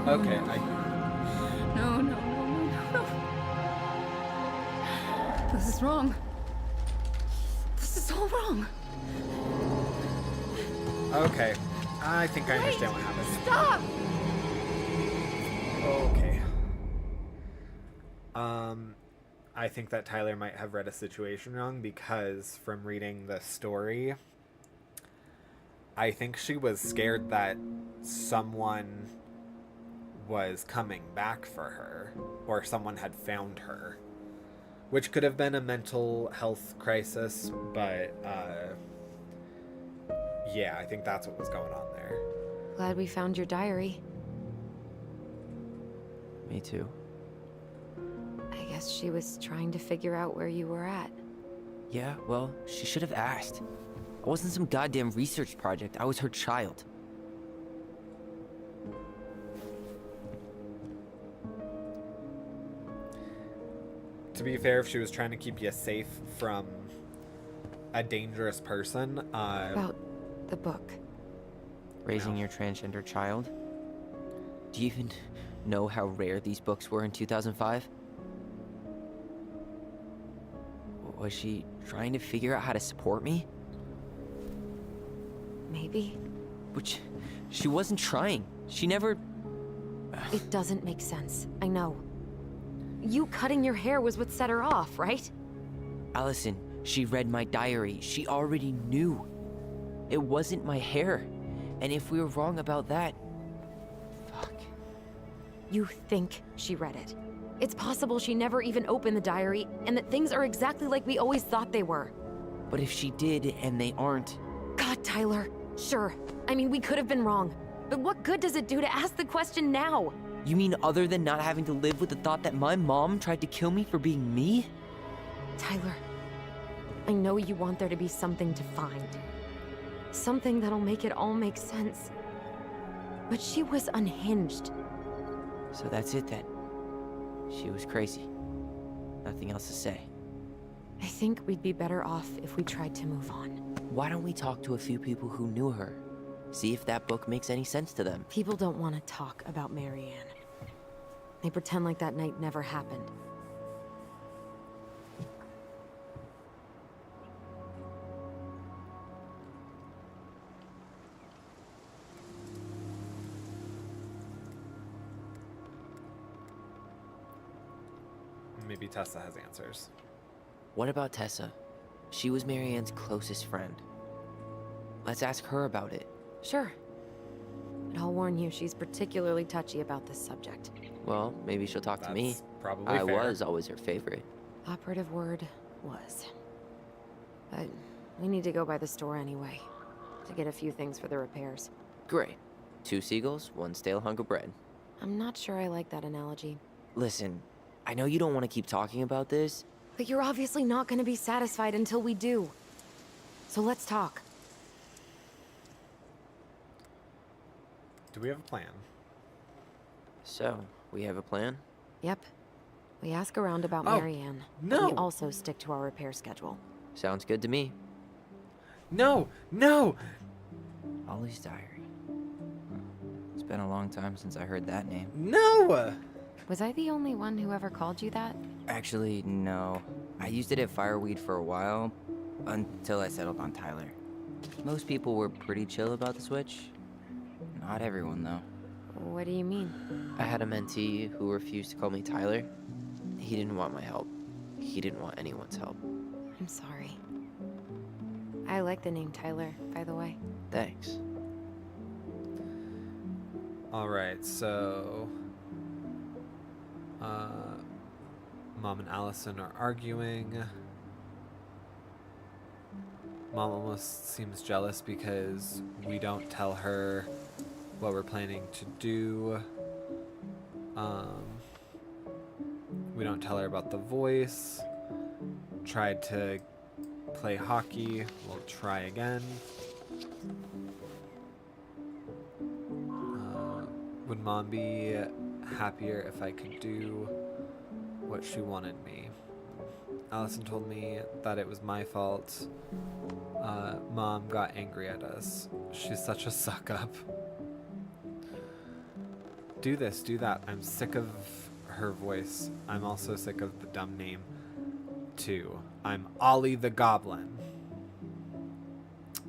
Speaker 1: Okay,
Speaker 8: No, no, no, no, no. This is wrong. This is all wrong.
Speaker 1: okay. I think I understand what happened.
Speaker 8: Stop!
Speaker 1: Okay. I think that Tyler might have read a situation wrong because from reading the story, I think she was scared that someone was coming back for her or someone had found her, which could have been a mental health crisis, but yeah, I think that's what was going on there.
Speaker 4: Glad we found your diary.
Speaker 5: Me too.
Speaker 4: I guess she was trying to figure out where you were at.
Speaker 5: Yeah, well, she should have asked. I wasn't some goddamn research project. I was her child.
Speaker 1: To be fair, if she was trying to keep you safe from a dangerous person,
Speaker 4: About the book.
Speaker 5: Raising your transgender child? Do you even know how rare these books were in 2005? Was she trying to figure out how to support me?
Speaker 4: Maybe.
Speaker 5: Which, she wasn't trying. She never...
Speaker 4: It doesn't make sense. I know. You cutting your hair was what set her off, right?
Speaker 5: Allison, she read my diary. She already knew. It wasn't my hair. And if we were wrong about that... Fuck.
Speaker 4: You think she read it. It's possible she never even opened the diary, and that things are exactly like we always thought they were.
Speaker 5: But if she did, and they aren't...
Speaker 4: God, Tyler. Sure. I mean, we could have been wrong. But what good does it do to ask the question now?
Speaker 5: You mean other than not having to live with the thought that my mom tried to kill me for being me?
Speaker 4: Tyler, I know you want there to be something to find. Something that'll make it all make sense. But she was unhinged.
Speaker 5: So that's it then. She was crazy. Nothing else to say.
Speaker 4: I think we'd be better off if we tried to move on.
Speaker 5: Why don't we talk to a few people who knew her? See if that book makes any sense to them.
Speaker 4: People don't want to talk about Marianne. They pretend like that night never happened.
Speaker 1: maybe Tessa has answers.
Speaker 5: What about Tessa? She was Marianne's closest friend. Let's ask her about it.
Speaker 4: Sure. But I'll warn you, she's particularly touchy about this subject.
Speaker 5: Well, maybe she'll talk to me.
Speaker 1: That's probably
Speaker 5: I
Speaker 1: fair.
Speaker 5: was always her favorite.
Speaker 4: Operative word was. But we need to go by the store anyway, to get a few things for the repairs.
Speaker 5: Great. 2 seagulls, 1 stale hunk of bread.
Speaker 4: I'm not sure I like that analogy.
Speaker 5: Listen, I know you don't want to keep talking about this.
Speaker 4: But you're obviously not going to be satisfied until we do. So let's talk.
Speaker 1: Do we have a plan?
Speaker 5: So, we have a plan?
Speaker 4: Yep. We ask around about
Speaker 1: Oh,
Speaker 4: Marianne. But
Speaker 1: no.
Speaker 4: we also stick to our repair schedule.
Speaker 5: Sounds good to me.
Speaker 1: No! No!
Speaker 5: Ollie's diary. It's been a long time since I heard that name.
Speaker 1: No!
Speaker 4: Was I the only one who ever called you that?
Speaker 5: Actually, no. I used it at Fireweed for a while, until I settled on Tyler. Most people were pretty chill about the switch. Not everyone, though.
Speaker 4: What do you mean?
Speaker 5: I had a mentee who refused to call me Tyler. He didn't want my help. He didn't want anyone's help.
Speaker 4: I'm sorry. I like the name Tyler, by the way.
Speaker 5: Thanks.
Speaker 1: Alright, so... Mom and Allison are arguing. Mom almost seems jealous because we don't tell her what we're planning to do. We don't tell her about the voice. Tried to play hockey. We'll try again. Would Mom be happier if I could do what she wanted me? Allison told me that it was my fault. Mom got angry at us. She's such a suck-up. do this, do that. I'm sick of her voice. I'm also sick of the dumb name, too. I'm Ollie the Goblin.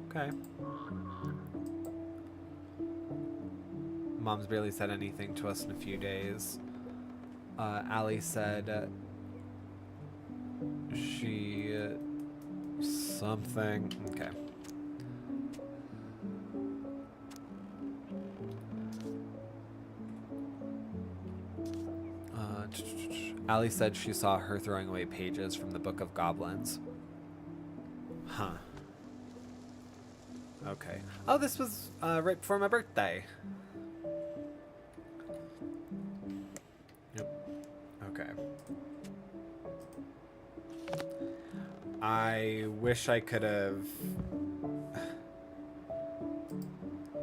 Speaker 1: Okay. Mom's barely said anything to us in a few days. Allie said she something. Okay. Allie said she saw her throwing away pages from the Book of Goblins. Huh. Okay. Oh, this was right before my birthday. Yep. Okay. I wish I could have.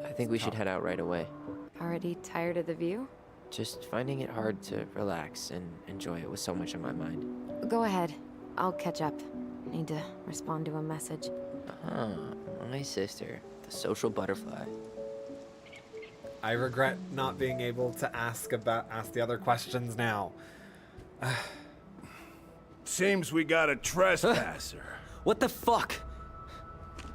Speaker 5: I think we should head out right away.
Speaker 4: Already tired of the view?
Speaker 5: Just finding it hard to relax and enjoy it with so much on my mind.
Speaker 4: Go ahead. I'll catch up. Need to respond to a message.
Speaker 5: Ah, my sister, the social butterfly.
Speaker 1: I regret not being able to ask the other questions now.
Speaker 9: Seems we got a trespasser.
Speaker 5: What the fuck?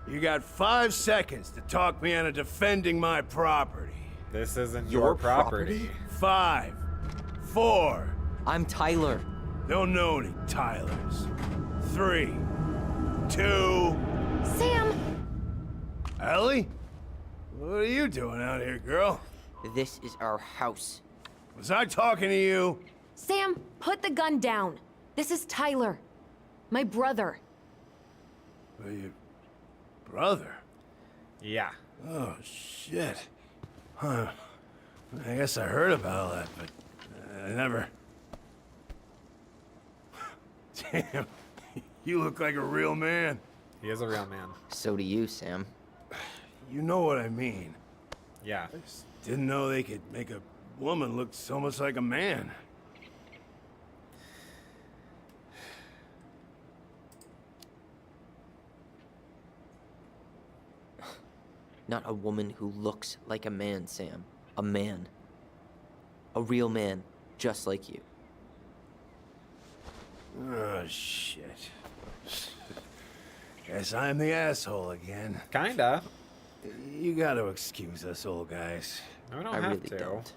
Speaker 9: You got 5 seconds to talk me into defending my property.
Speaker 1: This isn't your property.
Speaker 9: 5, 4.
Speaker 5: I'm Tyler.
Speaker 9: Don't know any Tylers. 3, 2.
Speaker 4: Sam!
Speaker 9: Ellie? What are you doing out here, girl?
Speaker 5: This is our house.
Speaker 9: Was I talking to you?
Speaker 4: Sam, put the gun down. This is Tyler. My brother.
Speaker 9: Your brother?
Speaker 1: Yeah.
Speaker 9: Oh, shit. Huh. I guess I heard about all that, but I never... Damn. You look like a real man.
Speaker 1: He is a real man.
Speaker 5: So do you, Sam.
Speaker 9: You know what I mean.
Speaker 1: Yeah.
Speaker 9: I just didn't know they could make a woman look so much like a man.
Speaker 5: Not a woman who looks like a man, Sam. A man. A real man, just like you.
Speaker 9: Oh, shit. Guess I'm the asshole again.
Speaker 1: Kinda.
Speaker 9: You gotta excuse us old guys.
Speaker 1: No, we don't
Speaker 5: I
Speaker 1: have
Speaker 5: really
Speaker 1: to.
Speaker 5: don't.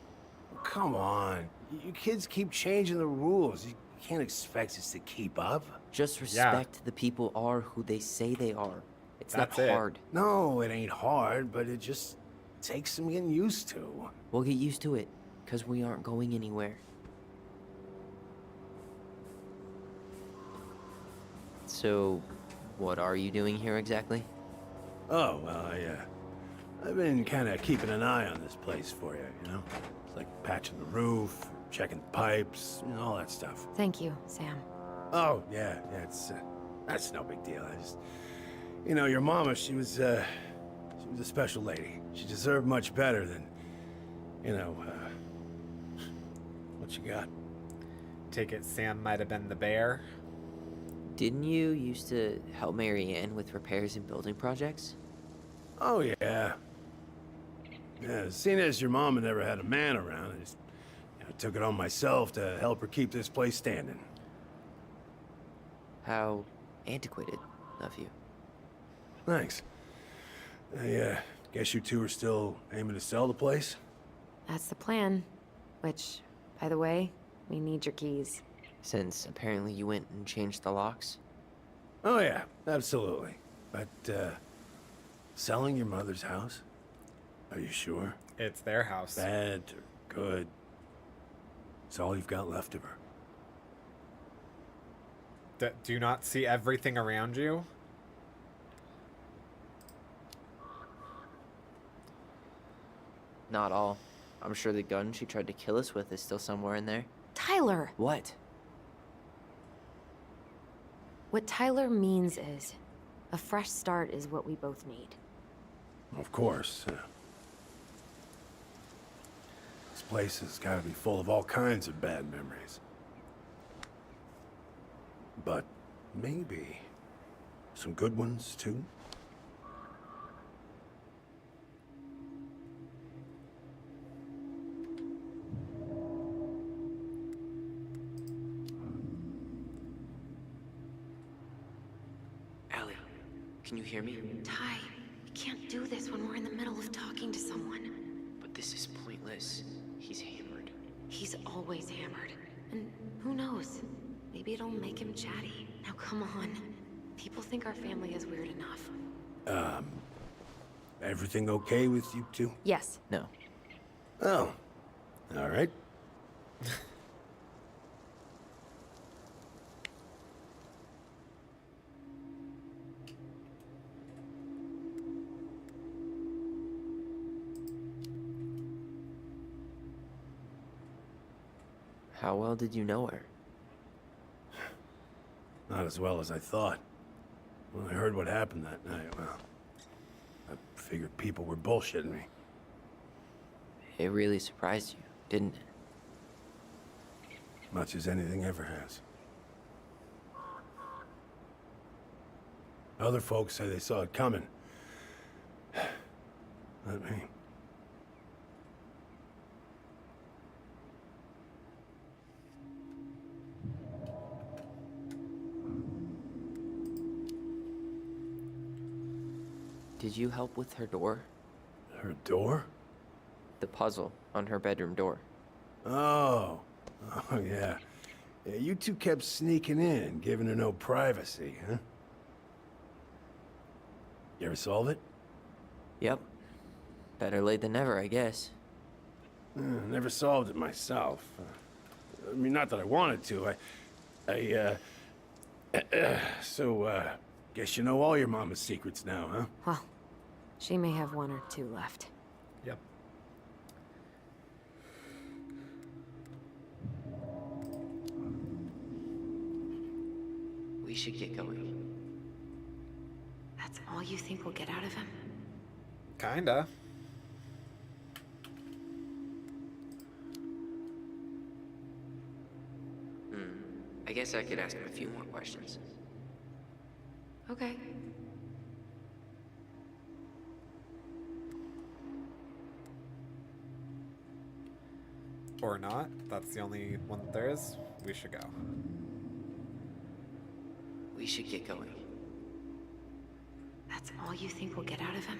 Speaker 9: Come on. You kids keep changing the rules. You can't expect us to keep up.
Speaker 5: Just respect the people are who they say they are. It's
Speaker 1: That's
Speaker 5: not
Speaker 1: it.
Speaker 5: hard.
Speaker 9: No, it ain't hard, but it just takes some getting used to.
Speaker 5: We'll get used to it, because we aren't going anywhere. So, what are you doing here exactly?
Speaker 9: Oh, well, I've been kind of keeping an eye on this place for you, you know? It's like patching the roof, checking the pipes, you know, all that stuff.
Speaker 4: Thank you, Sam.
Speaker 9: Oh, yeah, it's, that's no big deal. I just, you know, your mama, she was a special lady. She deserved much better than, you know, what you got.
Speaker 1: Take it Sam might have been the bear.
Speaker 5: Didn't you used to help Mary Ann with repairs and building projects?
Speaker 9: Oh, yeah. Yeah, seeing as your mama never had a man around, I just took it on myself to help her keep this place standing.
Speaker 5: How antiquated of you.
Speaker 9: Thanks. I guess you two are still aiming to sell the place?
Speaker 4: That's the plan. Which, by the way, we need your keys.
Speaker 5: Since apparently you went and changed the locks?
Speaker 9: Oh, yeah, absolutely. But, selling your mother's house? Are you sure?
Speaker 1: It's their house.
Speaker 9: Bad or good? It's all you've got left of her.
Speaker 1: Do you not see everything around you?
Speaker 5: Not all. I'm sure the gun she tried to kill us with is still somewhere in there.
Speaker 4: Tyler!
Speaker 5: What?
Speaker 4: What Tyler means is, a fresh start is what we both need.
Speaker 9: Of course. This place has got to be full of all kinds of bad memories. But maybe some good ones, too?
Speaker 5: Can you hear me?
Speaker 4: Ty, you can't do this when we're in the middle of talking to someone.
Speaker 5: But this is pointless. He's hammered.
Speaker 4: He's always hammered. And who knows? Maybe it'll make him chatty. Now come on. People think our family is weird enough.
Speaker 9: Everything okay with you two?
Speaker 4: Yes.
Speaker 5: No.
Speaker 9: Oh. All right.
Speaker 5: How well did you know her?
Speaker 9: Not as well as I thought. When I heard what happened that night, well, I figured people were bullshitting me.
Speaker 5: It really surprised you, didn't it?
Speaker 9: Much as anything ever has. Other folks say they saw it coming. Not me.
Speaker 5: Did you help with her door?
Speaker 9: Her door?
Speaker 5: The puzzle on her bedroom door.
Speaker 9: Oh. Oh, yeah. Yeah, you two kept sneaking in, giving her no privacy, huh? You ever solve it?
Speaker 5: Yep. Better late than never, I guess.
Speaker 9: Never solved it myself. I mean, not that I wanted to. Guess you know all your mama's secrets now, huh?
Speaker 4: Well, she may have one or two left.
Speaker 1: Yep.
Speaker 5: We should get going.
Speaker 4: That's all you think we'll get out of him?
Speaker 1: Kinda.
Speaker 5: I guess I could ask him a few more questions.
Speaker 4: Okay.
Speaker 1: Or not. That's the only one that there is. We should go.
Speaker 5: We should get going.
Speaker 4: That's all you think we'll get out of him?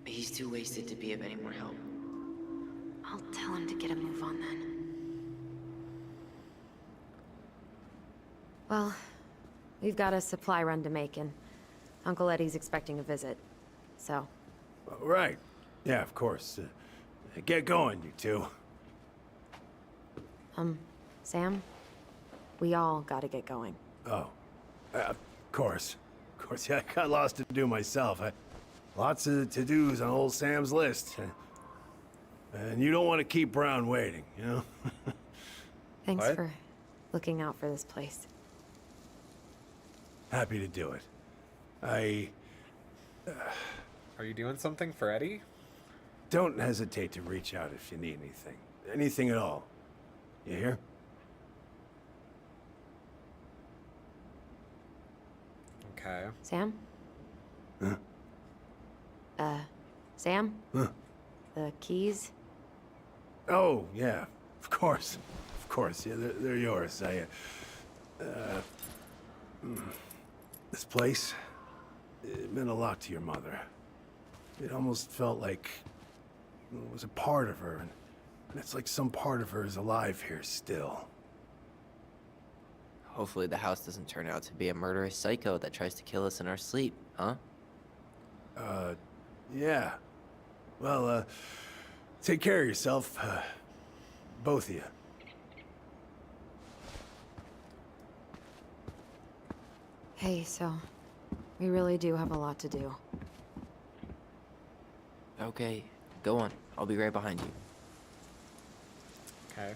Speaker 5: He's too wasted to be of any more help.
Speaker 4: I'll tell him to get a move on then. Well, we've got a supply run to make, and Uncle Eddie's expecting a visit. So,
Speaker 9: Right. Yeah, of course. Get going, you two.
Speaker 4: Sam? We all gotta get going.
Speaker 9: Oh. Of course. Of course, yeah, I got lots to do myself. Lots of to-dos on old Sam's list. And you don't want to keep Brown waiting, you know?
Speaker 4: Thanks
Speaker 1: What?
Speaker 4: for looking out for this place.
Speaker 9: Happy to do it.
Speaker 1: Are you doing something for Eddie?
Speaker 9: Don't hesitate to reach out if you need anything. Anything at all. You hear?
Speaker 1: Okay.
Speaker 4: Sam?
Speaker 9: Huh?
Speaker 4: Sam?
Speaker 9: Huh?
Speaker 4: The keys?
Speaker 9: Oh, yeah. Of course. Of course. Yeah, they're yours. This place, it meant a lot to your mother. It almost felt like it was a part of her, and it's like some part of her is alive here still.
Speaker 5: Hopefully the house doesn't turn out to be a murderous psycho that tries to kill us in our sleep, huh?
Speaker 9: Yeah. Well, take care of yourself, both of you.
Speaker 4: Hey, so we really do have a lot to do.
Speaker 5: Okay, go on. I'll be right behind you.
Speaker 1: Okay.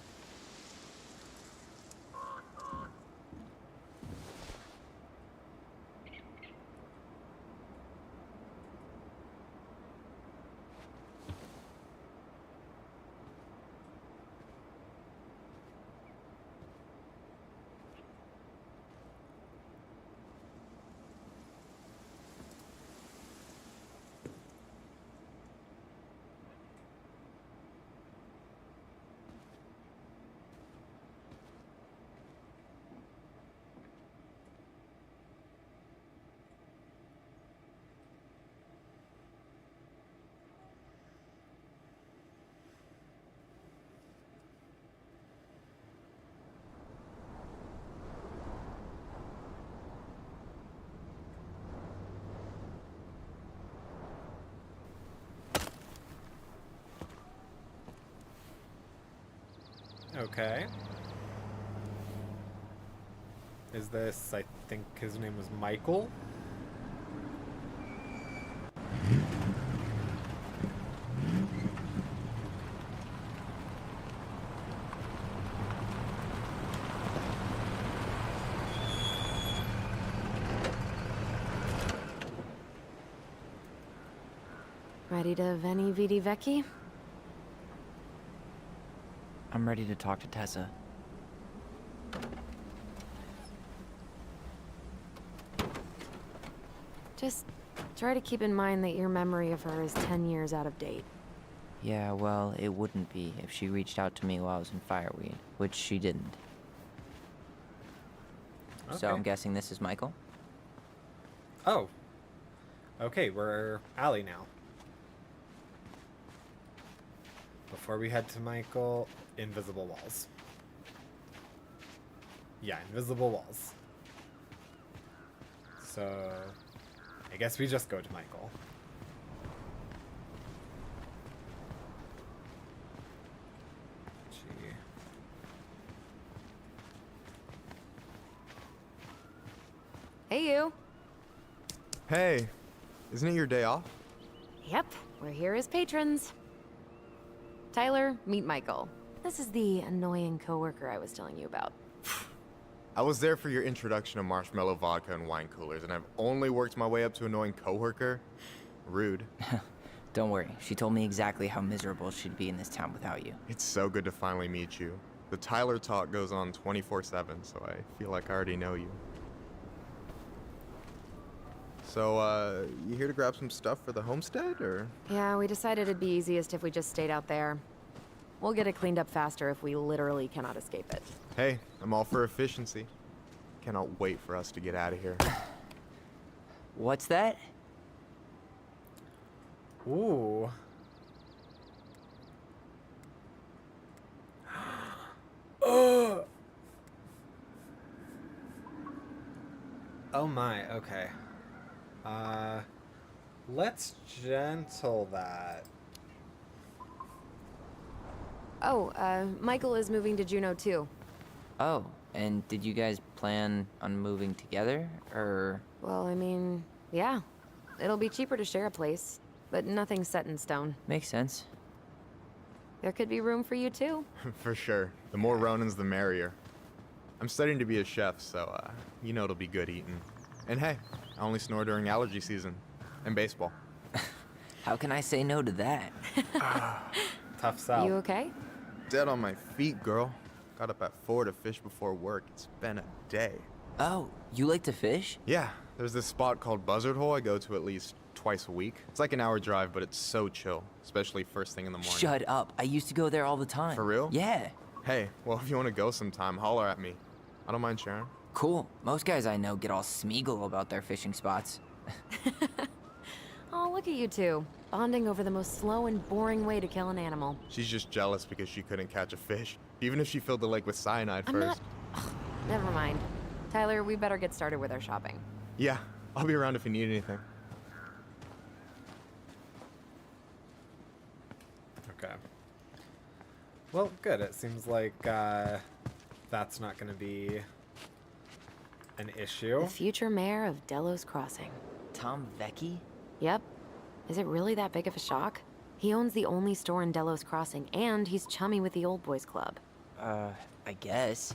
Speaker 1: Okay. Is this, I think his name was Michael?
Speaker 4: Ready to Veni Vidi Vici?
Speaker 5: I'm ready to talk to Tessa.
Speaker 4: Just try to keep in mind that your memory of her is 10 years out of date.
Speaker 5: Yeah, well, it wouldn't be if she reached out to me while I was in Fireweed, which she didn't. So
Speaker 1: Okay.
Speaker 5: I'm guessing this is Michael?
Speaker 1: Oh. Okay, we're Allie now. Before we head to Michael, invisible walls. Yeah, invisible walls. So, I guess we just go to Michael. Gee.
Speaker 4: Hey, you.
Speaker 10: Hey, isn't it your day off?
Speaker 4: Yep, we're here as patrons. Tyler, meet Michael. This is the annoying coworker I was telling you about.
Speaker 10: I was there for your introduction to marshmallow vodka and wine coolers, and I've only worked my way up to annoying coworker. Rude.
Speaker 5: Don't worry, she told me exactly how miserable she'd be in this town without you.
Speaker 10: It's so good to finally meet you. The Tyler talk goes on 24/7, so I feel like I already know you. So, you here to grab some stuff for the homestead, or?
Speaker 4: Yeah, we decided it'd be easiest if we just stayed out there. We'll get it cleaned up faster if we literally cannot escape it.
Speaker 10: Hey, I'm all for efficiency. Cannot wait for us to get out of here.
Speaker 5: What's that?
Speaker 1: Ooh. Oh my, okay. Let's gentle that.
Speaker 4: Oh, Michael is moving to Juneau too.
Speaker 5: Oh, and did you guys plan on moving together, or?
Speaker 4: Well, I mean, yeah. It'll be cheaper to share a place, but nothing's set in stone.
Speaker 5: Makes sense.
Speaker 4: There could be room for you too.
Speaker 10: For sure. The more Ronins, the merrier. I'm studying to be a chef, so, you know it'll be good eating. And hey, I only snore during allergy season. And baseball.
Speaker 5: How can I say no to that?
Speaker 1: Tough sell.
Speaker 4: You okay?
Speaker 10: Dead on my feet, girl. Got up at 4 to fish before work. It's been a day.
Speaker 5: Oh, you like to fish?
Speaker 10: Yeah, there's this spot called Buzzard Hole I go to at least twice a week. It's like an hour drive, but it's so chill, especially first thing in the morning.
Speaker 5: Shut up. I used to go there all the time.
Speaker 10: For real?
Speaker 5: Yeah.
Speaker 10: Hey, well, if you want to go sometime, holler at me. I don't mind sharing.
Speaker 5: Cool. Most guys I know get all Smeagol about their fishing spots.
Speaker 4: Oh, look at you two. Bonding over the most slow and boring way to kill an animal.
Speaker 10: She's just jealous because she couldn't catch a fish, even if she filled the lake with cyanide
Speaker 4: I'm
Speaker 10: first.
Speaker 4: not... Ugh, never mind. Tyler, we better get started with our shopping.
Speaker 10: Yeah, I'll be around if you need anything.
Speaker 1: Okay. Well, good. It seems like that's not going to be an issue.
Speaker 4: The future mayor of Delos Crossing.
Speaker 5: Tom Vecchi?
Speaker 4: Yep. Is it really that big of a shock? He owns the only store in Delos Crossing, and he's chummy with the Old Boys Club.
Speaker 5: I guess.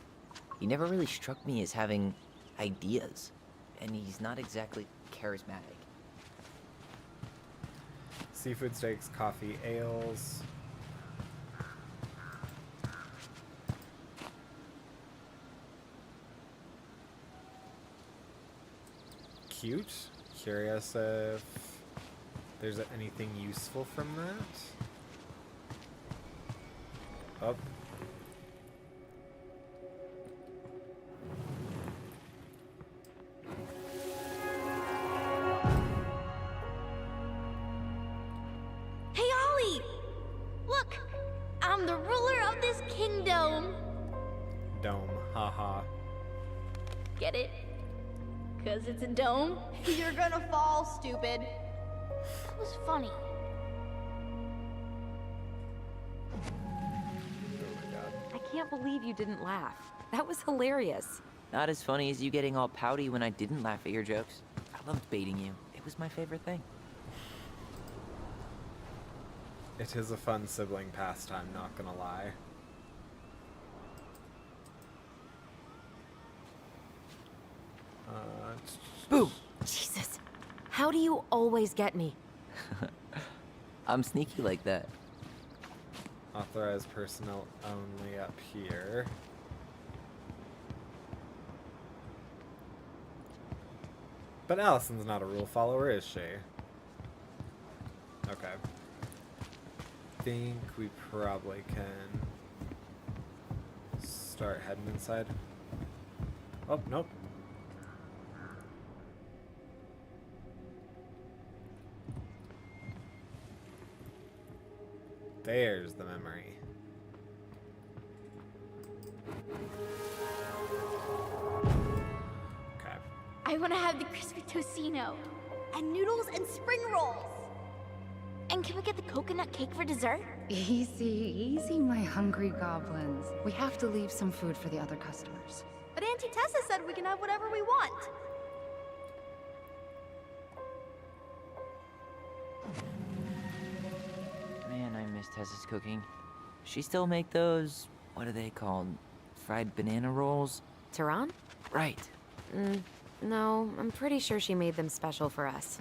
Speaker 5: He never really struck me as having ideas. And he's not exactly charismatic.
Speaker 1: Seafood steaks, coffee, ales. Cute. Curious if there's anything useful from that. Oh.
Speaker 3: Hey, Ollie! Look! I'm the ruler of this kingdom!
Speaker 1: Dome. Haha.
Speaker 3: Get it? 'Cause it's a dome?
Speaker 7: You're gonna fall, stupid.
Speaker 3: That was funny.
Speaker 1: Oh my god.
Speaker 7: I
Speaker 4: can't believe you didn't laugh. That was hilarious.
Speaker 5: Not as funny as you getting all pouty when I didn't laugh at your jokes. I loved baiting you. It was my favorite thing.
Speaker 1: It is a fun sibling pastime, not gonna lie.
Speaker 4: Boo! Jesus. How do you always get me?
Speaker 5: I'm sneaky like that.
Speaker 1: Authorized personnel only up here. But Allison's not a rule follower, is she? Okay. Think we probably can start heading inside. Oh, nope. There's the memory. Okay.
Speaker 3: I want to have the crispy tocino. And noodles and spring rolls. And can we get the coconut cake for dessert?
Speaker 8: Easy, easy, my hungry goblins. We have to leave some food for the other customers.
Speaker 7: But Auntie Tessa said we can have whatever we want.
Speaker 5: Man, I miss Tessa's cooking. She still make those, what are they called? Fried banana rolls?
Speaker 4: Tehran?
Speaker 5: Right.
Speaker 4: No, I'm pretty sure she made them special for us.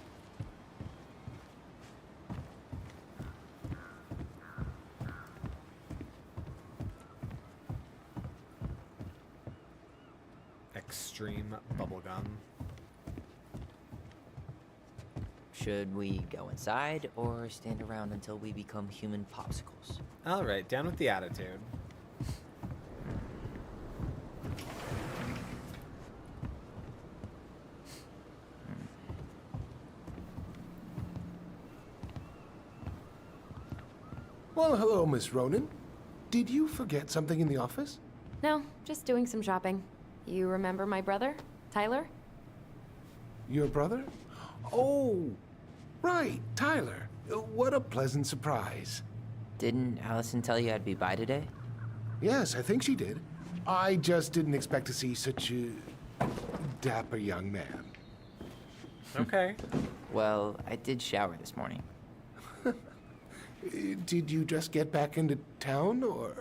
Speaker 1: Extreme bubblegum.
Speaker 5: Should we go inside or stand around until we become human popsicles?
Speaker 1: Alright, down with the attitude.
Speaker 6: Well, hello, Miss Ronan. Did you forget something in the office?
Speaker 4: No, just doing some shopping. You remember my brother, Tyler?
Speaker 6: Your brother? Oh, right, Tyler. What a pleasant surprise.
Speaker 5: Didn't Allison tell you I'd be by today?
Speaker 6: Yes, I think she did. I just didn't expect to see such a dapper young man.
Speaker 1: Okay.
Speaker 5: Well, I did shower this morning.
Speaker 6: Did you just get back into town, or?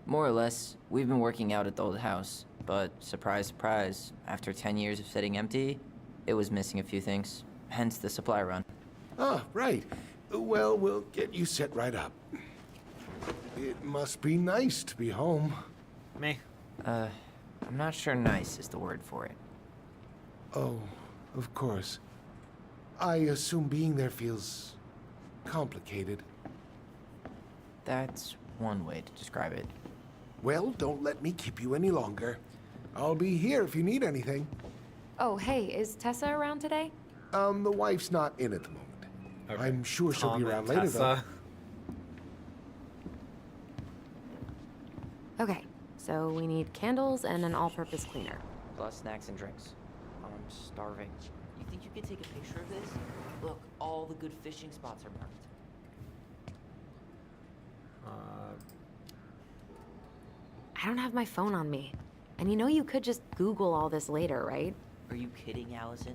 Speaker 5: More or less, we've been working out at the old house, but surprise, surprise, after 10 years of sitting empty, it was missing a few things, hence the supply run.
Speaker 6: Ah, right. Well, we'll get you set right up. It must be nice to be home.
Speaker 1: Me.
Speaker 5: I'm not sure nice is the word for it.
Speaker 6: Oh, of course. I assume being there feels complicated.
Speaker 5: That's one way to describe it.
Speaker 6: Well, don't let me keep you any longer. I'll be here if you need anything.
Speaker 4: Oh, hey, is Tessa around today?
Speaker 6: The wife's not in at the moment.
Speaker 1: Okay.
Speaker 6: I'm sure she'll be
Speaker 1: Tom
Speaker 6: around
Speaker 1: and
Speaker 6: later, though.
Speaker 1: Tessa.
Speaker 4: Okay, so we need candles and an all-purpose cleaner.
Speaker 5: Plus snacks and drinks. I'm starving. You think you could take a picture of this? Look, all the good fishing spots are marked.
Speaker 4: I don't have my phone on me. And you know you could just Google all this later, right?
Speaker 5: Are you kidding, Allison?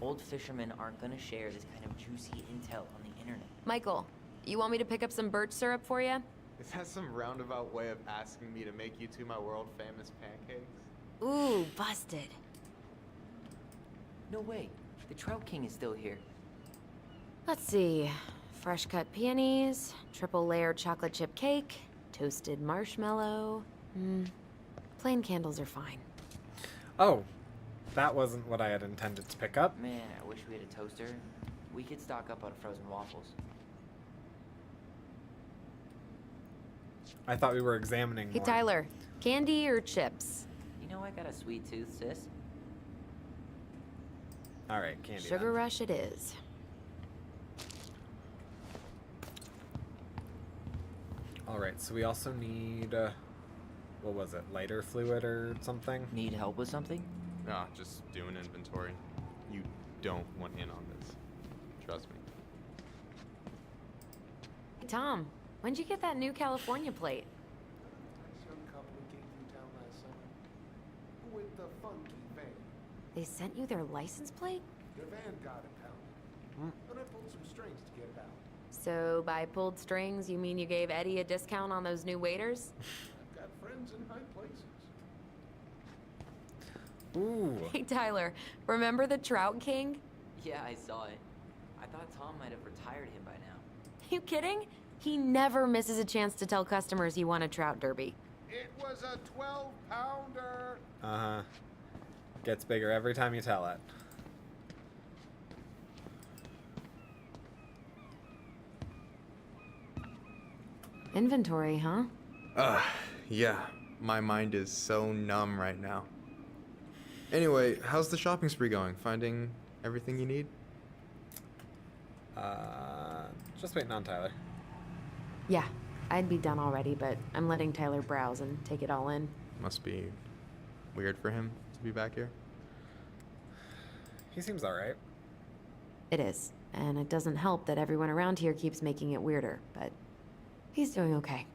Speaker 5: Old fishermen aren't gonna share this kind of juicy intel on the internet.
Speaker 4: Michael, you want me to pick up some birch syrup for you?
Speaker 10: Is that some roundabout way of asking me to make you two my world famous pancakes?
Speaker 4: Ooh, busted.
Speaker 5: No way. The Trout King is still here.
Speaker 4: Let's see. Fresh cut peonies, triple layered chocolate chip cake, toasted marshmallow. Plain candles are fine.
Speaker 1: Oh, that wasn't what I had intended to pick up.
Speaker 5: Man, I wish we had a toaster. We could stock up on frozen waffles.
Speaker 1: I thought we were examining
Speaker 4: Hey,
Speaker 1: more.
Speaker 4: Tyler, candy or chips?
Speaker 5: You know I got a sweet tooth, sis.
Speaker 1: All right, candy.
Speaker 4: Sugar
Speaker 1: then.
Speaker 4: rush it is.
Speaker 1: All right, so we also need, what was it, lighter fluid or something?
Speaker 5: Need help with something?
Speaker 10: Nah, just doing inventory. You don't want in on this. Trust me.
Speaker 4: Hey, Tom, when'd you get that new California plate? They sent you their license plate?
Speaker 6: Your van got impounded. And I pulled some strings to get it out.
Speaker 4: So by pulled strings, you mean you gave Eddie a discount on those new waiters?
Speaker 6: I've got friends in high places.
Speaker 1: Ooh.
Speaker 4: Hey, Tyler, remember the Trout King?
Speaker 5: Yeah, I saw it. I thought Tom might have retired him by now.
Speaker 4: You kidding? He never misses a chance to tell customers he won a trout derby.
Speaker 6: It was a 12-pounder.
Speaker 1: Uh-huh. Gets bigger every time you tell it.
Speaker 4: Inventory, huh?
Speaker 10: Yeah. My mind is so numb right now. Anyway, how's the shopping spree going? Finding everything you need?
Speaker 1: Just waiting on Tyler.
Speaker 4: Yeah, I'd be done already, but I'm letting Tyler browse and take it all in.
Speaker 10: Must be weird for him to be back here.
Speaker 1: He seems alright.
Speaker 4: It is, and it doesn't help that everyone around here keeps making it weirder, but he's doing okay,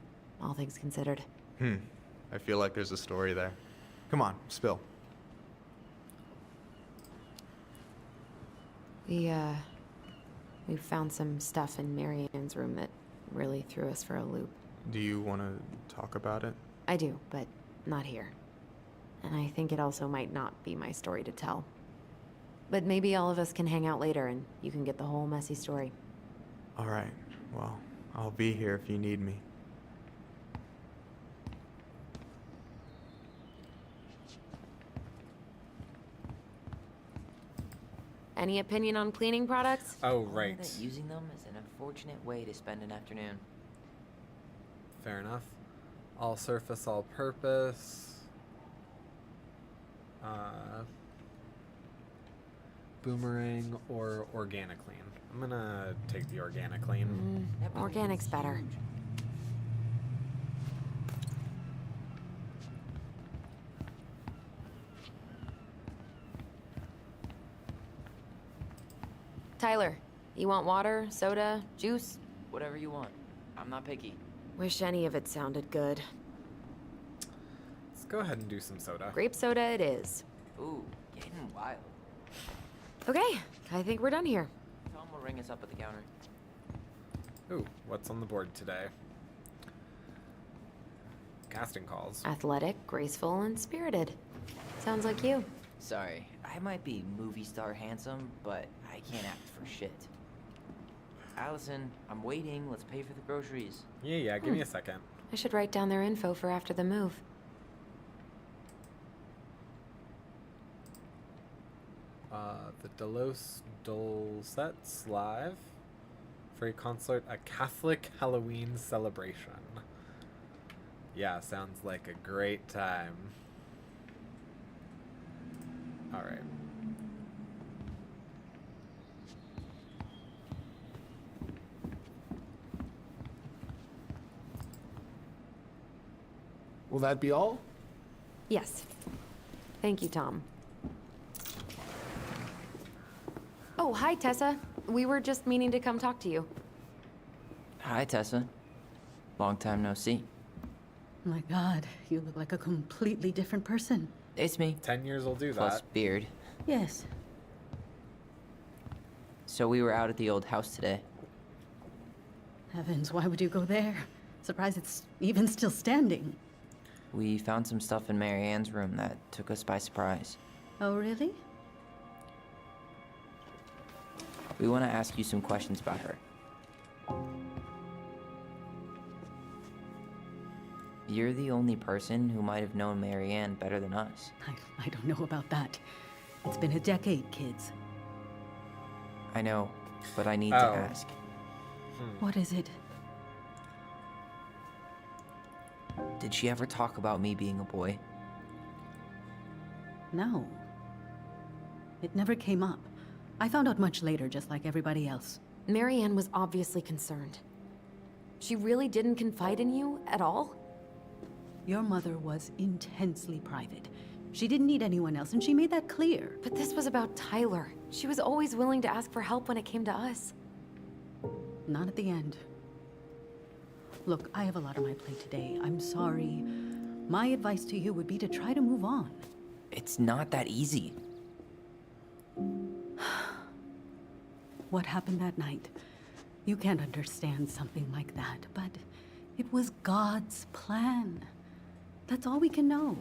Speaker 4: all things considered.
Speaker 10: I feel like there's a story there. Come on, spill.
Speaker 4: We found some stuff in Marianne's room that really threw us for a loop.
Speaker 10: Do you want to talk about it?
Speaker 4: I do, but not here. And I think it also might not be my story to tell. But maybe all of us can hang out later and you can get the whole messy story.
Speaker 10: All right. Well, I'll be here if you need me.
Speaker 4: Any opinion on cleaning products?
Speaker 1: Oh,
Speaker 5: Only
Speaker 1: right.
Speaker 5: that using them is an unfortunate way to spend an afternoon.
Speaker 1: Fair enough. All surface, all purpose. Boomerang or organic clean. I'm gonna take the organic clean.
Speaker 5: That probably
Speaker 4: Organic's
Speaker 5: is
Speaker 4: better.
Speaker 5: huge.
Speaker 4: Tyler, you want water, soda, juice?
Speaker 5: Whatever you want. I'm not picky.
Speaker 4: Wish any of it sounded good.
Speaker 1: Let's go ahead and do some soda.
Speaker 4: Grape soda it is.
Speaker 5: Ooh, getting wild.
Speaker 4: Okay, I think we're done here.
Speaker 5: Tom will ring us up at the counter.
Speaker 1: Ooh, what's on the board today? Casting calls.
Speaker 4: Athletic, graceful, and spirited. Sounds like you.
Speaker 5: Sorry, I might be movie star handsome, but I can't act for shit. Allison, I'm waiting. Let's pay for the groceries.
Speaker 1: Yeah, give me a second.
Speaker 4: I should write down their info for after the move.
Speaker 1: The Delos Dolcets live. Free concert, a Catholic Halloween celebration. Yeah, sounds like a great time. Alright.
Speaker 6: Will that be all?
Speaker 4: Yes. Thank you, Tom. Oh, hi, Tessa. We were just meaning to come talk to you.
Speaker 5: Hi, Tessa. Long time no see.
Speaker 11: My God, you look like a completely different person.
Speaker 5: It's me.
Speaker 1: 10 years will do
Speaker 5: Plus
Speaker 1: that.
Speaker 5: beard.
Speaker 11: Yes.
Speaker 5: So we were out at the old house today.
Speaker 11: Heavens, why would you go there? Surprised it's even still standing.
Speaker 5: We found some stuff in Mary Ann's room that took us by surprise.
Speaker 11: Oh, really?
Speaker 5: We want to ask you some questions about her. You're the only person who might have known Mary Ann better than us.
Speaker 11: I don't know about that. It's been a decade, kids.
Speaker 5: I know, but I need to
Speaker 1: Oh.
Speaker 5: ask.
Speaker 11: What is it?
Speaker 5: Did she ever talk about me being a boy?
Speaker 11: No. It never came up. I found out much later, just like everybody else.
Speaker 4: Marianne was obviously concerned. She really didn't confide in you at all?
Speaker 11: Your mother was intensely private. She didn't need anyone else, and she made that clear.
Speaker 4: But this was about Tyler. She was always willing to ask for help when it came to us.
Speaker 11: Not at the end. Look, I have a lot on my plate today. I'm sorry. My advice to you would be to try to move on.
Speaker 5: It's not that easy.
Speaker 11: what happened that night. You can't understand something like that, but it was God's plan. That's all we can know.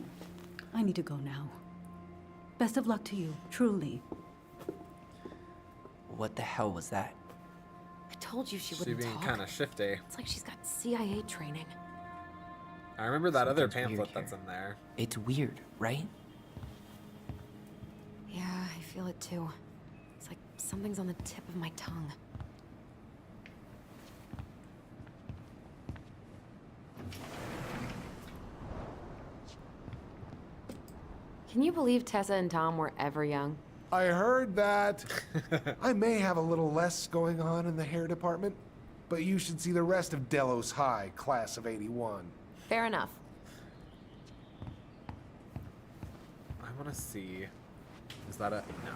Speaker 11: I need to go now. Best of luck to you, truly.
Speaker 5: What the hell was that?
Speaker 4: I told you she
Speaker 1: She
Speaker 4: wouldn't
Speaker 1: being
Speaker 4: talk.
Speaker 1: kind of shifty.
Speaker 4: It's like she's got CIA training.
Speaker 1: I remember that other
Speaker 5: Something's weird
Speaker 1: pamphlet that's
Speaker 5: here.
Speaker 1: in there.
Speaker 5: It's weird, right?
Speaker 4: Yeah, I feel it too. It's like something's on the tip of my tongue. Can you believe Tessa and Tom were ever young?
Speaker 6: I heard that. I may have a little less going on in the hair department, but you should see the rest of Delos High, class of '81.
Speaker 4: Fair enough.
Speaker 1: I want to see. Is that a no?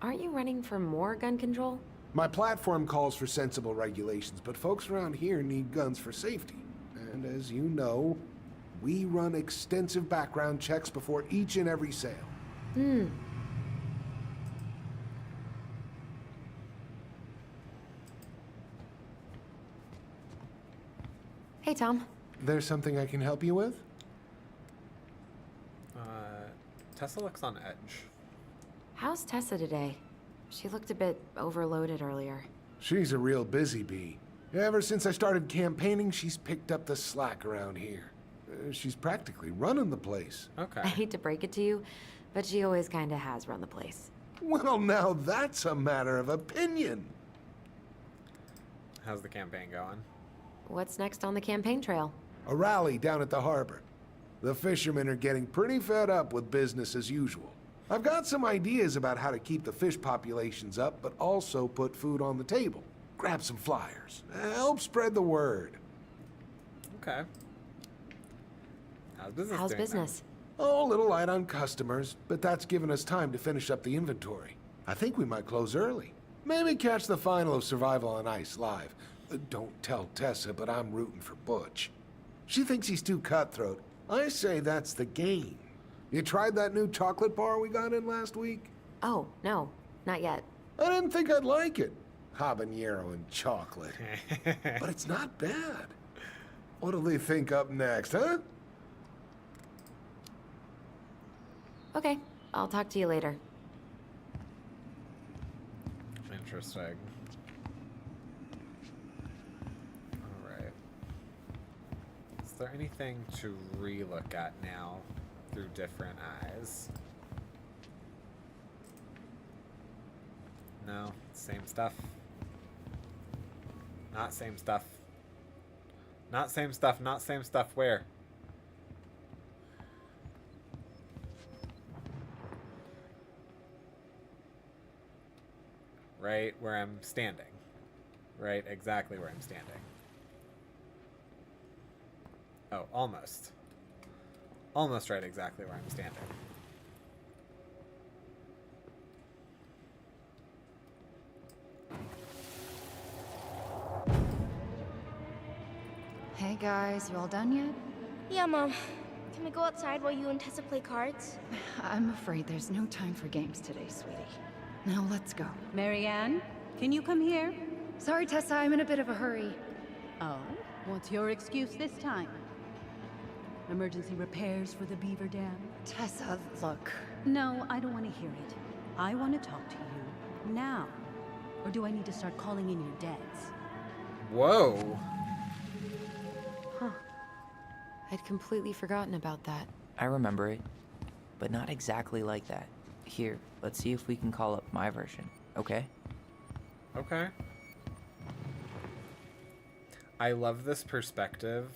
Speaker 4: Aren't you running for more gun control?
Speaker 6: My platform calls for sensible regulations, but folks around here need guns for safety. And as you know, we run extensive background checks before each and every sale.
Speaker 4: Hey, Tom.
Speaker 6: There's something I can help you with?
Speaker 1: Tessa looks on edge.
Speaker 4: How's Tessa today? She looked a bit overloaded earlier.
Speaker 6: She's a real busy bee. Ever since I started campaigning, she's picked up the slack around here. She's practically running the place.
Speaker 1: Okay.
Speaker 4: I hate to break it to you, but she always kinda has run the place.
Speaker 6: Well, now that's a matter of opinion.
Speaker 1: How's the campaign going?
Speaker 4: What's next on the campaign trail?
Speaker 6: A rally down at the harbor. The fishermen are getting pretty fed up with business as usual. I've got some ideas about how to keep the fish populations up, but also put food on the table. Grab some flyers. Help spread the word.
Speaker 1: Okay. How's business?
Speaker 4: How's
Speaker 1: doing
Speaker 4: business?
Speaker 6: Oh, a little light on customers, but that's given us time to finish up the inventory. I think we might close early. Maybe catch the final of Survival on Ice live. Don't tell Tessa, but I'm rooting for Butch. She thinks he's too cutthroat. I say that's the game. You tried that new chocolate bar we got in last week?
Speaker 4: Oh, no, not yet.
Speaker 6: I didn't think I'd like it. Habanero and chocolate. But it's not bad. What'll they think up next, huh?
Speaker 4: Okay, I'll talk to you later.
Speaker 1: Interesting. Alright. Is there anything to re-look at now through different eyes? No, same stuff. Not same stuff. Not same stuff, not same stuff. Where? Right where I'm standing. Right exactly where I'm standing. Oh, almost. Almost right exactly where I'm standing.
Speaker 8: Hey guys, you all done yet?
Speaker 3: Yeah, Mom. Can we go outside while you and Tessa play cards?
Speaker 8: I'm afraid there's no time for games today, sweetie. Now let's go.
Speaker 11: Marianne, can you come here?
Speaker 8: Sorry, Tessa, I'm in a bit of a hurry.
Speaker 11: Oh, what's your excuse this time? Emergency repairs for the beaver dam?
Speaker 8: Tessa, look.
Speaker 11: No, I don't want to hear it. I want to talk to you now. Or do I need to start calling in your dads?
Speaker 1: Whoa.
Speaker 4: I'd completely forgotten about that.
Speaker 5: I remember it, but not exactly like that. Here, let's see if we can call up my version, okay?
Speaker 1: Okay. I love this perspective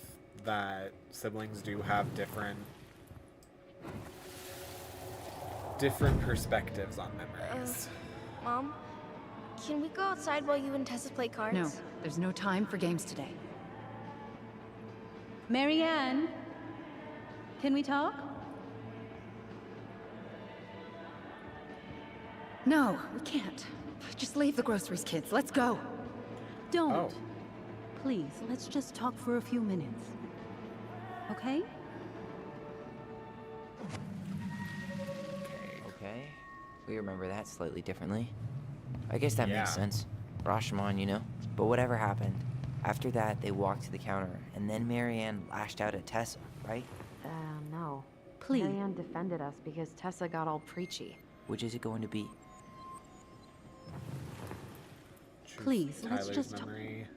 Speaker 1: that siblings do have different perspectives on memories.
Speaker 3: Mom, can we go outside while you and Tessa play cards?
Speaker 8: No, there's no time for games today.
Speaker 11: Marianne, can we talk?
Speaker 8: No, we can't. Just leave the groceries, kids. Let's go.
Speaker 11: Don't.
Speaker 1: Oh.
Speaker 11: Please, let's just talk for a few minutes. Okay?
Speaker 5: Okay. We remember that slightly differently. I guess that
Speaker 1: Yeah.
Speaker 5: makes sense. Rashomon, you know? But whatever happened, after that, they walked to the counter, and then Marianne lashed out at Tessa, right?
Speaker 4: No.
Speaker 11: Please.
Speaker 4: Marianne defended us because Tessa got all preachy.
Speaker 5: Which is it going to be?
Speaker 1: Choose
Speaker 11: Please, let's
Speaker 1: Tyler's
Speaker 11: just
Speaker 1: memory.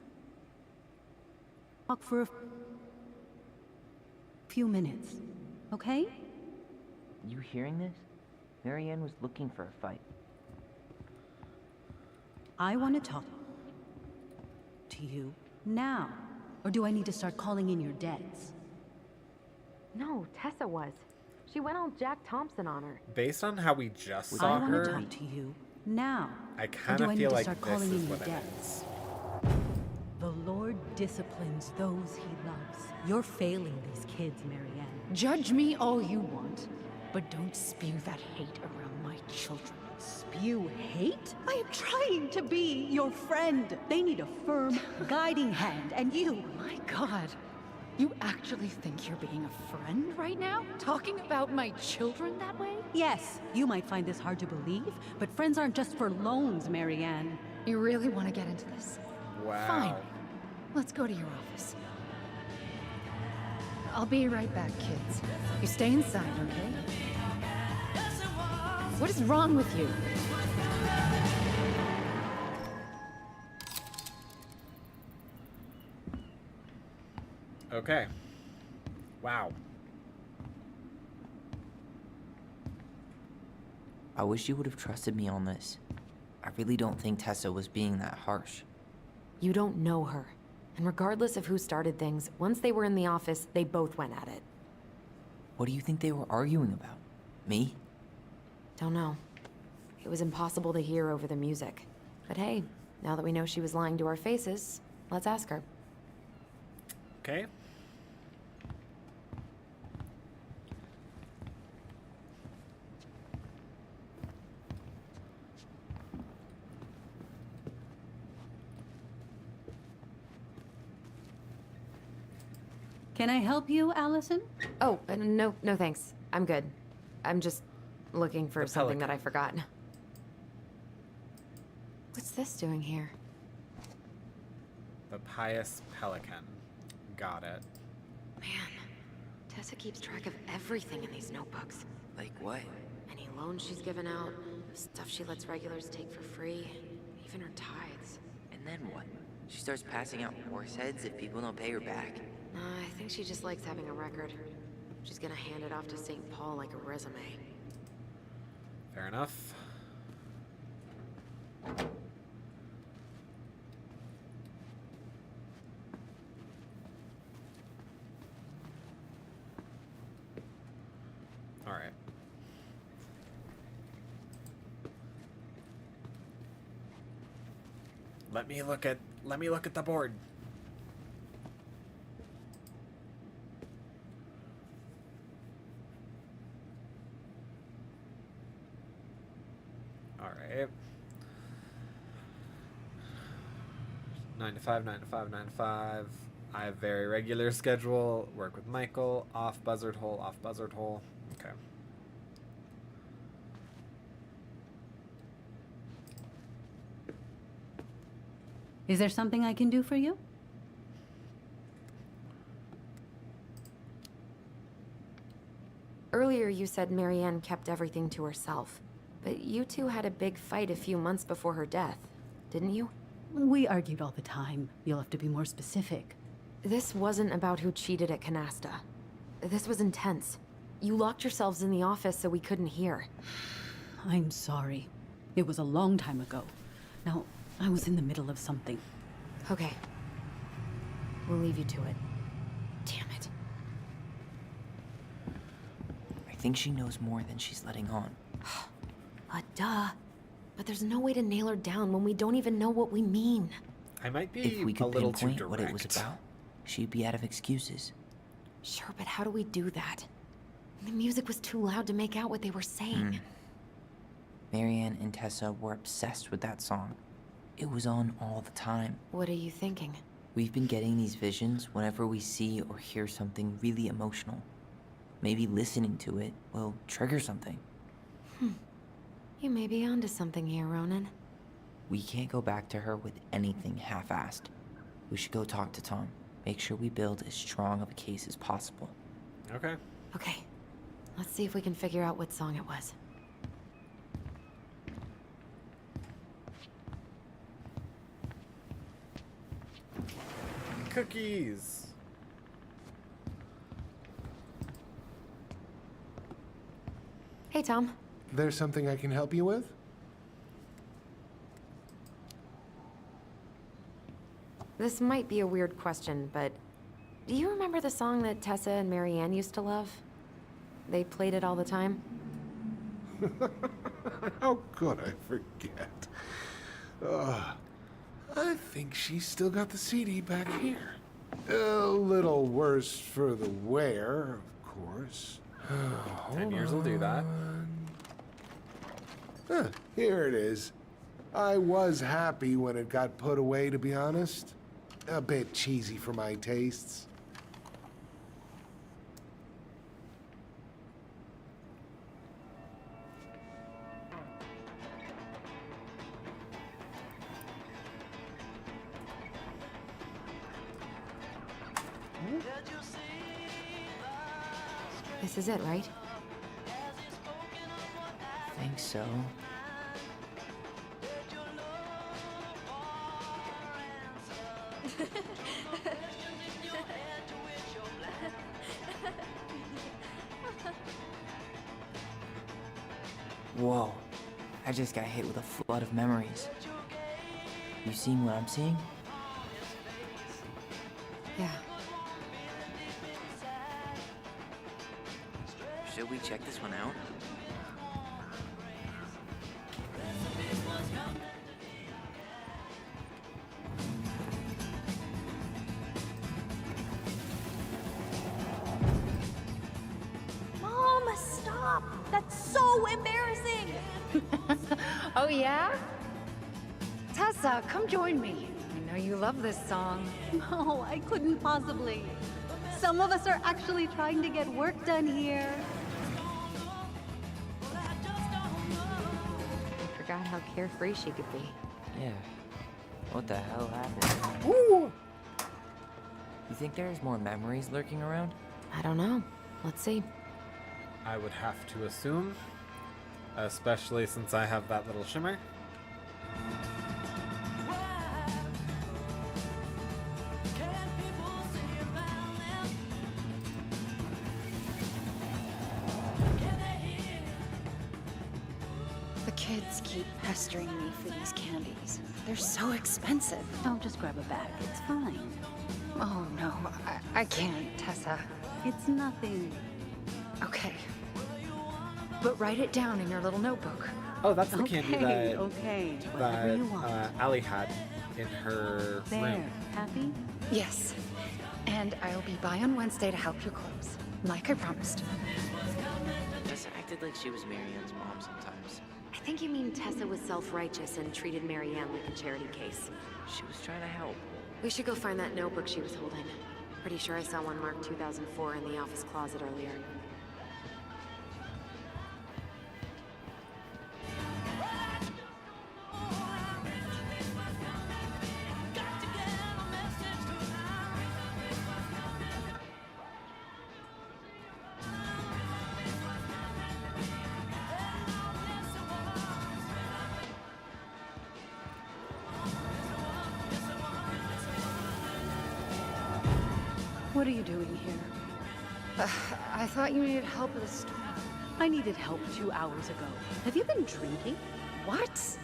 Speaker 11: talk for a few minutes, okay?
Speaker 5: You hearing this? Marianne was looking for a fight.
Speaker 11: I want to talk to you now. Or do I need to start calling in your debts?
Speaker 4: No, Tessa was. She went all Jack Thompson on her.
Speaker 1: Based on how we just
Speaker 11: I
Speaker 1: saw
Speaker 11: want to
Speaker 1: her,
Speaker 11: talk to you now.
Speaker 1: I
Speaker 11: Or
Speaker 1: kind
Speaker 11: do
Speaker 1: of
Speaker 11: I need
Speaker 1: feel
Speaker 11: to
Speaker 1: like
Speaker 11: start
Speaker 1: this
Speaker 11: calling
Speaker 1: is
Speaker 11: in your
Speaker 1: what it
Speaker 11: debts?
Speaker 1: is.
Speaker 11: The Lord disciplines those he loves. You're failing these kids, Marianne.
Speaker 8: Judge me all you want, but don't spew that hate around my children.
Speaker 11: Spew hate? I am trying to be your friend. They need a firm, guiding hand, and you.
Speaker 8: My God, you actually think you're being a friend right now? Talking about my children that way?
Speaker 11: Yes, you might find this hard to believe, but friends aren't just for loans, Marianne.
Speaker 8: You really want to get into this?
Speaker 1: Wow.
Speaker 8: Fine. Let's go to your office. I'll be right back, kids. You stay inside, okay? What is wrong with you?
Speaker 1: Okay. Wow.
Speaker 5: I wish you would have trusted me on this. I really don't think Tessa was being that harsh.
Speaker 4: You don't know her. And regardless of who started things, once they were in the office, they both went at it.
Speaker 5: What do you think they were arguing about? Me?
Speaker 4: Don't know. It was impossible to hear over the music. But hey, now that we know she was lying to our faces, let's ask her.
Speaker 1: Okay.
Speaker 11: Can I help you, Allison?
Speaker 4: Oh, no thanks. I'm good. I'm just looking for
Speaker 1: The
Speaker 4: something that
Speaker 1: pelican.
Speaker 4: I forgot. What's this doing here?
Speaker 1: The Pious Pelican. Got it.
Speaker 4: Man, Tessa keeps track of everything in these notebooks.
Speaker 5: Like what?
Speaker 4: Any loans she's given out, stuff she lets regulars take for free, even her tithes.
Speaker 5: And then what? She starts passing out horse heads if people don't pay her back.
Speaker 4: I think she just likes having a record. She's gonna hand it off to St. Paul like a resume.
Speaker 1: Fair enough. All right. Let me look at the board. All right. 9 to 5, 9 to 5, 9 to 5. I have very regular schedule. Work with Michael. Off buzzard hole, off buzzard hole. Okay.
Speaker 11: Is there something I can do for you?
Speaker 4: Earlier you said Marianne kept everything to herself. But you two had a big fight a few months before her death, didn't you?
Speaker 11: We argued all the time. You'll have to be more specific.
Speaker 4: This wasn't about who cheated at Canasta. This was intense. You locked yourselves in the office so we couldn't hear.
Speaker 11: I'm sorry. It was a long time ago. Now, I was in the middle of something.
Speaker 4: Okay. We'll leave you to it. Damn it.
Speaker 5: I think she knows more than she's letting on.
Speaker 4: Duh. But there's no way to nail her down when we don't even know what we mean.
Speaker 1: I might be
Speaker 5: If we
Speaker 1: a
Speaker 5: could
Speaker 1: little too
Speaker 5: pinpoint
Speaker 1: direct.
Speaker 5: what it was about, she'd be out of excuses.
Speaker 4: Sure, but how do we do that? The music was too loud to make out what they were saying.
Speaker 5: Marianne and Tessa were obsessed with that song. It was on all the time.
Speaker 4: What are you thinking?
Speaker 5: We've been getting these visions whenever we see or hear something really emotional. Maybe listening to it will trigger something.
Speaker 4: You may be onto something here, Ronan.
Speaker 5: We can't go back to her with anything half-assed. We should go talk to Tom. Make sure we build as strong of a case as possible.
Speaker 1: Okay.
Speaker 4: Okay, let's see if we can figure out what song it was.
Speaker 1: Cookies.
Speaker 4: Hey, Tom.
Speaker 6: There's something I can help you with?
Speaker 4: This might be a weird question, but do you remember the song that Tessa and Marianne used to love? They played it all the time.
Speaker 6: How could I forget? I think she's still got the CD back here. A little worse for the wear, of course.
Speaker 1: 10 years will do that.
Speaker 6: Here it is. I was happy when it got put away, to be honest. A bit cheesy for my tastes.
Speaker 4: This is it, right?
Speaker 5: Think so. Whoa. I just got hit with a flood of memories. You seeing what I'm seeing?
Speaker 4: Yeah.
Speaker 5: Should we check this one out?
Speaker 7: Mom, stop! That's so embarrassing!
Speaker 8: Oh, yeah? Tessa, come join me. I know you love this song.
Speaker 11: No, I couldn't possibly. Some of us are actually trying to get work done here.
Speaker 4: Forgot how carefree she could be.
Speaker 5: Yeah. What the hell happened?
Speaker 1: Woo!
Speaker 5: You think there's more memories lurking around?
Speaker 4: I don't know. Let's see.
Speaker 1: I would have to assume, especially since I have that little shimmer.
Speaker 8: The kids keep pestering me for these candies. They're so expensive.
Speaker 11: I'll just grab a bag. It's fine.
Speaker 8: Oh, no. I can't, Tessa.
Speaker 11: It's nothing.
Speaker 8: Okay. But write it down in your little notebook.
Speaker 1: Oh, that's the candy that
Speaker 11: Okay. Whatever you want.
Speaker 1: Allie had in her
Speaker 11: There.
Speaker 1: room.
Speaker 11: Happy?
Speaker 8: Yes. And I'll be by on Wednesday to help you close, like I promised.
Speaker 5: Tessa acted like she was Marianne's mom sometimes.
Speaker 4: I think you mean Tessa was self-righteous and treated Marianne like a charity case.
Speaker 5: She was trying to help.
Speaker 4: We should go find that notebook she was holding. Pretty sure I saw one marked 2004 in the office closet earlier.
Speaker 11: What are you doing here?
Speaker 8: I thought you needed help with a storm.
Speaker 11: I needed help 2 hours ago. Have you been drinking?
Speaker 8: What?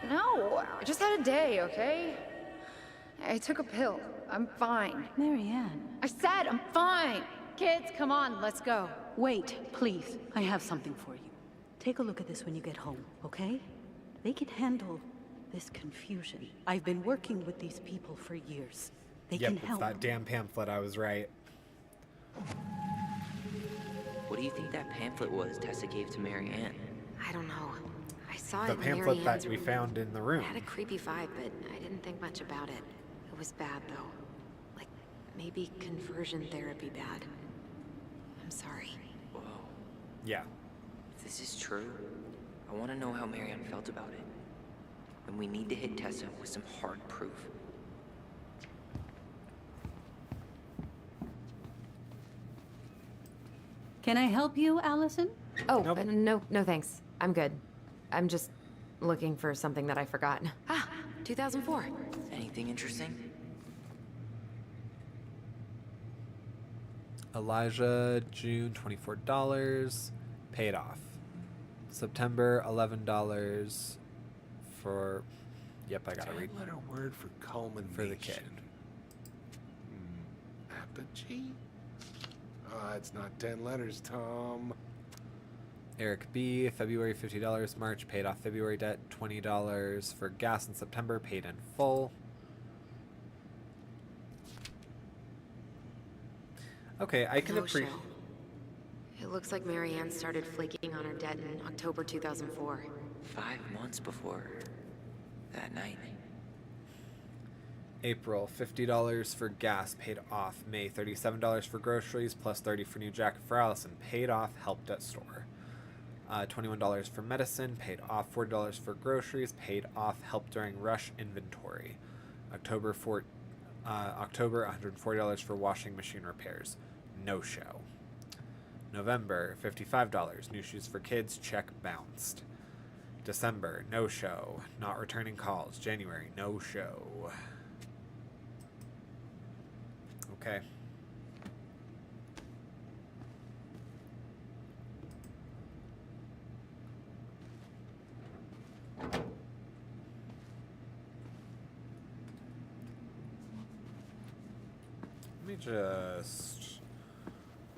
Speaker 8: No, I just had a day, okay? I took a pill. I'm fine.
Speaker 11: Marianne.
Speaker 8: I said I'm fine! Kids, come on, let's go.
Speaker 11: Wait, please. I have something for you. Take a look at this when you get home, okay? They can handle this confusion. I've been working with these people for years. They
Speaker 1: Yep,
Speaker 11: can
Speaker 1: it's
Speaker 11: help.
Speaker 1: that damn pamphlet. I was right.
Speaker 5: What do you think that pamphlet was Tessa gave to Marianne?
Speaker 4: I don't know. I saw
Speaker 1: The
Speaker 4: it in
Speaker 1: pamphlet
Speaker 4: Marianne's
Speaker 1: that we
Speaker 4: room.
Speaker 1: found in the room.
Speaker 4: It had a creepy vibe, but I didn't think much about it. It was bad, though. Like, maybe conversion therapy bad. I'm sorry.
Speaker 5: Whoa.
Speaker 1: Yeah.
Speaker 5: If this is true, I I want to know how Marianne felt about it. And we need to hit Tessa with some hard proof.
Speaker 11: Can I help you, Allison?
Speaker 4: Oh,
Speaker 1: Nope.
Speaker 4: no thanks. I'm good. I'm just looking for something that I forgot. Ah, 2004.
Speaker 5: Anything interesting?
Speaker 1: Elijah, June, $24, paid off. September, $11 for. Yep, I gotta read.
Speaker 6: 10-letter word for culmination.
Speaker 1: For the kid.
Speaker 6: Apogee? It's not 10 letters, Tom.
Speaker 1: Eric B, February, $50, March, paid off February debt, $20 for gas in September, paid in full. Okay, I can
Speaker 4: No
Speaker 1: appreciate.
Speaker 4: show. It looks like Marianne started flaking on her debt in October 2004.
Speaker 5: 5 months before that night.
Speaker 1: April, $50 for gas, paid off. May, $37 for groceries, plus $30 for new jacket for Allison, paid off, helped at store. $21 for medicine, paid off. $40 for groceries, paid off, helped during rush inventory. October, $140 for washing machine repairs, no show. November, $55, new shoes for kids, check bounced. December, no show, not returning calls. January, no show. Okay. Let me just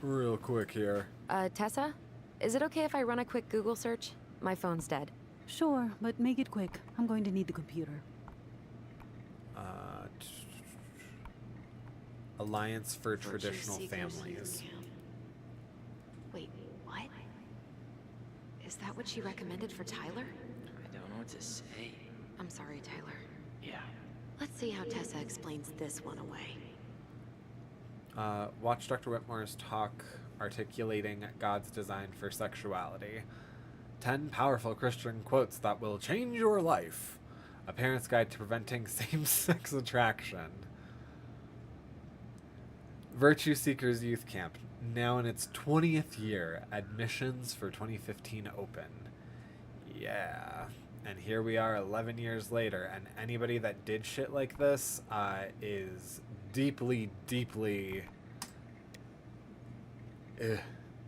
Speaker 1: real quick here.
Speaker 4: Tessa? Is it okay if I run a quick Google search? My phone's dead.
Speaker 11: Sure, but make it quick. I'm going to need the computer.
Speaker 1: Alliance for
Speaker 4: Virtue
Speaker 1: Traditional
Speaker 4: Seekers
Speaker 1: Families.
Speaker 4: Youth Camp. Wait, what? Is that what she recommended for Tyler?
Speaker 5: I don't know what to say.
Speaker 4: I'm sorry, Tyler.
Speaker 5: Yeah.
Speaker 4: Let's see how Tessa explains this one away.
Speaker 1: Watch Dr. Whitmore's talk articulating God's design for sexuality. 10 powerful Christian quotes that will change your life. A parent's guide to preventing same-sex attraction. Virtue Seekers Youth Camp, now in its 20th year. Admissions for 2015 open. Yeah. And here we are 11 years later, and anybody that did shit like this is deeply, deeply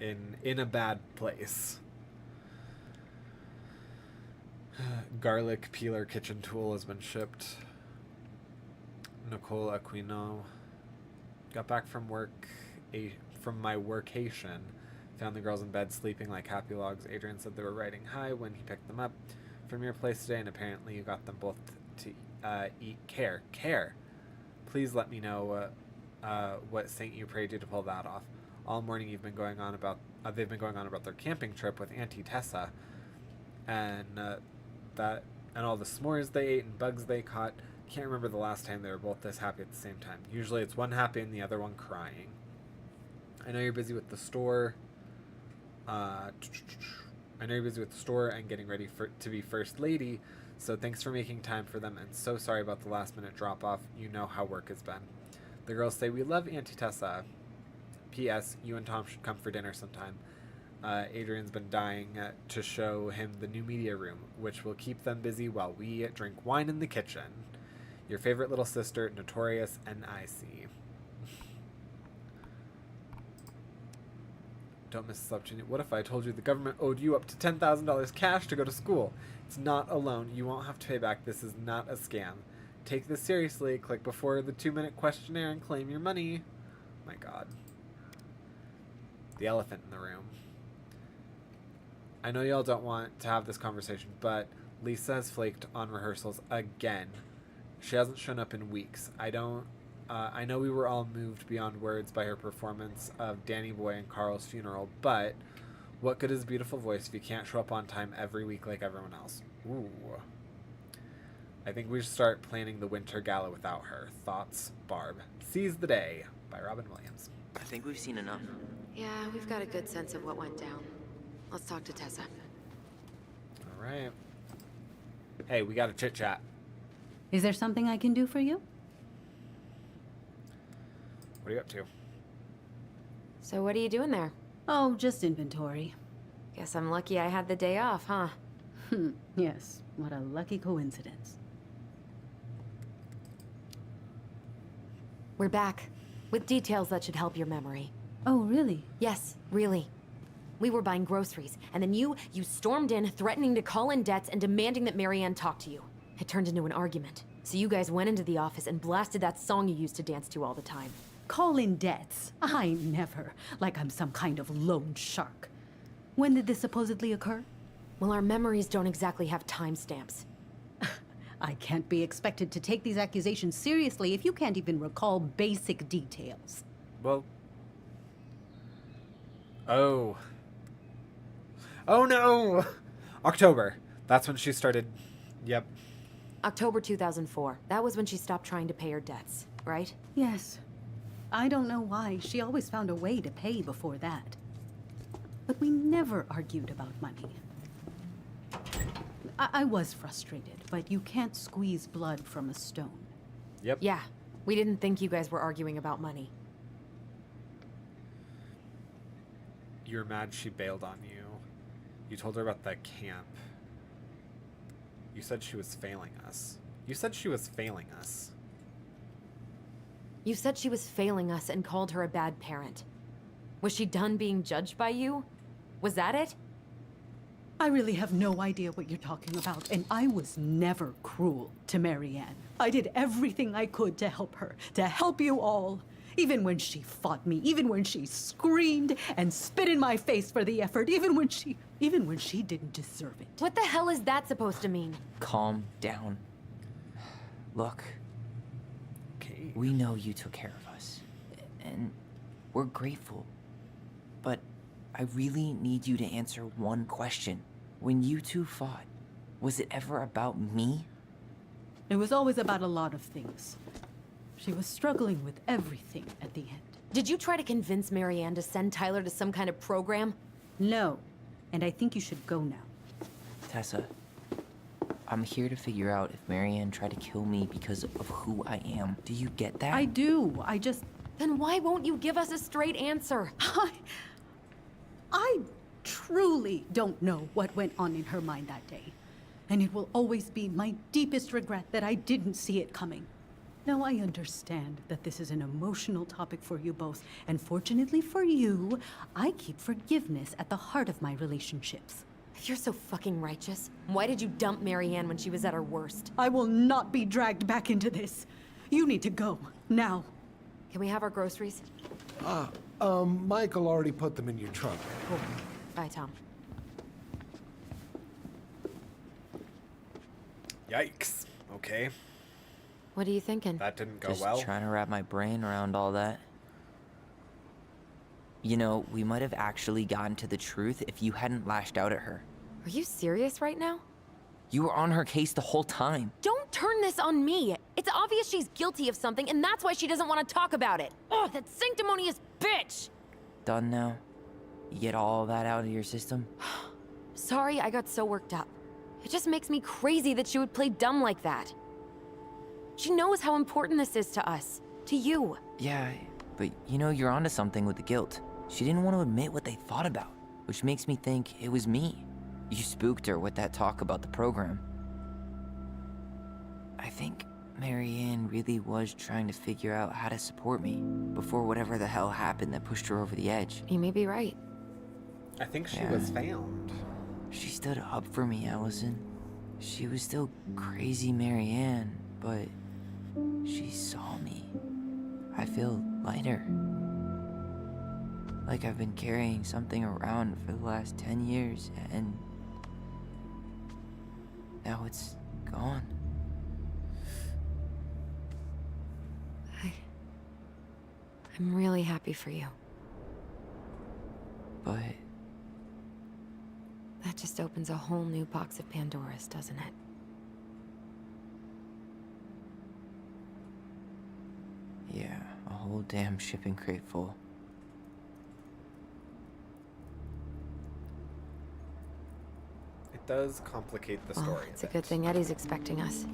Speaker 1: in a bad place. Garlic peeler kitchen tool has been shipped. Nicole Aquino. Got back from work, from my workation. Found the girls in bed sleeping like happy logs. Adrian said they were riding high when he picked them up from your place today, and apparently you got them both to eat care. Care. Please let me know what saint you prayed to pull that off. All morning you've been going on about they've been going on about their camping trip with Auntie Tessa, and all the s'mores they ate and bugs they caught. Can't remember the last time they were both this happy at the same time. Usually it's one happy and the other one crying. I know you're busy with the store. I know you're busy with the store and getting ready to be first lady, so thanks for making time for them, and so sorry about the last minute drop off. You know how work has been. The girls say we love Auntie Tessa. P.S. You and Tom should come for dinner sometime. Adrian's been dying to show him the new media room, which will keep them busy while we drink wine in the kitchen. Your favorite little sister, Notorious NIC. Don't miss this opportunity. What if I told you the government owed you up to $10,000 cash to go to school? It's not a loan. You won't have to pay back. This is not a scam. Take this seriously. Click before the 2-minute questionnaire and claim your money. My God. The elephant in the room. I know y'all don't want to have this conversation, but Lisa has flaked on rehearsals again. She hasn't shown up in weeks. I know we were all moved beyond words by her performance of Danny Boy and Carl's funeral, but what good is a beautiful voice if you can't show up on time every week like everyone else? Ooh. I think we should start planning the winter gala without her. Thoughts, Barb. Seize the Day by Robin Williams.
Speaker 5: I think we've seen enough.
Speaker 4: Yeah, we've got a good sense of what went down. Let's talk to Tessa.
Speaker 1: right. Hey, we got a chit chat.
Speaker 11: Is there something I can do for you?
Speaker 1: What are you up to?
Speaker 4: So what are you doing there?
Speaker 11: Oh, just inventory.
Speaker 4: Guess I'm lucky I had the day off, huh?
Speaker 11: Yes, what a lucky coincidence.
Speaker 4: We're back. With details that should help your memory.
Speaker 11: Oh, really?
Speaker 4: Yes, really. We were buying groceries, and then you stormed in, threatening to call in debts and demanding that Marianne talk to you. It turned into an argument. So you guys went into the office and blasted that song you used to dance to all the time.
Speaker 11: Call in debts? I never. Like I'm some kind of loan shark. When did this supposedly occur?
Speaker 4: Well, our memories don't exactly have timestamps.
Speaker 11: I can't be expected to take these accusations seriously if you can't even recall basic details.
Speaker 1: Well. Oh. Oh no! October. That's when she started. Yep.
Speaker 4: October 2004. That was when she stopped trying to pay her debts, right?
Speaker 11: Yes. I don't know why. She always found a way to pay before that. But we never argued about money. I was frustrated, but you can't squeeze blood from a stone.
Speaker 1: Yep.
Speaker 4: Yeah. We didn't think you guys were arguing about money.
Speaker 1: You're mad she bailed on you. You told her about that camp. You said she was failing us. You said she was failing us.
Speaker 4: You said she was failing us and called her a bad parent. Was she done being judged by you? Was that it?
Speaker 11: I really have no idea what you're talking about, and I was never cruel to Marianne. I did everything I could to help her, to help you all. Even when she fought me, even when she screamed and spit in my face for the effort, even when she didn't deserve it.
Speaker 4: What the hell is that supposed to mean?
Speaker 5: Calm down. Look,
Speaker 1: Okay.
Speaker 5: we know you took care of us, and we're grateful. But I really need you to answer one question. When you two fought, was it ever about me?
Speaker 11: It was always about a lot of things. She was struggling with everything at the end.
Speaker 4: Did you try to convince Marianne to send Tyler to some kind of program?
Speaker 11: No, and I think you should go now.
Speaker 5: Tessa, I'm here to figure out if Marianne tried to kill me because of who I am. Do you get that?
Speaker 11: I do, I just...
Speaker 4: Then why won't you give us a straight answer?
Speaker 11: I truly don't know what went on in her mind that day. And it will always be my deepest regret that I didn't see it coming. Now, I understand that this is an emotional topic for you both, and fortunately for you, I keep forgiveness at the heart of my relationships.
Speaker 4: If you're so fucking righteous, why did you dump Marianne when she was at her worst?
Speaker 11: I will not be dragged back into this. You need to go, now.
Speaker 4: Can we have our groceries?
Speaker 6: Michael already put them in your trunk.
Speaker 4: Cool. Bye, Tom.
Speaker 1: Yikes. Okay.
Speaker 4: What are you thinking?
Speaker 1: That didn't go
Speaker 5: Just
Speaker 1: well.
Speaker 5: trying to wrap my brain around all that. You know, we might have actually gotten to the truth if you hadn't lashed out at her.
Speaker 4: Are you serious right now?
Speaker 5: You were on her case the whole time.
Speaker 4: Don't turn this on me. It's obvious she's guilty of something, and that's why she doesn't want to talk about it. Oh, that sanctimonious bitch!
Speaker 5: Done now? You get all that out of your system?
Speaker 4: Sorry I got so worked up. It just makes me crazy that she would play dumb like that. She knows how important this is to us. To you.
Speaker 5: Yeah, but you know, you're onto something with the guilt. She didn't want to admit what they thought about, which makes me think it was me. You spooked her with that talk about the program. I think Marianne really was trying to figure out how to support me before whatever the hell happened that pushed her over the edge.
Speaker 4: You may be right.
Speaker 1: I think she
Speaker 5: Yeah.
Speaker 1: was found.
Speaker 5: She stood up for me, Allison. She was still crazy Marianne, but she saw me. I feel lighter. Like I've been carrying something around for the last 10 years, and now it's gone.
Speaker 4: I'm really happy for you.
Speaker 5: But
Speaker 4: That just opens a whole new box of Pandora's, doesn't it?
Speaker 5: yeah, a whole damn shipping crate full.
Speaker 1: It does complicate the
Speaker 4: Well,
Speaker 1: story.
Speaker 4: it's a good thing Eddie's expecting us.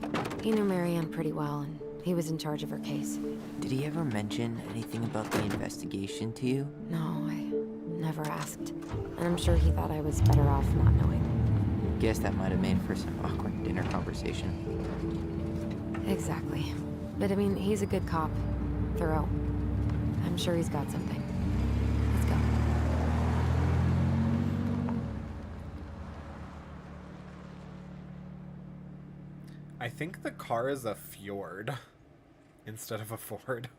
Speaker 4: He knew Marianne pretty well, and he was in charge of her case.
Speaker 5: Did he ever mention anything about the investigation to you?
Speaker 4: No, I never asked. And I'm sure he thought I was better off not knowing.
Speaker 5: Guess that might have made for some awkward dinner conversation.
Speaker 4: Exactly. But I mean, he's a good cop. Thorough. I'm sure he's got something. Let's go.
Speaker 1: I think the car is a Fjord instead of a Ford.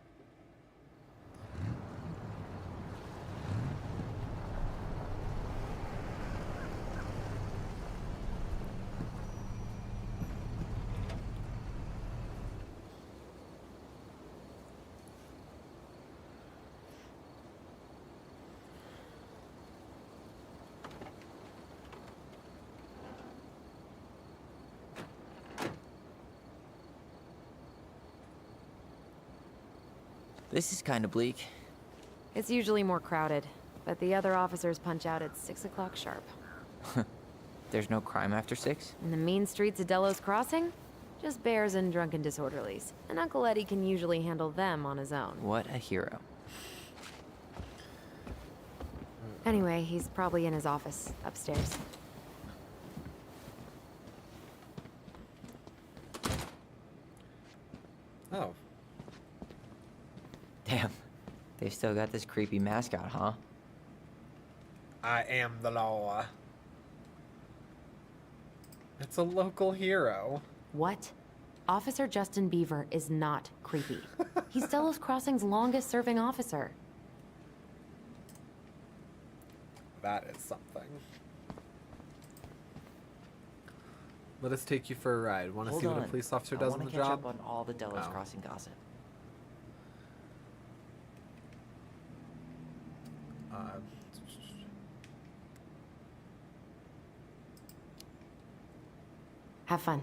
Speaker 5: This is kind of bleak.
Speaker 4: It's usually more crowded, but the other officers punch out at 6 o'clock sharp.
Speaker 5: There's no crime after 6?
Speaker 4: In the mean streets of Delos Crossing, just bears and drunken disorderlies. And Uncle Eddie can usually handle them on his own.
Speaker 5: What a hero.
Speaker 4: Anyway, he's probably in his office, upstairs.
Speaker 1: Oh.
Speaker 5: Damn. They've still got this creepy mascot, huh?
Speaker 1: I am the law. It's a local hero.
Speaker 4: What? Officer Justin Beaver is not creepy. He's Delos Crossing's longest serving officer.
Speaker 1: That is something. Let us take you for a ride. Want to
Speaker 5: Hold
Speaker 1: see what
Speaker 5: on.
Speaker 1: a police officer
Speaker 5: I
Speaker 1: does
Speaker 5: wanna
Speaker 1: on the
Speaker 5: catch
Speaker 1: job?
Speaker 5: up on all the Delos
Speaker 1: Oh.
Speaker 5: Crossing gossip.
Speaker 4: Have fun.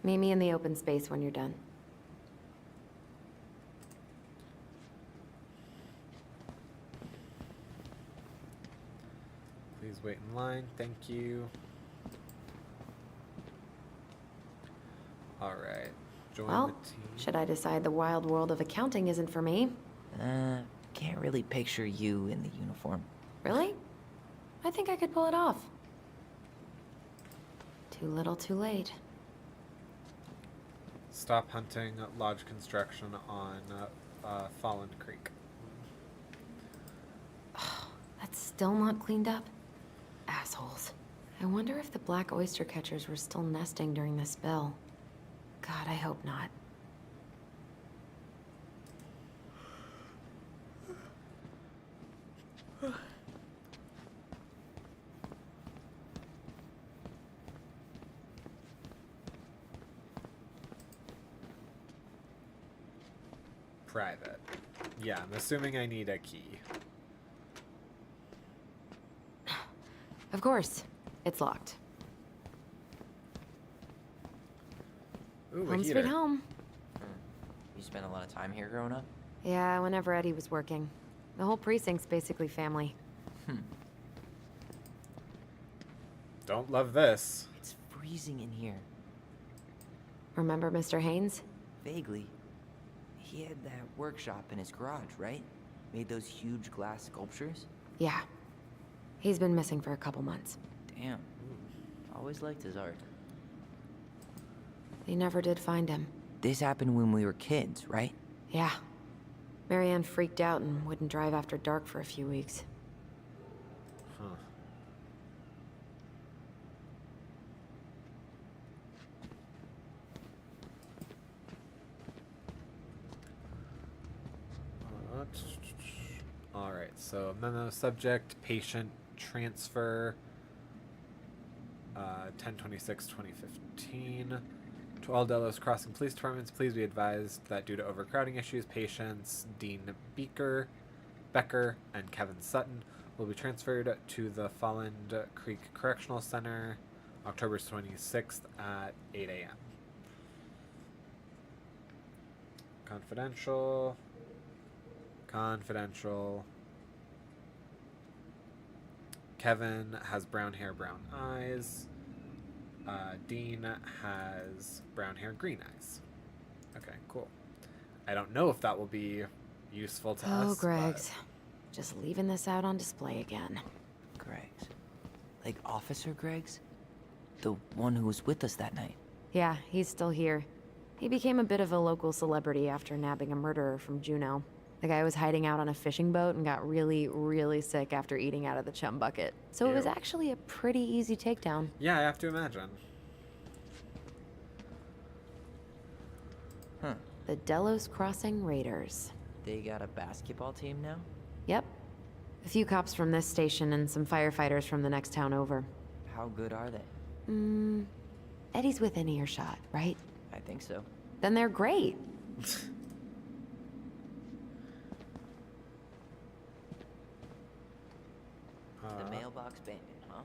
Speaker 4: Meet me in the open space when you're done.
Speaker 1: Please wait in line. Thank you. Alright. Join
Speaker 4: Well,
Speaker 1: the team.
Speaker 4: should I decide the wild world of accounting isn't for me?
Speaker 5: Can't really picture you in the uniform.
Speaker 4: Really? I think I could pull it off. Too little, too late.
Speaker 1: Stop hunting lodge construction on Fallen Creek.
Speaker 4: That's still not cleaned up? Assholes. I wonder if the black oyster catchers were still nesting during the spill. God, I hope not.
Speaker 1: Private. Yeah, I'm assuming I need a key.
Speaker 4: Of course. It's locked.
Speaker 1: Ooh, a
Speaker 4: Home
Speaker 1: heater.
Speaker 4: sweet home.
Speaker 5: You spent a lot of time here growing up?
Speaker 4: Yeah, whenever Eddie was working. The whole precinct's basically family.
Speaker 1: Don't love this.
Speaker 5: It's freezing in here.
Speaker 4: Remember Mr. Haynes?
Speaker 5: Vaguely. He had that workshop in his garage, right? Made those huge glass sculptures?
Speaker 4: Yeah. He's been missing for a couple months.
Speaker 5: Damn. Always liked his art.
Speaker 4: They never did find him.
Speaker 5: This happened when we were kids, right?
Speaker 4: Yeah. Marianne freaked out and wouldn't drive after dark for a few weeks.
Speaker 1: Huh. Alright, so memo subject, patient, transfer, 10/26/2015. To all Delos Crossing Police Departments, please be advised that due to overcrowding issues, patients Dean Becker, and Kevin Sutton will be transferred to the Fallen Creek Correctional Center October 26th at 8 a.m. Confidential. Kevin has brown hair, brown eyes. Dean has brown hair, green eyes. Okay, cool. I don't know if that will be useful to us.
Speaker 4: Oh, Greg's. Just leaving this out on display again.
Speaker 5: Greg's. Like Officer Greg's? The one who was with us that night.
Speaker 4: Yeah, he's still here. He became a bit of a local celebrity after nabbing a murderer from Juneau. The guy was hiding out on a fishing boat and got really, really sick after eating out of the chum bucket. So it was
Speaker 1: Ew.
Speaker 4: actually a pretty easy takedown.
Speaker 1: Yeah, I have to imagine.
Speaker 5: Huh.
Speaker 4: The Delos Crossing Raiders.
Speaker 5: They got a basketball team now?
Speaker 4: Yep. A few cops from this station and some firefighters from the next town over.
Speaker 5: How good are they?
Speaker 4: Eddie's within earshot, right?
Speaker 5: I think so.
Speaker 4: Then they're great.
Speaker 5: The mailbox bandit, huh?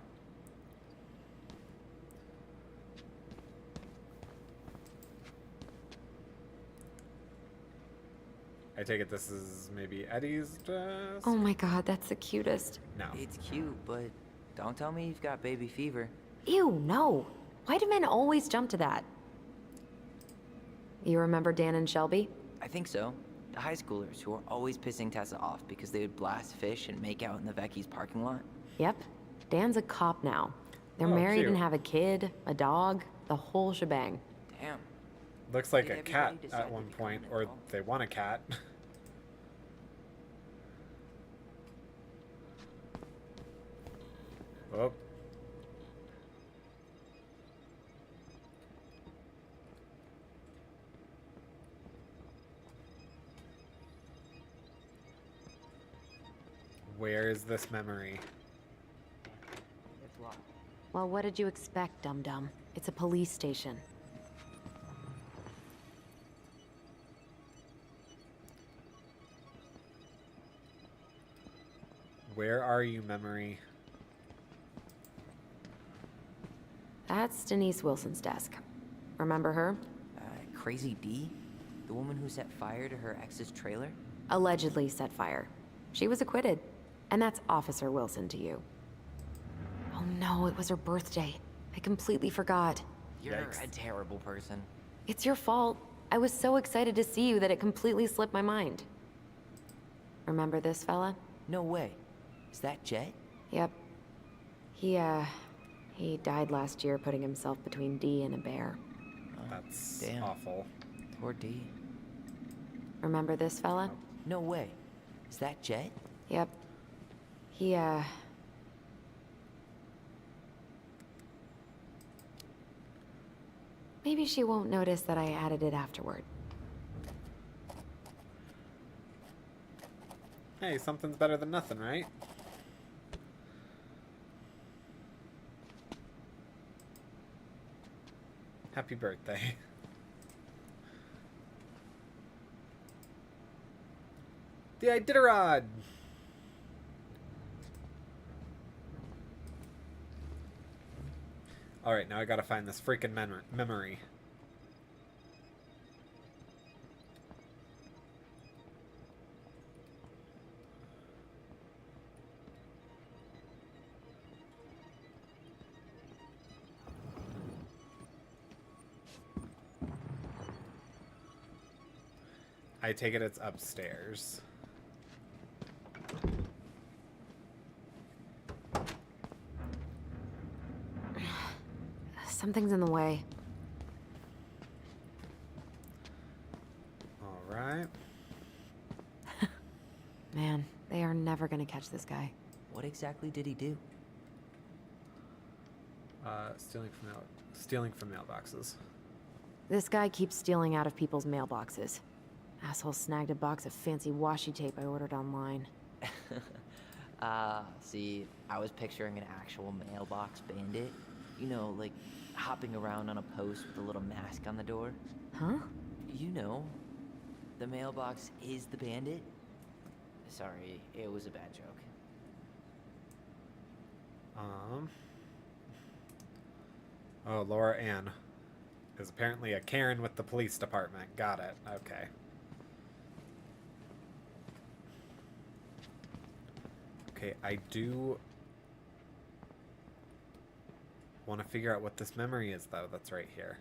Speaker 1: I take it this is maybe Eddie's desk?
Speaker 4: Oh my god, that's the cutest.
Speaker 1: No.
Speaker 5: It's cute, but don't tell me you've got baby fever.
Speaker 4: Ew, no. Why do men always jump to that? You remember Dan and Shelby?
Speaker 5: I think so. The high schoolers who were always pissing Tessa off because they would blast fish and make out in the Vecchi's parking lot.
Speaker 4: Yep. Dan's a cop now. They're
Speaker 1: Oh,
Speaker 4: married
Speaker 1: cute.
Speaker 4: and have a kid, a dog, the whole shebang.
Speaker 5: Damn.
Speaker 1: Looks like
Speaker 5: Did
Speaker 1: a cat
Speaker 5: everybody decide
Speaker 1: at
Speaker 5: to
Speaker 1: one
Speaker 5: become
Speaker 1: point,
Speaker 5: an
Speaker 1: or
Speaker 5: adult?
Speaker 1: they want a cat. Oh. Where is this memory?
Speaker 5: It's locked.
Speaker 4: Well, what did you expect, dum-dum? It's a police station.
Speaker 1: Where are you, memory?
Speaker 4: That's Denise Wilson's desk. Remember her?
Speaker 5: Crazy D? The woman who set fire to her ex's trailer?
Speaker 4: Allegedly set fire. She was acquitted. And that's Officer Wilson to you. Oh no, it was her birthday. I completely forgot.
Speaker 5: You're
Speaker 1: Yikes.
Speaker 5: a terrible person.
Speaker 4: It's your fault. I was so excited to see you that it completely slipped my mind. Remember this fella?
Speaker 5: No way. Is that Jet?
Speaker 4: Yep. He died last year putting himself between Dee and a bear.
Speaker 1: That's
Speaker 5: damn.
Speaker 1: awful.
Speaker 5: Poor D.
Speaker 4: Remember this fella?
Speaker 5: No way. Is that Jet?
Speaker 4: Yep. Maybe she won't notice that I added it afterward.
Speaker 1: Hey, something's better than nothing, right? Happy birthday. The Iditarod! Alright, now I gotta find this freaking memory. I take it it's upstairs.
Speaker 4: Something's in the way.
Speaker 1: Alright.
Speaker 4: Man, they are never gonna catch this guy.
Speaker 5: What exactly did he do?
Speaker 1: Stealing from mailboxes.
Speaker 4: This guy keeps stealing out of people's mailboxes. Asshole snagged a box of fancy washi tape I ordered online.
Speaker 5: See, I was picturing an actual mailbox bandit. You know, like hopping around on a post with a little mask on the door.
Speaker 4: Huh?
Speaker 5: You know, the mailbox is the bandit. Sorry, it was a bad joke.
Speaker 1: Oh, Laura Ann is apparently a Karen with the police department. Got it. Okay. Okay, I do want to figure out what this memory is, though, that's right here.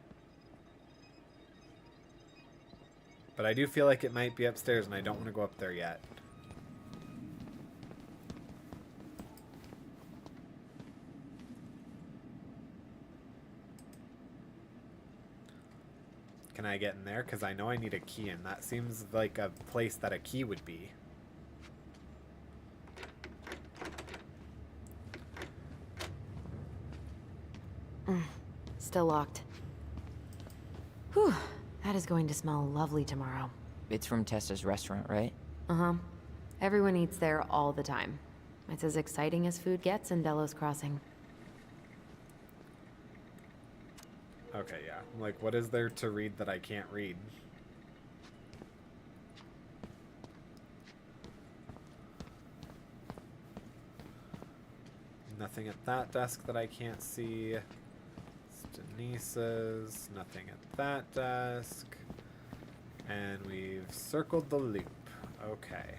Speaker 1: But I do feel like it might be upstairs, and I don't want to go up there yet. Can I get in there? Because I know I need a key, and that seems like a place that a key would be.
Speaker 4: Still locked. Whew. That is going to smell lovely tomorrow.
Speaker 5: It's from Tessa's restaurant, right?
Speaker 4: Uh-huh. Everyone eats there all the time. It's as exciting as food gets in Delos Crossing.
Speaker 1: Okay, yeah. Like, what is there to read that I can't read? Nothing at that desk that I can't see. It's Denise's. Nothing at that desk. And we've circled the loop. Okay.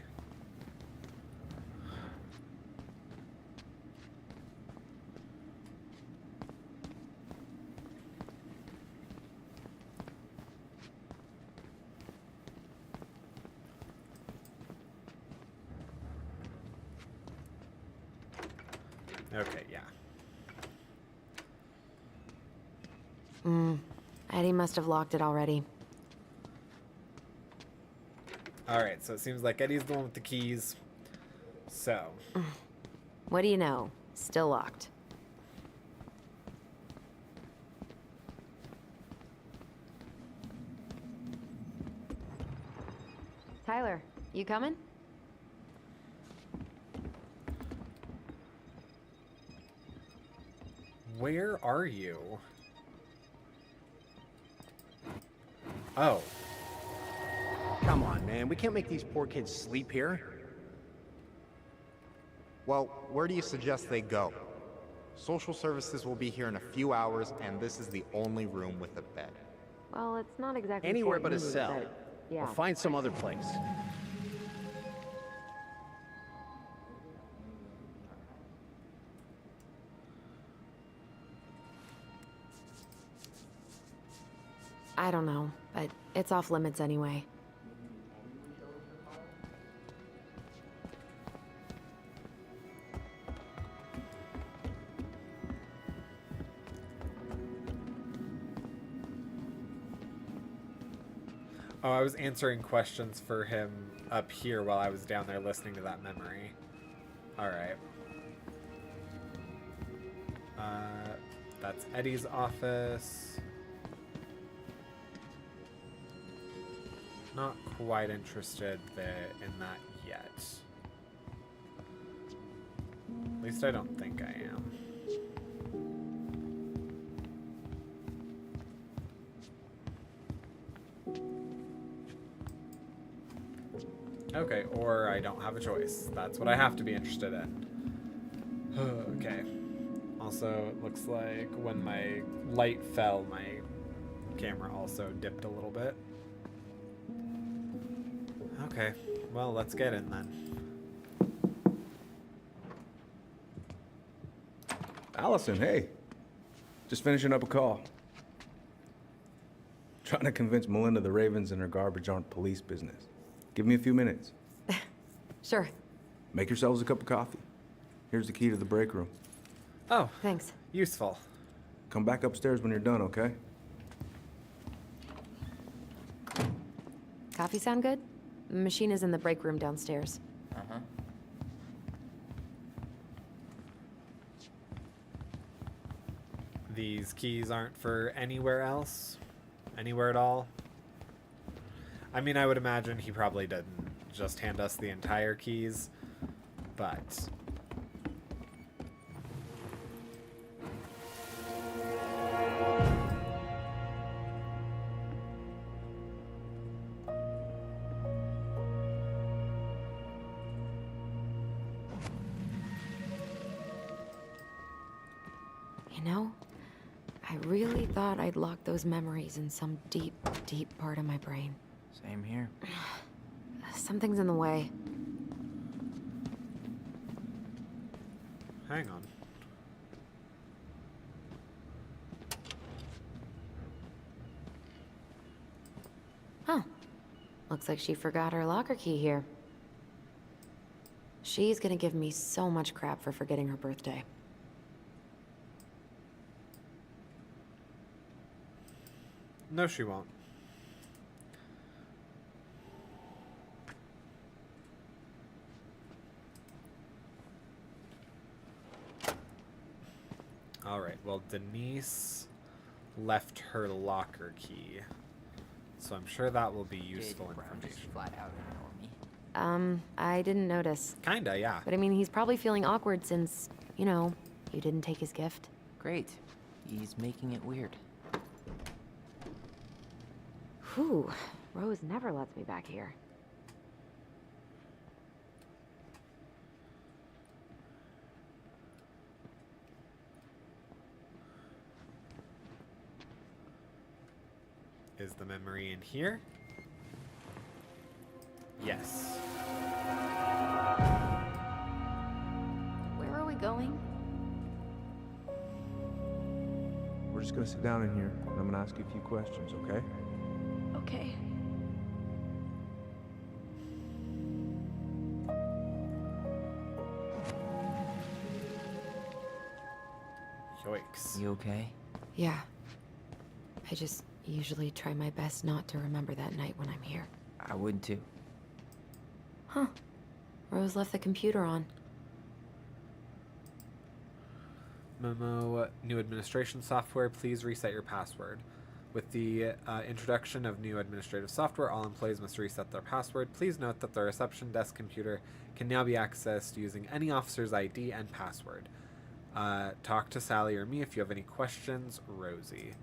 Speaker 1: Okay, yeah.
Speaker 4: Eddie must have locked it already.
Speaker 1: Alright, so it seems like Eddie's the one with the keys. So.
Speaker 4: What do you know? Still locked. Tyler, you coming?
Speaker 1: Where are you? Oh.
Speaker 12: Come on, man. We can't make these poor kids sleep here.
Speaker 10: Well, where do you suggest they go? Social services will be here in a few hours, and this is the only room with a bed.
Speaker 4: Well, it's not exactly
Speaker 12: Anywhere
Speaker 4: Fort
Speaker 12: but a
Speaker 4: Meade,
Speaker 12: cell.
Speaker 4: but yeah.
Speaker 12: Or find some other place.
Speaker 4: I don't know, but it's off limits anyway.
Speaker 1: Oh, I was answering questions for him up here while I was down there listening to that memory. Alright. That's Eddie's office. Not quite interested in that yet. At least I don't think I am. Okay, or I don't have a choice. That's what I have to be interested in. Okay. Also, it looks like when my light fell, my camera also dipped a little bit. Okay, well, let's get in then.
Speaker 2: Allison, hey. Just finishing up a call. Trying to convince Melinda the Ravens and her garbage aren't police business. Give me a few minutes.
Speaker 4: Sure.
Speaker 2: Make yourselves a cup of coffee. Here's the key to the break room.
Speaker 1: Oh,
Speaker 4: Thanks.
Speaker 1: useful.
Speaker 2: Come back upstairs when you're done, okay?
Speaker 4: Coffee sound good? The machine is in the break room downstairs.
Speaker 5: Uh-huh.
Speaker 1: These keys aren't for anywhere else? Anywhere at all? I mean, I would imagine he probably didn't just hand us the entire keys, but...
Speaker 4: You know, I really thought I'd locked those memories in some deep, deep part of my brain.
Speaker 5: Same here.
Speaker 4: Something's in the way.
Speaker 1: Hang on.
Speaker 4: Looks like she forgot her locker key here. She's gonna give me so much crap for forgetting her birthday.
Speaker 1: No, she won't. All right, well, Denise left her locker key, so I'm sure that will be useful information.
Speaker 5: Flat out ignore me.
Speaker 4: I didn't notice.
Speaker 1: Kinda, yeah.
Speaker 4: But I mean, he's probably feeling awkward since, you know, you didn't take his gift.
Speaker 5: Great. He's making it weird.
Speaker 4: Whew. Rose never lets me back here.
Speaker 1: Is the memory in here? Yes.
Speaker 4: Where are we going?
Speaker 2: We're just gonna sit down in here, and I'm gonna ask you a few questions, okay?
Speaker 3: Okay.
Speaker 1: Yikes.
Speaker 5: You okay?
Speaker 4: Yeah. I just usually try my best not to remember that night when I'm here.
Speaker 5: I would too.
Speaker 4: Huh. Rose left the computer on.
Speaker 1: Memo, new administration software, please reset your password. With the introduction of new administrative software, all employees must reset their password. Please note that the reception desk computer can now be accessed using any officer's ID and password. Talk to Sally or me if you have any questions. Rosie.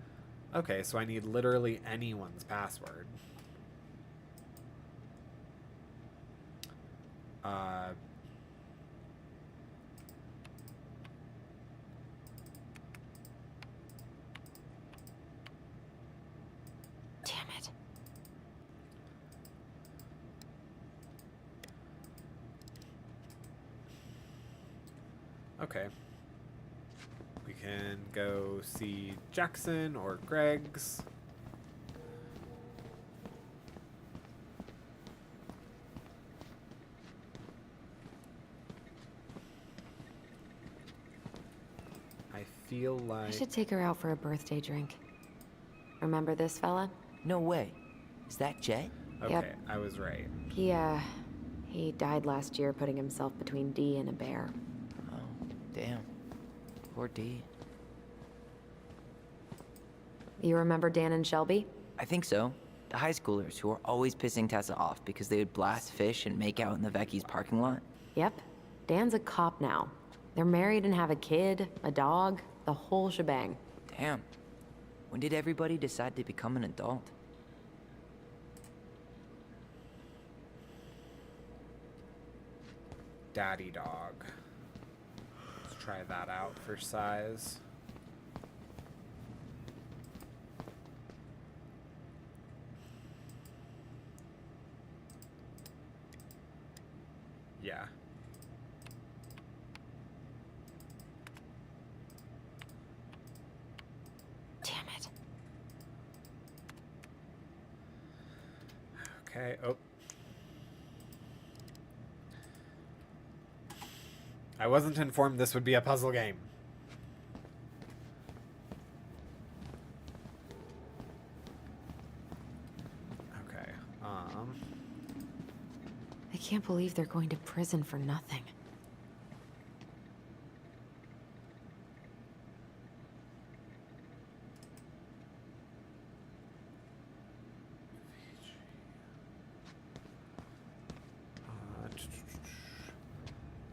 Speaker 1: Okay, so I need literally anyone's password.
Speaker 4: Damn it.
Speaker 1: Okay. We can go see Jackson or Greg's. I feel like
Speaker 4: I should take her out for a birthday drink. Remember this fella?
Speaker 5: No way. Is that Jet?
Speaker 1: okay,
Speaker 4: Yep.
Speaker 1: I was right.
Speaker 4: He died last year putting himself between Dee and a bear.
Speaker 5: Oh, damn. Poor D.
Speaker 4: You remember Dan and Shelby?
Speaker 5: I think so. The high schoolers who were always pissing Tessa off because they would blast fish and make out in the Vecchi's parking lot.
Speaker 4: Yep. Dan's a cop now. They're married and have a kid, a dog, the whole shebang.
Speaker 5: Damn. When did everybody decide to become an adult?
Speaker 1: Daddy dog. Let's try that out for size. Yeah.
Speaker 4: Damn it.
Speaker 1: Okay, oh. I wasn't informed this would be a puzzle game. Okay,
Speaker 4: I can't believe they're going to prison for nothing.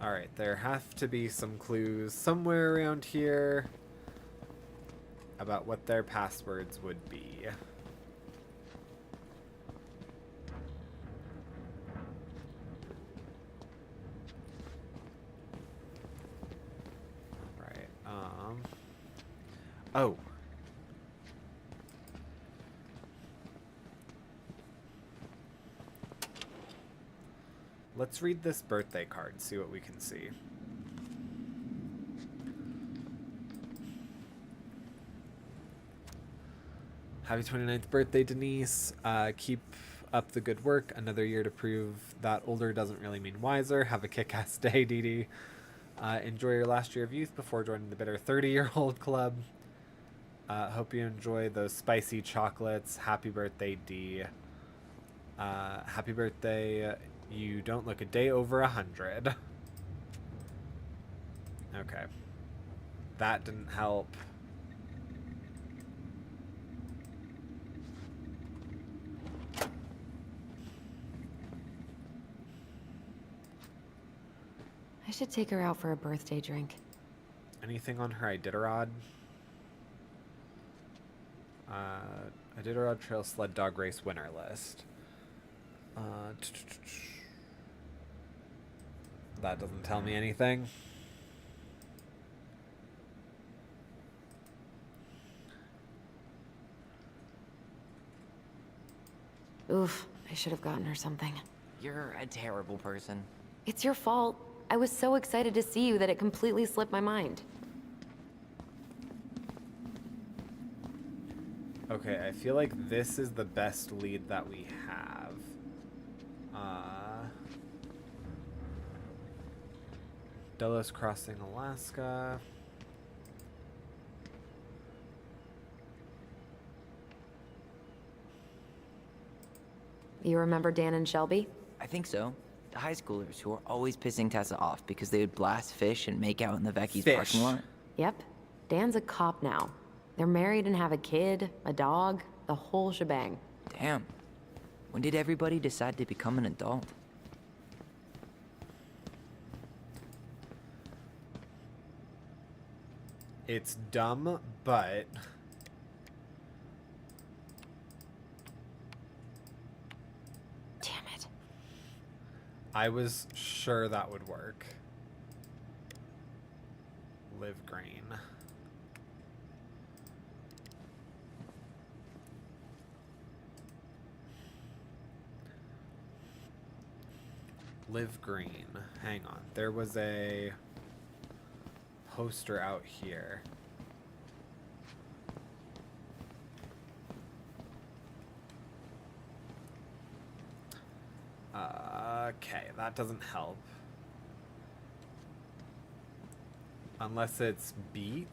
Speaker 1: Alright, there have to be some clues somewhere around here about what their passwords would be. Alright, oh. Let's read this birthday card and see what we can see. Happy 29th birthday, Denise. Keep up the good work. Another year to prove that older doesn't really mean wiser. Have a kick-ass day, Dee Dee. Enjoy your last year of youth before joining the bitter 30-year-old club. Hope you enjoy those spicy chocolates. Happy birthday, Dee. Happy birthday. You don't look a day over 100. Okay. That didn't help.
Speaker 4: I should take her out for a birthday drink.
Speaker 1: Anything on her Iditarod? Iditarod Trail Sled Dog Race winner list. That doesn't tell me anything.
Speaker 4: Oof, I should have gotten her something.
Speaker 5: You're a terrible person.
Speaker 4: It's your fault. I was so excited to see you that it completely slipped my mind.
Speaker 1: Okay, I feel like this is the best lead that we have. Delos Crossing, Alaska.
Speaker 4: You remember Dan and Shelby?
Speaker 5: I think so. The high schoolers who were always pissing Tessa off because they would blast fish and make out in the Vecchi's parking lot.
Speaker 4: Yep. Dan's a cop now. They're married and have a kid, a dog, the whole shebang.
Speaker 5: Damn. When did everybody decide to become an adult?
Speaker 1: It's dumb, but...
Speaker 4: Damn it.
Speaker 1: I was sure that would work. Live green. Live green. Hang on. There was a poster out here. Okay, that doesn't help. Unless it's beach.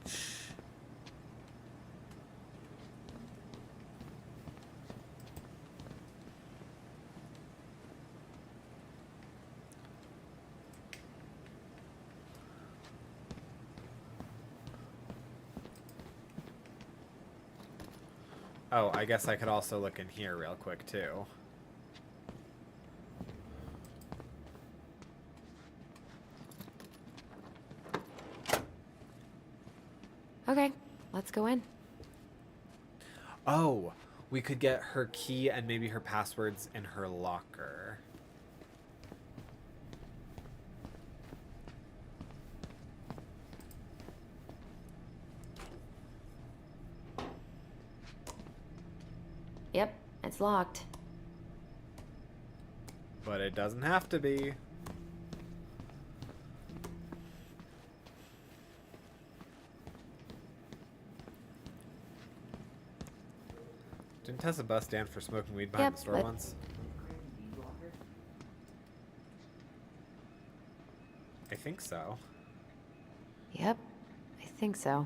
Speaker 1: Oh, I guess I could also look in here real quick too.
Speaker 4: Okay, let's go in.
Speaker 1: Oh, we could get her key and maybe her passwords in her locker.
Speaker 4: Yep, it's locked.
Speaker 1: But it doesn't have to be. Didn't Tessa bust Dan for smoking weed behind the store once? I think so.
Speaker 4: Yep, I think so.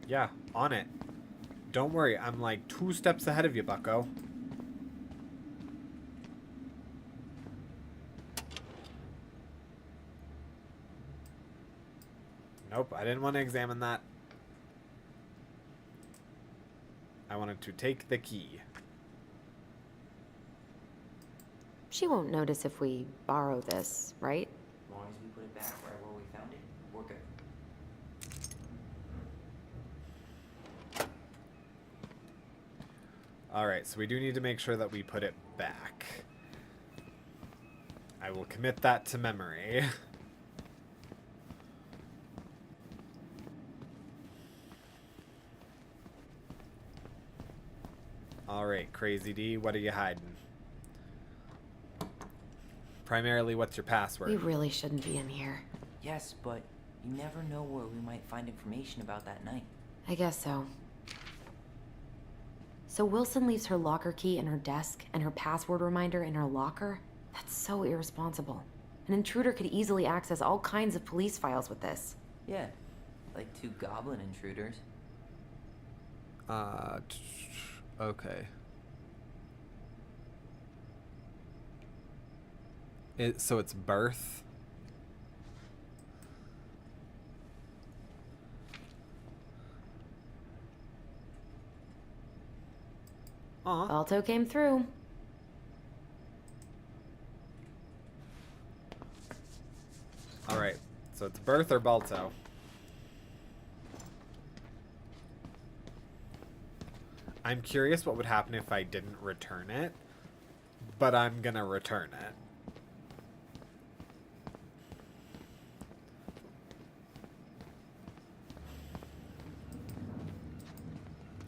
Speaker 1: Yeah, on it. Don't worry, I'm like 2 steps ahead of you, bucko. Nope, I didn't want to examine that. I wanted to take the key.
Speaker 4: She won't notice if we borrow this, right?
Speaker 5: As long as we put it back right where we found it, we're good.
Speaker 1: Alright, so we do need to make sure that we put it back. I will commit that to memory. Alright, Crazy D, what are you hiding? Primarily, what's your password?
Speaker 4: We really shouldn't be in here.
Speaker 5: Yes, but you never know where we might find information about that night.
Speaker 4: I guess so. So Wilson leaves her locker key in her desk and her password reminder in her locker? That's so irresponsible. An intruder could easily access all kinds of police files with this.
Speaker 5: Yeah, like 2 goblin intruders.
Speaker 1: Okay. So it's birth? Aw.
Speaker 4: Balto came through.
Speaker 1: Alright, so it's birth or Balto? I'm curious what would happen if I didn't return it, but I'm gonna return it.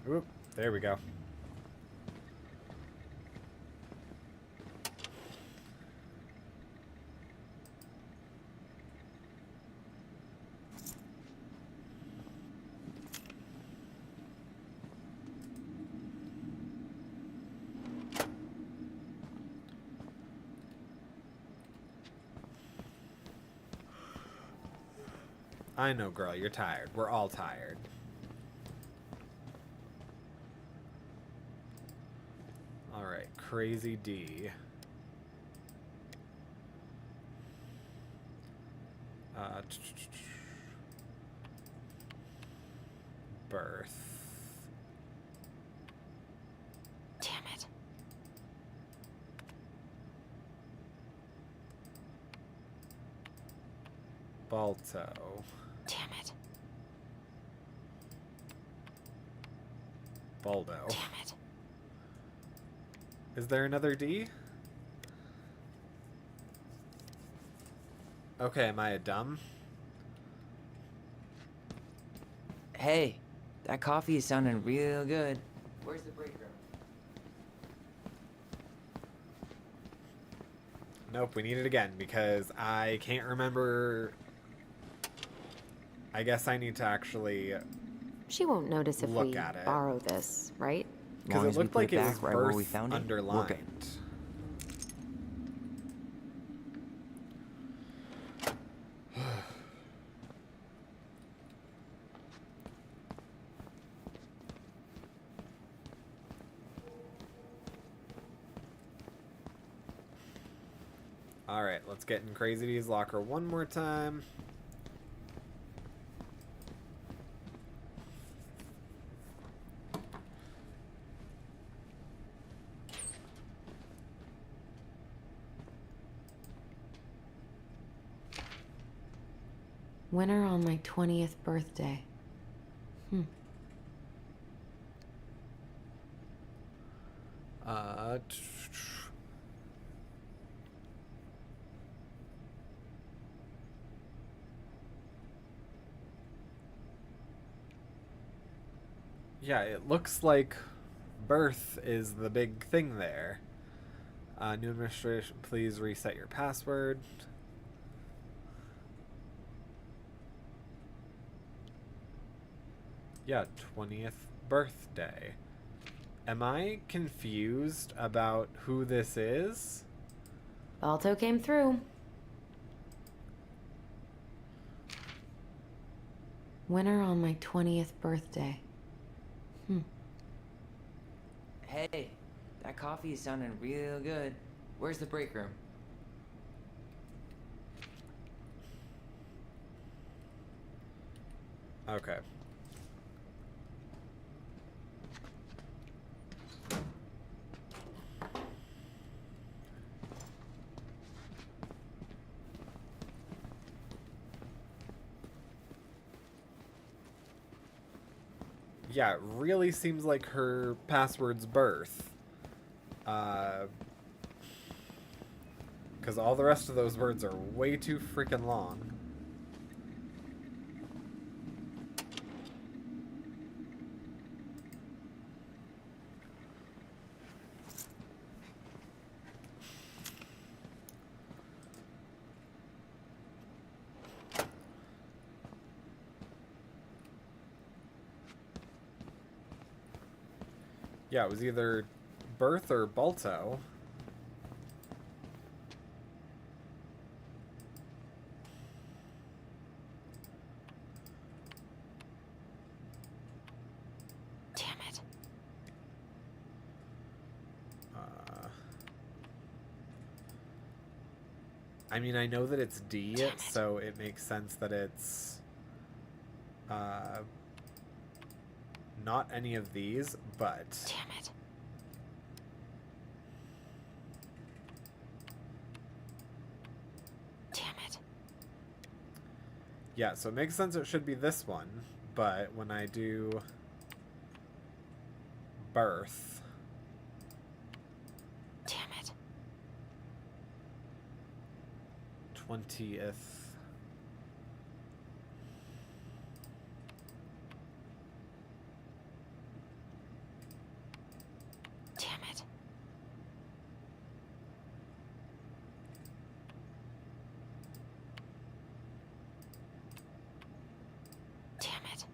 Speaker 1: Oop, there we go. I know, girl, you're tired. We're all tired. Alright, Crazy D. Birth.
Speaker 4: Damn it.
Speaker 1: Balto.
Speaker 4: Damn it.
Speaker 1: Baldo.
Speaker 4: Damn it.
Speaker 1: Is there another D? Okay, am I dumb?
Speaker 5: Hey, that coffee is sounding real good. Where's the break room?
Speaker 1: Nope, we need it again because I can't remember. I guess I need to actually,
Speaker 4: She won't notice if
Speaker 1: look
Speaker 4: we
Speaker 1: at it.
Speaker 4: borrow this, right?
Speaker 1: Because
Speaker 5: Long
Speaker 1: it
Speaker 5: as we
Speaker 1: looked
Speaker 5: put
Speaker 1: like
Speaker 5: it
Speaker 1: it
Speaker 5: back
Speaker 1: was
Speaker 5: right where we
Speaker 1: birth
Speaker 5: found it, we're good.
Speaker 1: underlined. Alright, let's get in Crazy D's locker one more time.
Speaker 4: Winter on my 20th birthday.
Speaker 1: Uh, yeah, it looks like birth is the big thing there. New administration, please reset your password. Yeah, 20th birthday. Am I confused about who this is?
Speaker 4: Balto came through. Winter on my 20th birthday.
Speaker 5: Hey, that coffee is sounding real good. Where's the break room?
Speaker 1: Okay. Yeah, it really seems like her password's birth. Because all the rest of those words are way too freaking long. Yeah, it was either Birth or Balto.
Speaker 4: Damn it.
Speaker 1: I mean, I know that it's D, so it makes sense that it's not any of these, but
Speaker 4: Damn it. Damn it.
Speaker 1: yeah, so it makes sense it should be this one, but when I do Birth,
Speaker 4: Damn it.
Speaker 1: 20th.
Speaker 4: Damn it. Damn it.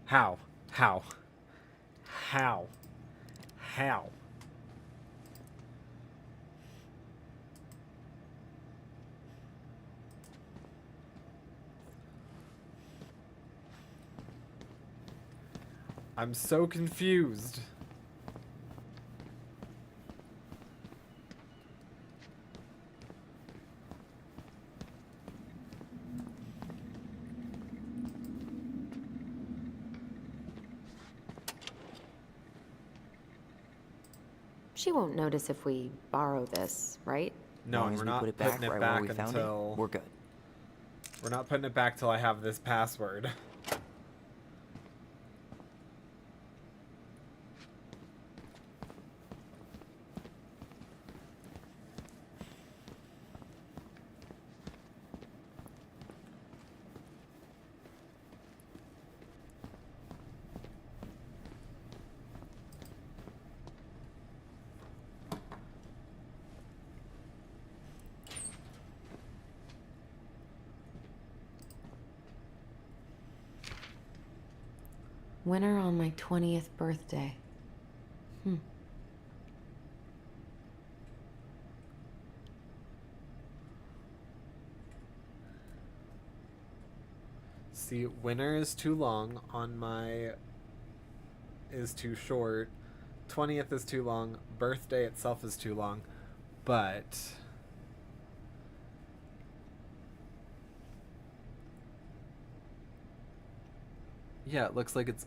Speaker 1: How? How? How? How? I'm so confused.
Speaker 4: She won't notice if we borrow this, right?
Speaker 1: No,
Speaker 5: long
Speaker 1: and
Speaker 5: as
Speaker 1: we're
Speaker 5: we
Speaker 1: not
Speaker 5: put it
Speaker 1: putting
Speaker 5: back
Speaker 1: it
Speaker 5: right
Speaker 1: back
Speaker 5: where we found
Speaker 1: until
Speaker 5: it, we're good.
Speaker 1: we're not putting it back till I have this password.
Speaker 4: Winter on my 20th birthday.
Speaker 1: See, winter is too long on my is too short. 20th is too long. Birthday itself is too long. But yeah, it looks like it's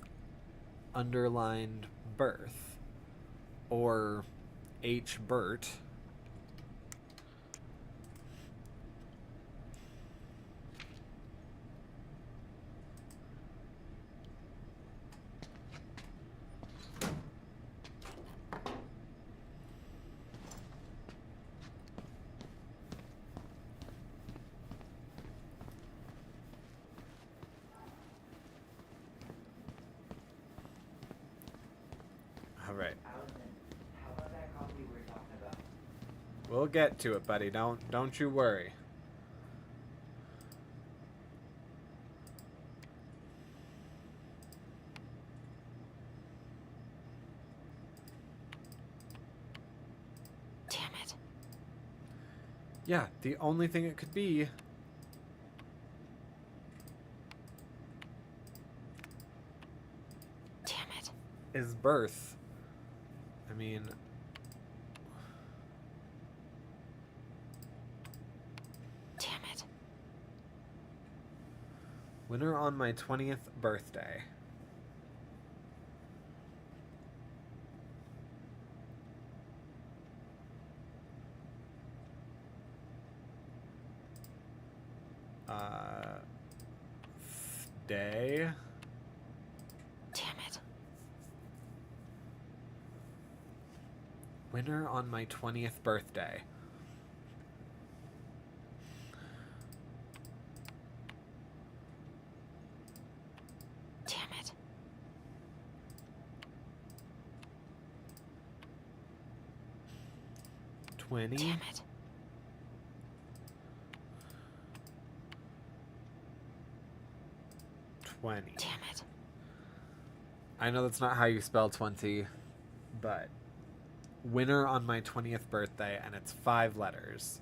Speaker 1: underlined birth or H Bert. All right.
Speaker 5: How about that coffee we were talking about?
Speaker 1: We'll get to it, buddy. Don't you worry.
Speaker 4: Damn it.
Speaker 1: Yeah, the only thing it could be
Speaker 4: Damn it.
Speaker 1: is birth. I mean,
Speaker 4: Damn it.
Speaker 1: winter on my 20th birthday. Day.
Speaker 4: Damn it.
Speaker 1: Winter on my 20th birthday.
Speaker 4: Damn it.
Speaker 1: 20.
Speaker 4: Damn it.
Speaker 1: 20.
Speaker 4: Damn it.
Speaker 1: I know that's not how you spell 20, but winter on my 20th birthday, and it's 5 letters.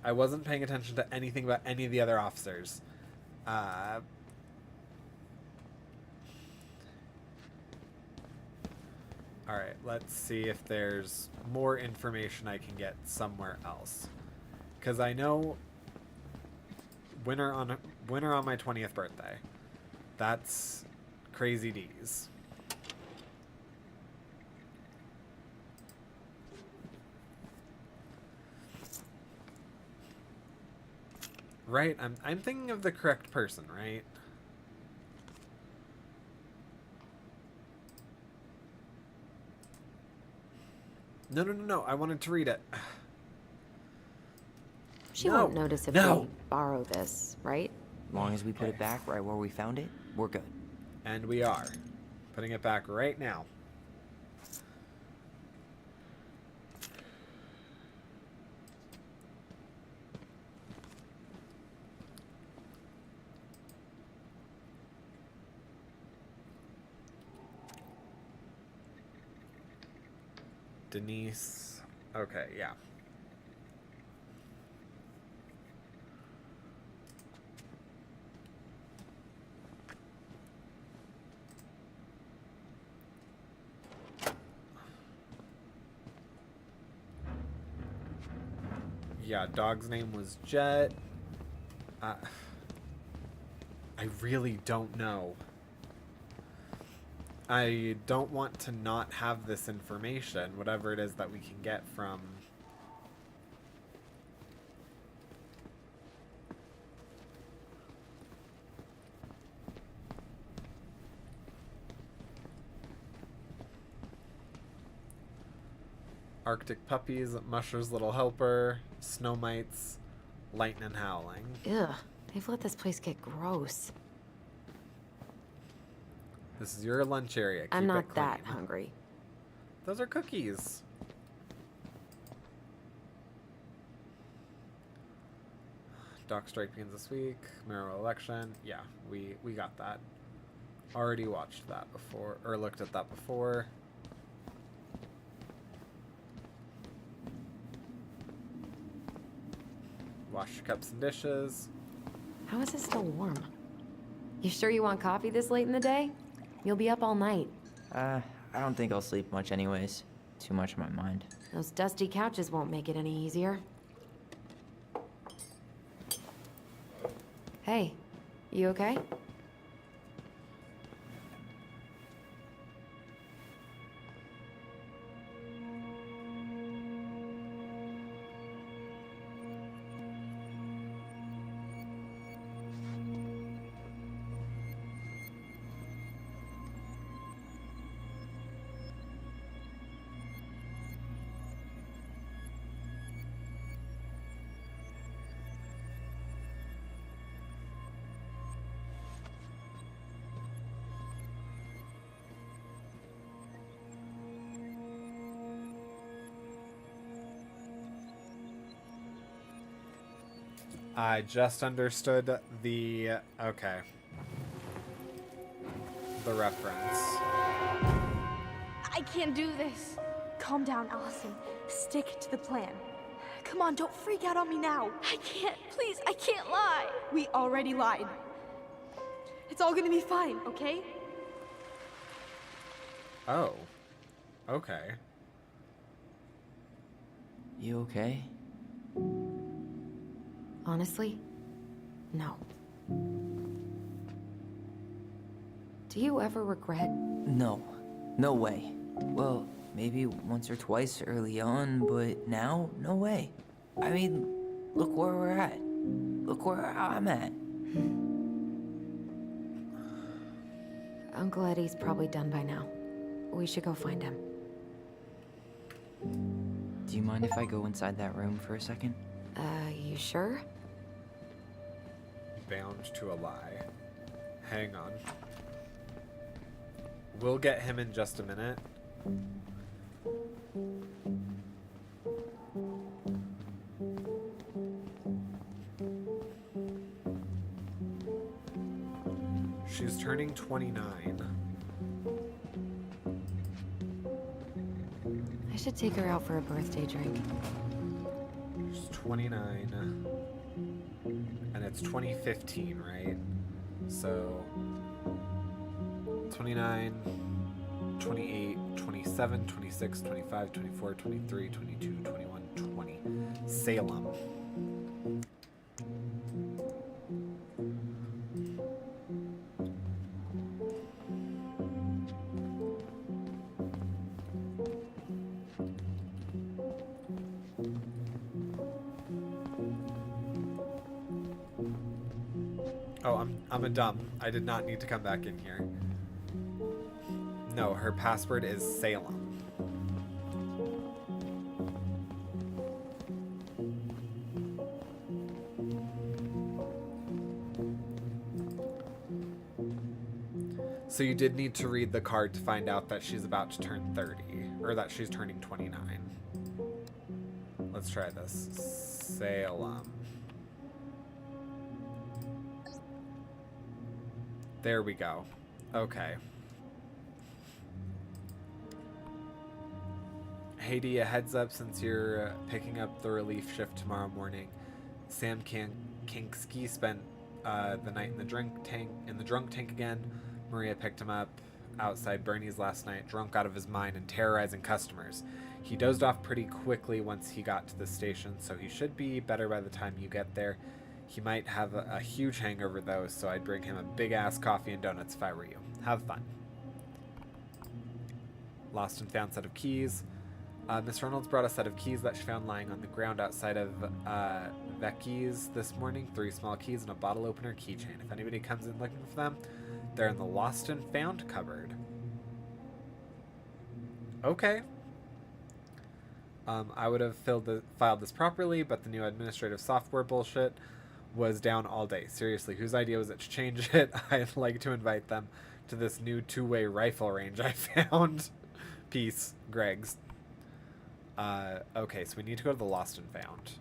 Speaker 1: I wasn't paying attention to anything about any of the other officers. Alright, let's see if there's more information I can get somewhere else. Because I know winter on my 20th birthday. That's Crazy D's. Right, I'm thinking of the correct person, right? No, I wanted to read it.
Speaker 4: She won't notice if we borrow this, right?
Speaker 5: As long as we put it back right where we found it, we're good.
Speaker 1: And we are. Putting it back right now. Denise. Okay, yeah. Yeah, dog's name was Jet. I really don't know. I don't want to not have this information, whatever it is that we can get from... Arctic Puppies, Musher's Little Helper, Snow Mites, Lightning Howling.
Speaker 4: Ugh, they've let this place get gross.
Speaker 1: This is your lunch area.
Speaker 4: I'm
Speaker 1: Keep
Speaker 4: not
Speaker 1: it clean.
Speaker 4: that hungry.
Speaker 1: Those are cookies. Doc Strike begins this week. Mayoral election. Yeah, we got that. Already watched that before, or looked at that before. Wash your cups and dishes.
Speaker 4: How is it still warm? You sure you want coffee this late in the day? You'll be up all night.
Speaker 5: I don't think I'll sleep much anyways. Too much on my mind.
Speaker 4: Those dusty couches won't make it any easier. Hey, you okay?
Speaker 1: I just understood the... okay. The reference.
Speaker 7: I can't do this. Calm down, Allison. Stick to the plan. Come on, don't freak out on me now. I can't. Please, I can't lie. We already lied. It's all gonna be fine, okay?
Speaker 1: Oh. Okay.
Speaker 5: You okay?
Speaker 4: Honestly, no. Do you ever regret?
Speaker 5: No. No way. Well, maybe once or twice early on, but now, no way. I mean, look where we're at. Look where I'm at.
Speaker 4: Uncle Eddie's probably done by now. We should go find him.
Speaker 5: Do you mind if I go inside that room for a second?
Speaker 4: You sure?
Speaker 1: Bound to a lie. Hang on. We'll get him in just a minute. She's turning 29.
Speaker 4: I should take her out for a birthday drink.
Speaker 1: She's 29. And it's 2015, right? So 29, 28, 27, 26, 25, 24, 23, 22, 21, 20. Salem. Oh, I'm a dumb. I did not need to come back in here. No, her password is Salem. So you did need to read the card to find out that she's about to turn 30, or that she's turning 29. Let's try this. Salem. There we go. Okay. Haiti, a heads up since you're picking up the relief shift tomorrow morning. Sam Kinksky spent the night in the drunk tank again. Maria picked him up outside Bernie's last night, drunk out of his mind and terrorizing customers. He dozed off pretty quickly once he got to the station, so he should be better by the time you get there. He might have a huge hangover though, so I'd bring him a big-ass coffee and donuts if I were you. Have fun. Lost and found set of keys. Miss Reynolds brought a set of keys that she found lying on the ground outside of Vecchi's this morning. 3 small keys and a bottle opener keychain. If anybody comes in looking for them, they're in the lost and found cupboard. Okay. I would have filed this properly, but the new administrative software bullshit was down all day. Seriously, whose idea was it to change it? I'd like to invite them to this new 2-way rifle range I found. Peace, Greg's. Okay, so we need to go to the Lost and Found.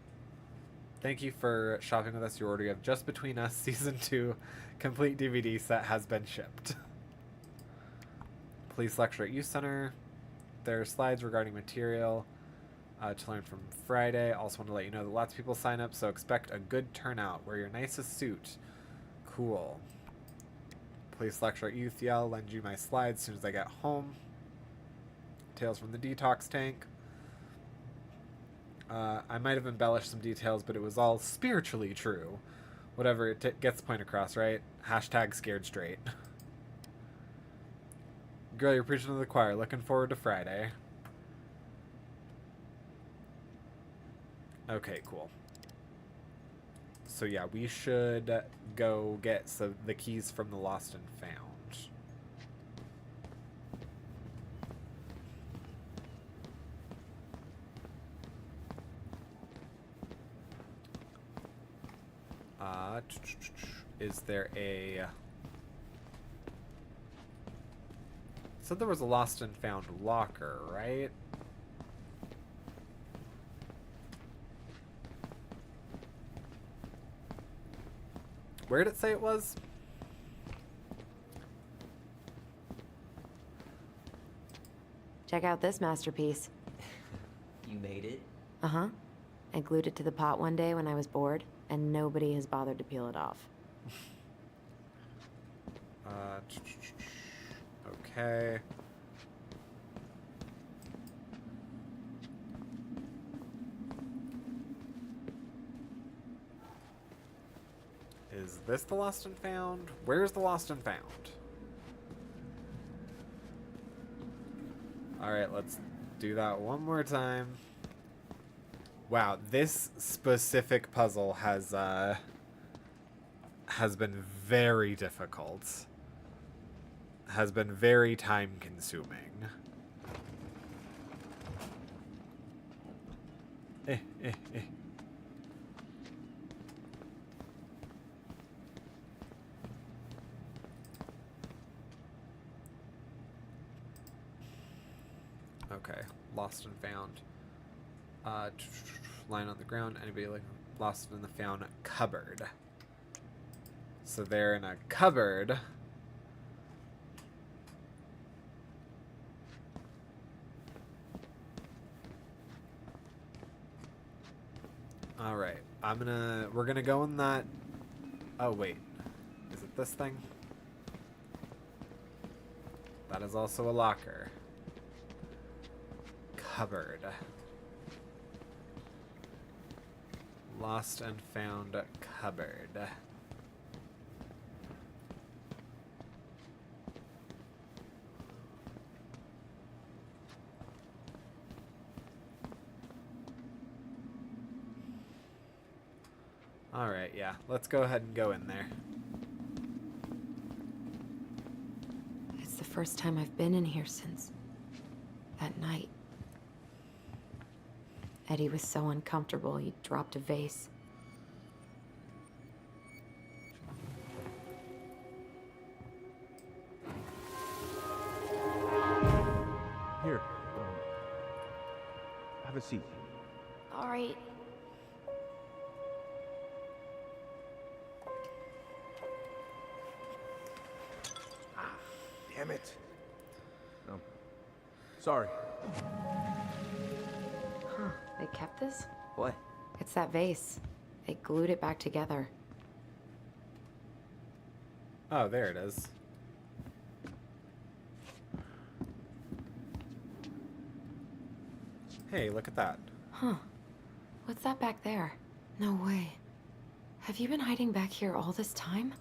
Speaker 1: Thank you for shopping with us. Your order of Just Between Us Season 2 complete DVD set has been shipped. Police lecture at Youth Center. There are slides regarding material to learn from Friday. Also want to let you know that lots of people sign up, so expect a good turnout. Wear your nicest suit. Cool. Police lecture at Youth. Yeah, I'll lend you my slides as soon as I get home. Tales from the detox tank. I might have embellished some details, but it was all spiritually true. Whatever, it gets the point across, right? Hashtag scared straight. Girl, you're preaching to the choir. Looking forward to Friday. Okay, cool. So yeah, we should go get the keys from the Lost and Found. Is there a... Said there was a Lost and Found locker, right? Where did it say it was?
Speaker 4: Check out this masterpiece.
Speaker 5: You made it?
Speaker 4: Uh-huh. I glued it to the pot one day when I was bored, and nobody has bothered to peel it off.
Speaker 1: Okay. Is this the Lost and Found? Where's the Lost and Found? Alright, let's do that one more time. Wow, this specific puzzle has been very difficult. Has been very time consuming. Okay, Lost and Found. Line on the ground. Anybody like Lost in the Found cupboard? So they're in a cupboard All right, we're gonna go in that. Oh wait, is it this thing? That is also a locker. Cupboard. Lost and found cupboard. Alright, yeah. Let's go ahead and go in there.
Speaker 4: It's the first time I've been in here since that night. Eddie was so uncomfortable, he dropped a vase.
Speaker 2: Here. Have a seat.
Speaker 3: All right.
Speaker 2: Damn it. No. Sorry.
Speaker 4: Huh, they kept this?
Speaker 5: What?
Speaker 4: It's that vase. They glued it back together.
Speaker 1: Oh, there it is. Hey, look at that.
Speaker 4: Huh. What's that back there? No way. Have you been hiding back here all this time?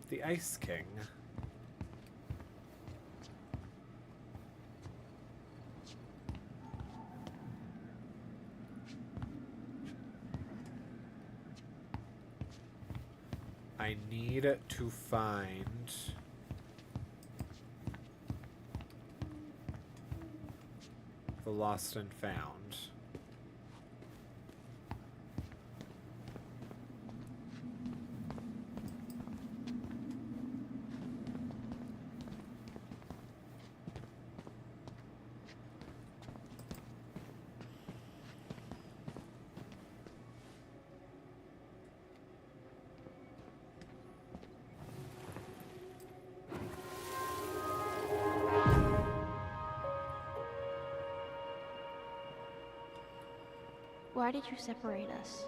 Speaker 1: The Ice King. I need to find the Lost and Found.
Speaker 3: Why did you separate us?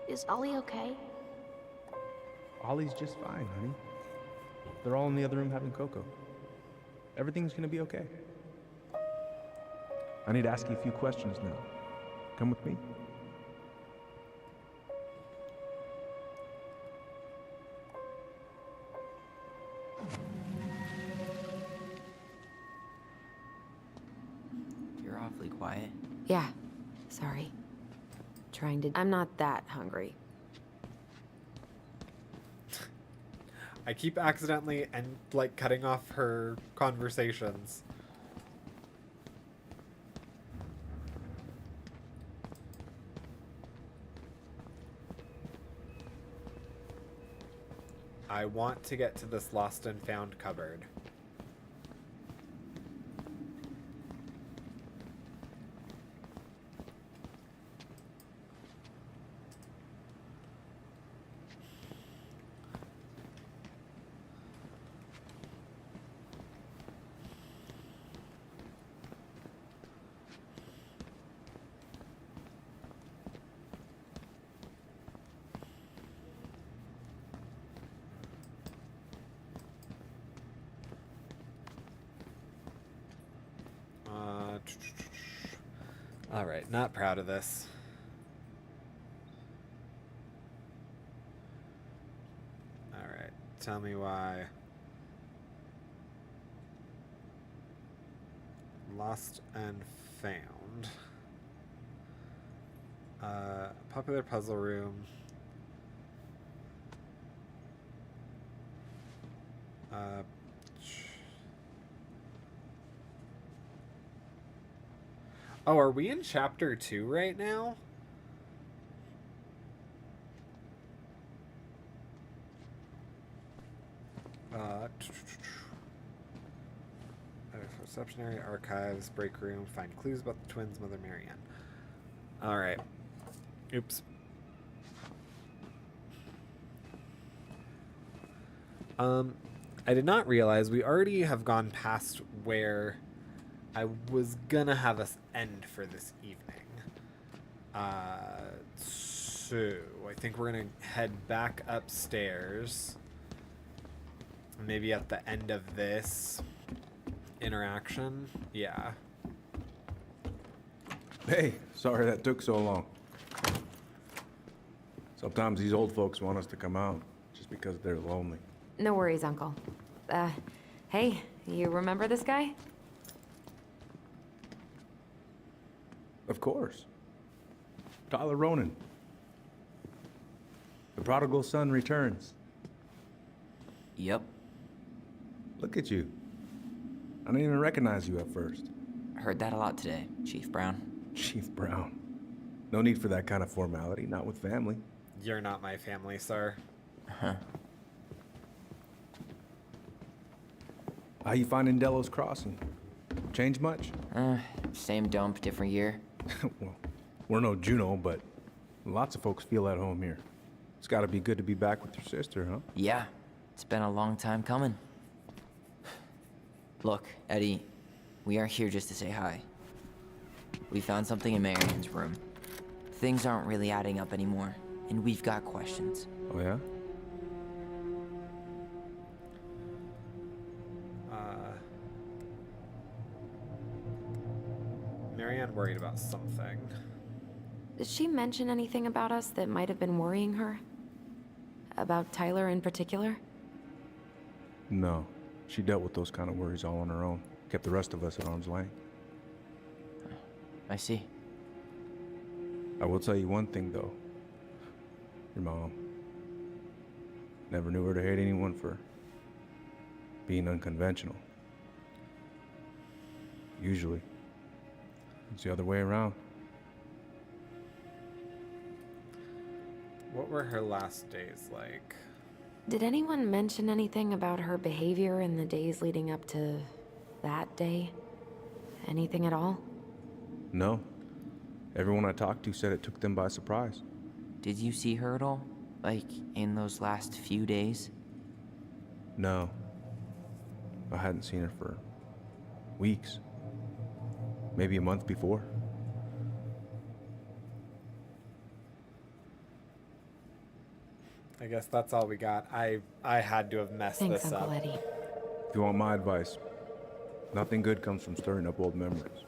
Speaker 3: Is Ollie okay?
Speaker 2: Ollie's just fine, honey. They're all in the other room having cocoa. Everything's gonna be okay. I need to ask you a few questions now. Come with me.
Speaker 5: You're awfully quiet.
Speaker 4: Yeah. Sorry. I'm not that hungry.
Speaker 1: I keep accidentally cutting off her conversations. I want to get to this Lost and Found cupboard. Alright, not proud of this. Alright, tell me why. Lost and Found. Popular puzzle room. Oh, are we in chapter 2 right now? Reception area, archives, break room, find clues about the twins, Mother Marianne. Alright. Oops. I did not realize we already have gone past where I was gonna have us end for this evening. So I think we're gonna head back upstairs. Maybe at the end of this interaction. Yeah.
Speaker 2: Hey, sorry that took so long. Sometimes these old folks want us to come out just because they're lonely.
Speaker 4: No worries, Uncle. Hey, you remember this guy?
Speaker 2: Of course. Tyler Ronan. The prodigal son returns.
Speaker 5: Yep.
Speaker 2: Look at you. I didn't even recognize you at first.
Speaker 5: Heard that a lot today, Chief Brown.
Speaker 2: Chief Brown. No need for that kind of formality, not with family.
Speaker 1: You're not my family, sir.
Speaker 5: Huh.
Speaker 2: How you finding Delos Crossing? Change much?
Speaker 5: Same dump, different year.
Speaker 2: Well, we're no Juno, but lots of folks feel at home here. It's gotta be good to be back with your sister, huh?
Speaker 5: Yeah, it's been a long time coming. Look, Eddie, we aren't here just to say hi. We found something in Marion's room. Things aren't really adding up anymore, and we've got questions.
Speaker 2: Oh, yeah?
Speaker 1: Marianne worried about something.
Speaker 4: Did she mention anything about us that might have been worrying her? About Tyler in particular?
Speaker 2: No. She dealt with those kind of worries all on her own. Kept the rest of us at arm's length.
Speaker 5: I see.
Speaker 2: I will tell you one thing, though. Your mom. Never knew her to hate anyone for being unconventional. Usually, it's the other way around.
Speaker 1: What were her last days like?
Speaker 4: Did anyone mention anything about her behavior in the days leading up to that day? Anything at all?
Speaker 2: No. Everyone I talked to said it took them by surprise.
Speaker 5: Did you see her at all? Like, in those last few days?
Speaker 2: No. I hadn't seen her for weeks. Maybe a month before.
Speaker 1: I guess that's all we got. I had to have messed
Speaker 4: Thanks,
Speaker 1: this
Speaker 4: Uncle
Speaker 1: up.
Speaker 4: Eddie.
Speaker 2: If you want my advice, nothing good comes from stirring up old memories.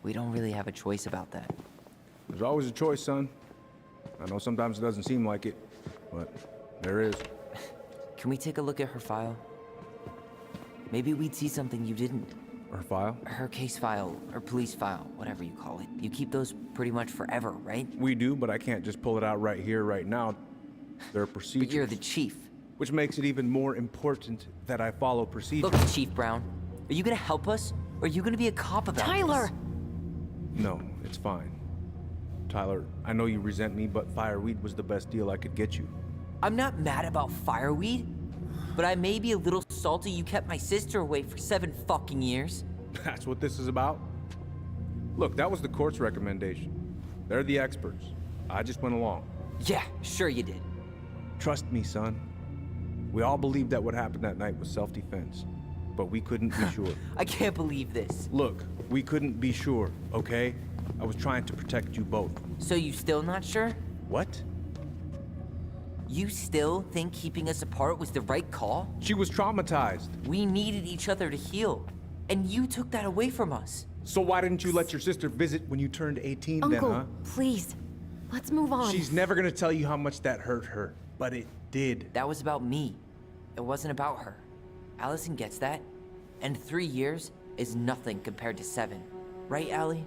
Speaker 5: We don't really have a choice about that.
Speaker 2: There's always a choice, son. I know sometimes it doesn't seem like it, but there is.
Speaker 5: Can we take a look at her file? Maybe we'd see something you didn't.
Speaker 2: Her file?
Speaker 5: Her case file, or police file, whatever you call it. You keep those pretty much forever, right?
Speaker 2: We do, but I can't just pull it out right here, right now. There are procedures.
Speaker 5: But you're the chief.
Speaker 2: Which makes it even more important that I follow procedures.
Speaker 5: Look, Chief Brown, are you gonna help us, or are you gonna be a cop about
Speaker 4: Tyler!
Speaker 5: this?
Speaker 2: No, it's fine. Tyler, I know you resent me, but fireweed was the best deal I could get you.
Speaker 5: I'm not mad about fireweed, but I may be a little salty you kept my sister away for 7 fucking years.
Speaker 2: That's what this is about? Look, that was the court's recommendation. They're the experts. I just went along.
Speaker 5: Yeah, sure you did.
Speaker 2: Trust me, son. We all believed that what happened that night was self-defense, but we couldn't be sure.
Speaker 5: I can't believe this.
Speaker 2: Look, we couldn't be sure, okay? I was trying to protect you both.
Speaker 5: So you still not sure?
Speaker 2: What?
Speaker 5: You still think keeping us apart was the right call?
Speaker 2: She was traumatized.
Speaker 5: We needed each other to heal, and you took that away from us.
Speaker 2: So why didn't you let your sister visit when you turned 18 then,
Speaker 4: Uncle,
Speaker 2: huh?
Speaker 4: please. Let's move on.
Speaker 2: She's never gonna tell you how much that hurt her, but it did.
Speaker 5: That was about me. It wasn't about her. Allison gets that. And 3 years is nothing compared to 7. Right, Allie?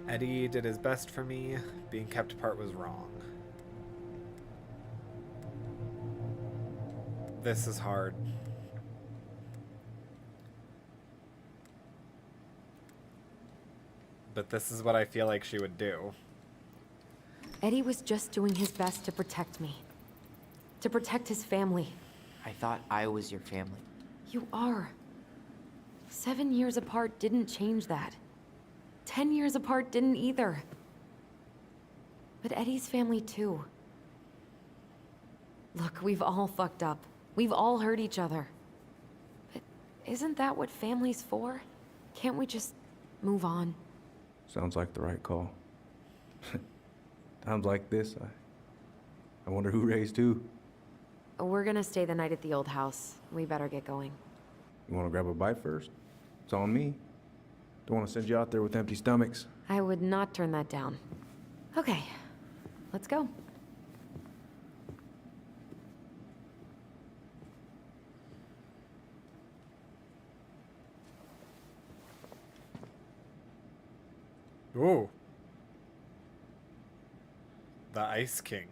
Speaker 1: Eddie did his best for me. Being kept apart was wrong. This is hard. But this is what I feel like she would do.
Speaker 4: Eddie was just doing his best to protect me. To protect his family.
Speaker 5: I thought I was your family.
Speaker 4: You are. 7 years apart didn't change that. 10 years apart didn't either. But Eddie's family too. Look, we've all fucked up. We've all hurt each other. But isn't that what family's for? Can't we just move on?
Speaker 2: Sounds like the right call. Times like this, I wonder who raised who.
Speaker 4: We're gonna stay the night at the old house. We better get going.
Speaker 2: You want to grab a bite first? It's on me. Don't want to send you out there with empty stomachs.
Speaker 4: I would not turn that down. Okay, let's go.
Speaker 1: Ooh. The Ice King.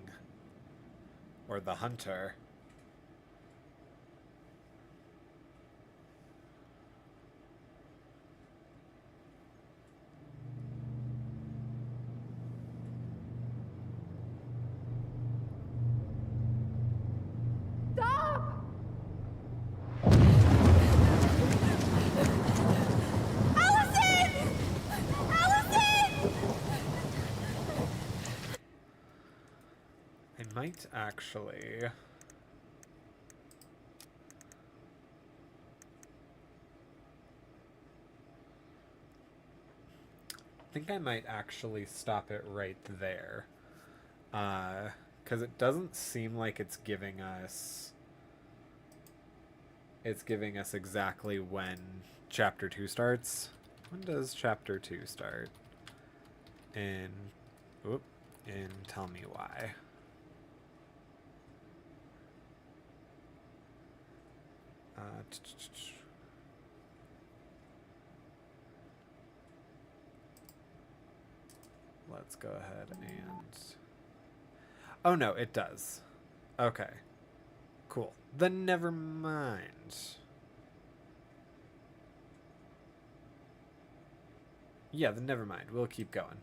Speaker 1: Or the Hunter.
Speaker 7: Stop! Allison! Allison!
Speaker 1: I might actually... I think I might actually stop it right there. Because it doesn't seem like it's giving us... It's giving us exactly when Chapter 2 starts. When does Chapter 2 start? And Tell Me Why. Let's go ahead and... Oh no, it does. Okay. Cool. Then never mind. Yeah, then never mind. We'll keep going.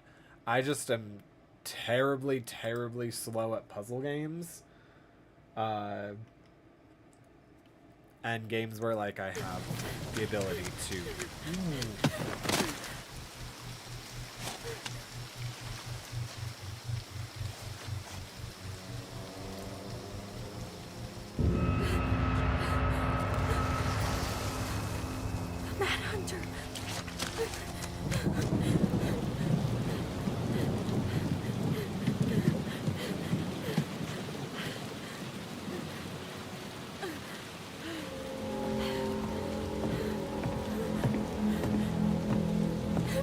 Speaker 1: I just am terribly, terribly slow at puzzle games. And games where, like, I have the ability to...
Speaker 7: Manhunter!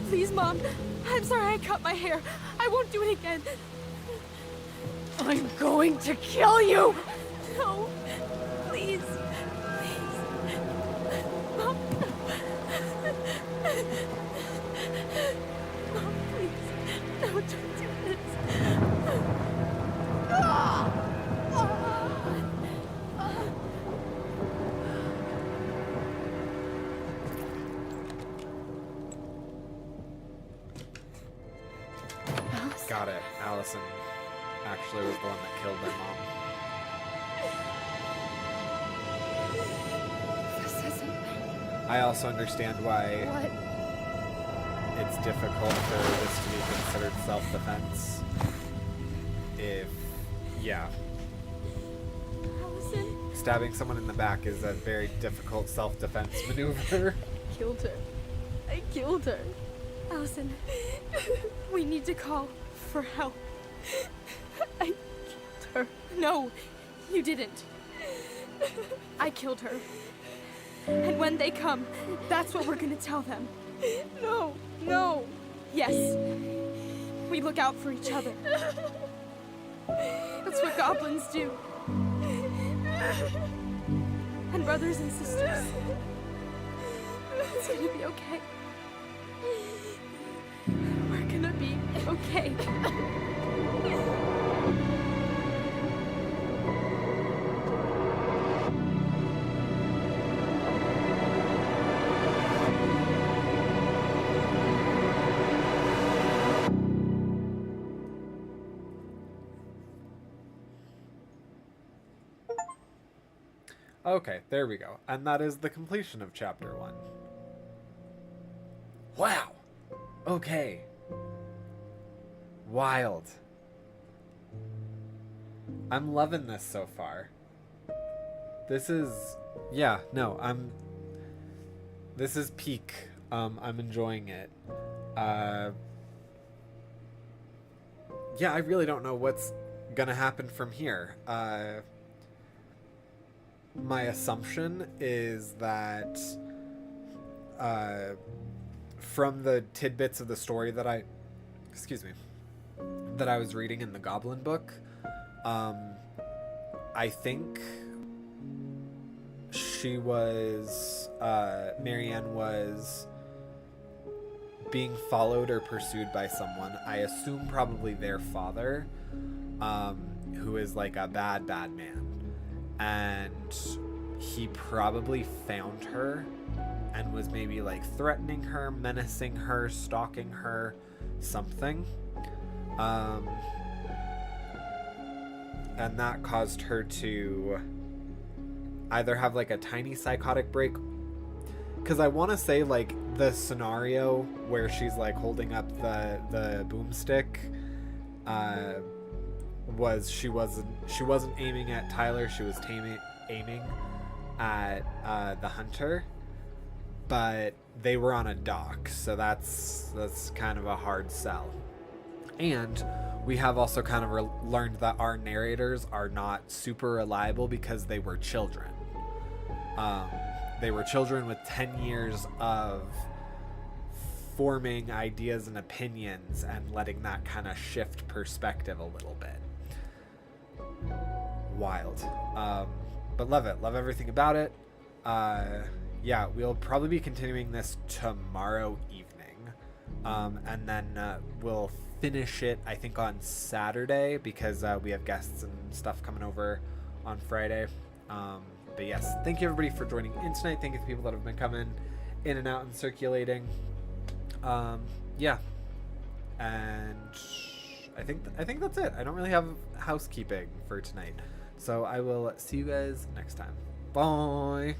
Speaker 7: Please, Mom. I'm sorry I cut my hair. I won't do it again. I'm going to kill you! No. Please. Please. Mom. Mom, please. No, don't do this.
Speaker 1: Got it. Allison actually was the one that killed their mom.
Speaker 7: This isn't...
Speaker 1: I also understand why
Speaker 7: What?
Speaker 1: it's difficult for this to be considered self-defense. Yeah.
Speaker 7: Allison?
Speaker 1: Stabbing someone in the back is a very difficult self-defense maneuver.
Speaker 7: Killed her. I killed her. Allison, we need to call for help. I killed her. No, you didn't. I killed her. And when they come, that's what we're gonna tell them. No, no. Yes. We look out for each other. That's what goblins do. And brothers and sisters. It's gonna be okay. We're gonna be okay.
Speaker 1: Okay, there we go. And that is the completion of Chapter 1. Wow! Okay. Wild. I'm loving this so far. This is, yeah, no, this is peak. I'm enjoying it. Yeah, I really don't know what's gonna happen from here. My assumption is that from the tidbits of the story that I was reading in the Goblin book, I think she was Marianne was being followed or pursued by someone. I assume probably their father, who is like a bad man, and he probably found her and was maybe like threatening her, menacing her, stalking her, something, and that caused her to either have like a tiny psychotic break, because I want to say like the scenario where she's like holding up the boomstick was she wasn't aiming at Tyler, she was aiming at the hunter, but they were on a dock, so that's kind of a hard sell. And we have also kind of learned that our narrators are not super reliable because they were children. They were children with 10 years of forming ideas and opinions and letting that kind of shift perspective a little bit. Wild. But love it. Love everything about it. Yeah, we'll probably be continuing this tomorrow evening. And then we'll finish it, I think, on Saturday, because we have guests and stuff coming over on Friday. But yes, thank you everybody for joining in tonight. Thank you to the people that have been coming in and out and circulating. Yeah, and I think that's it. I don't really have housekeeping for tonight, so I will see you guys next time. Bye.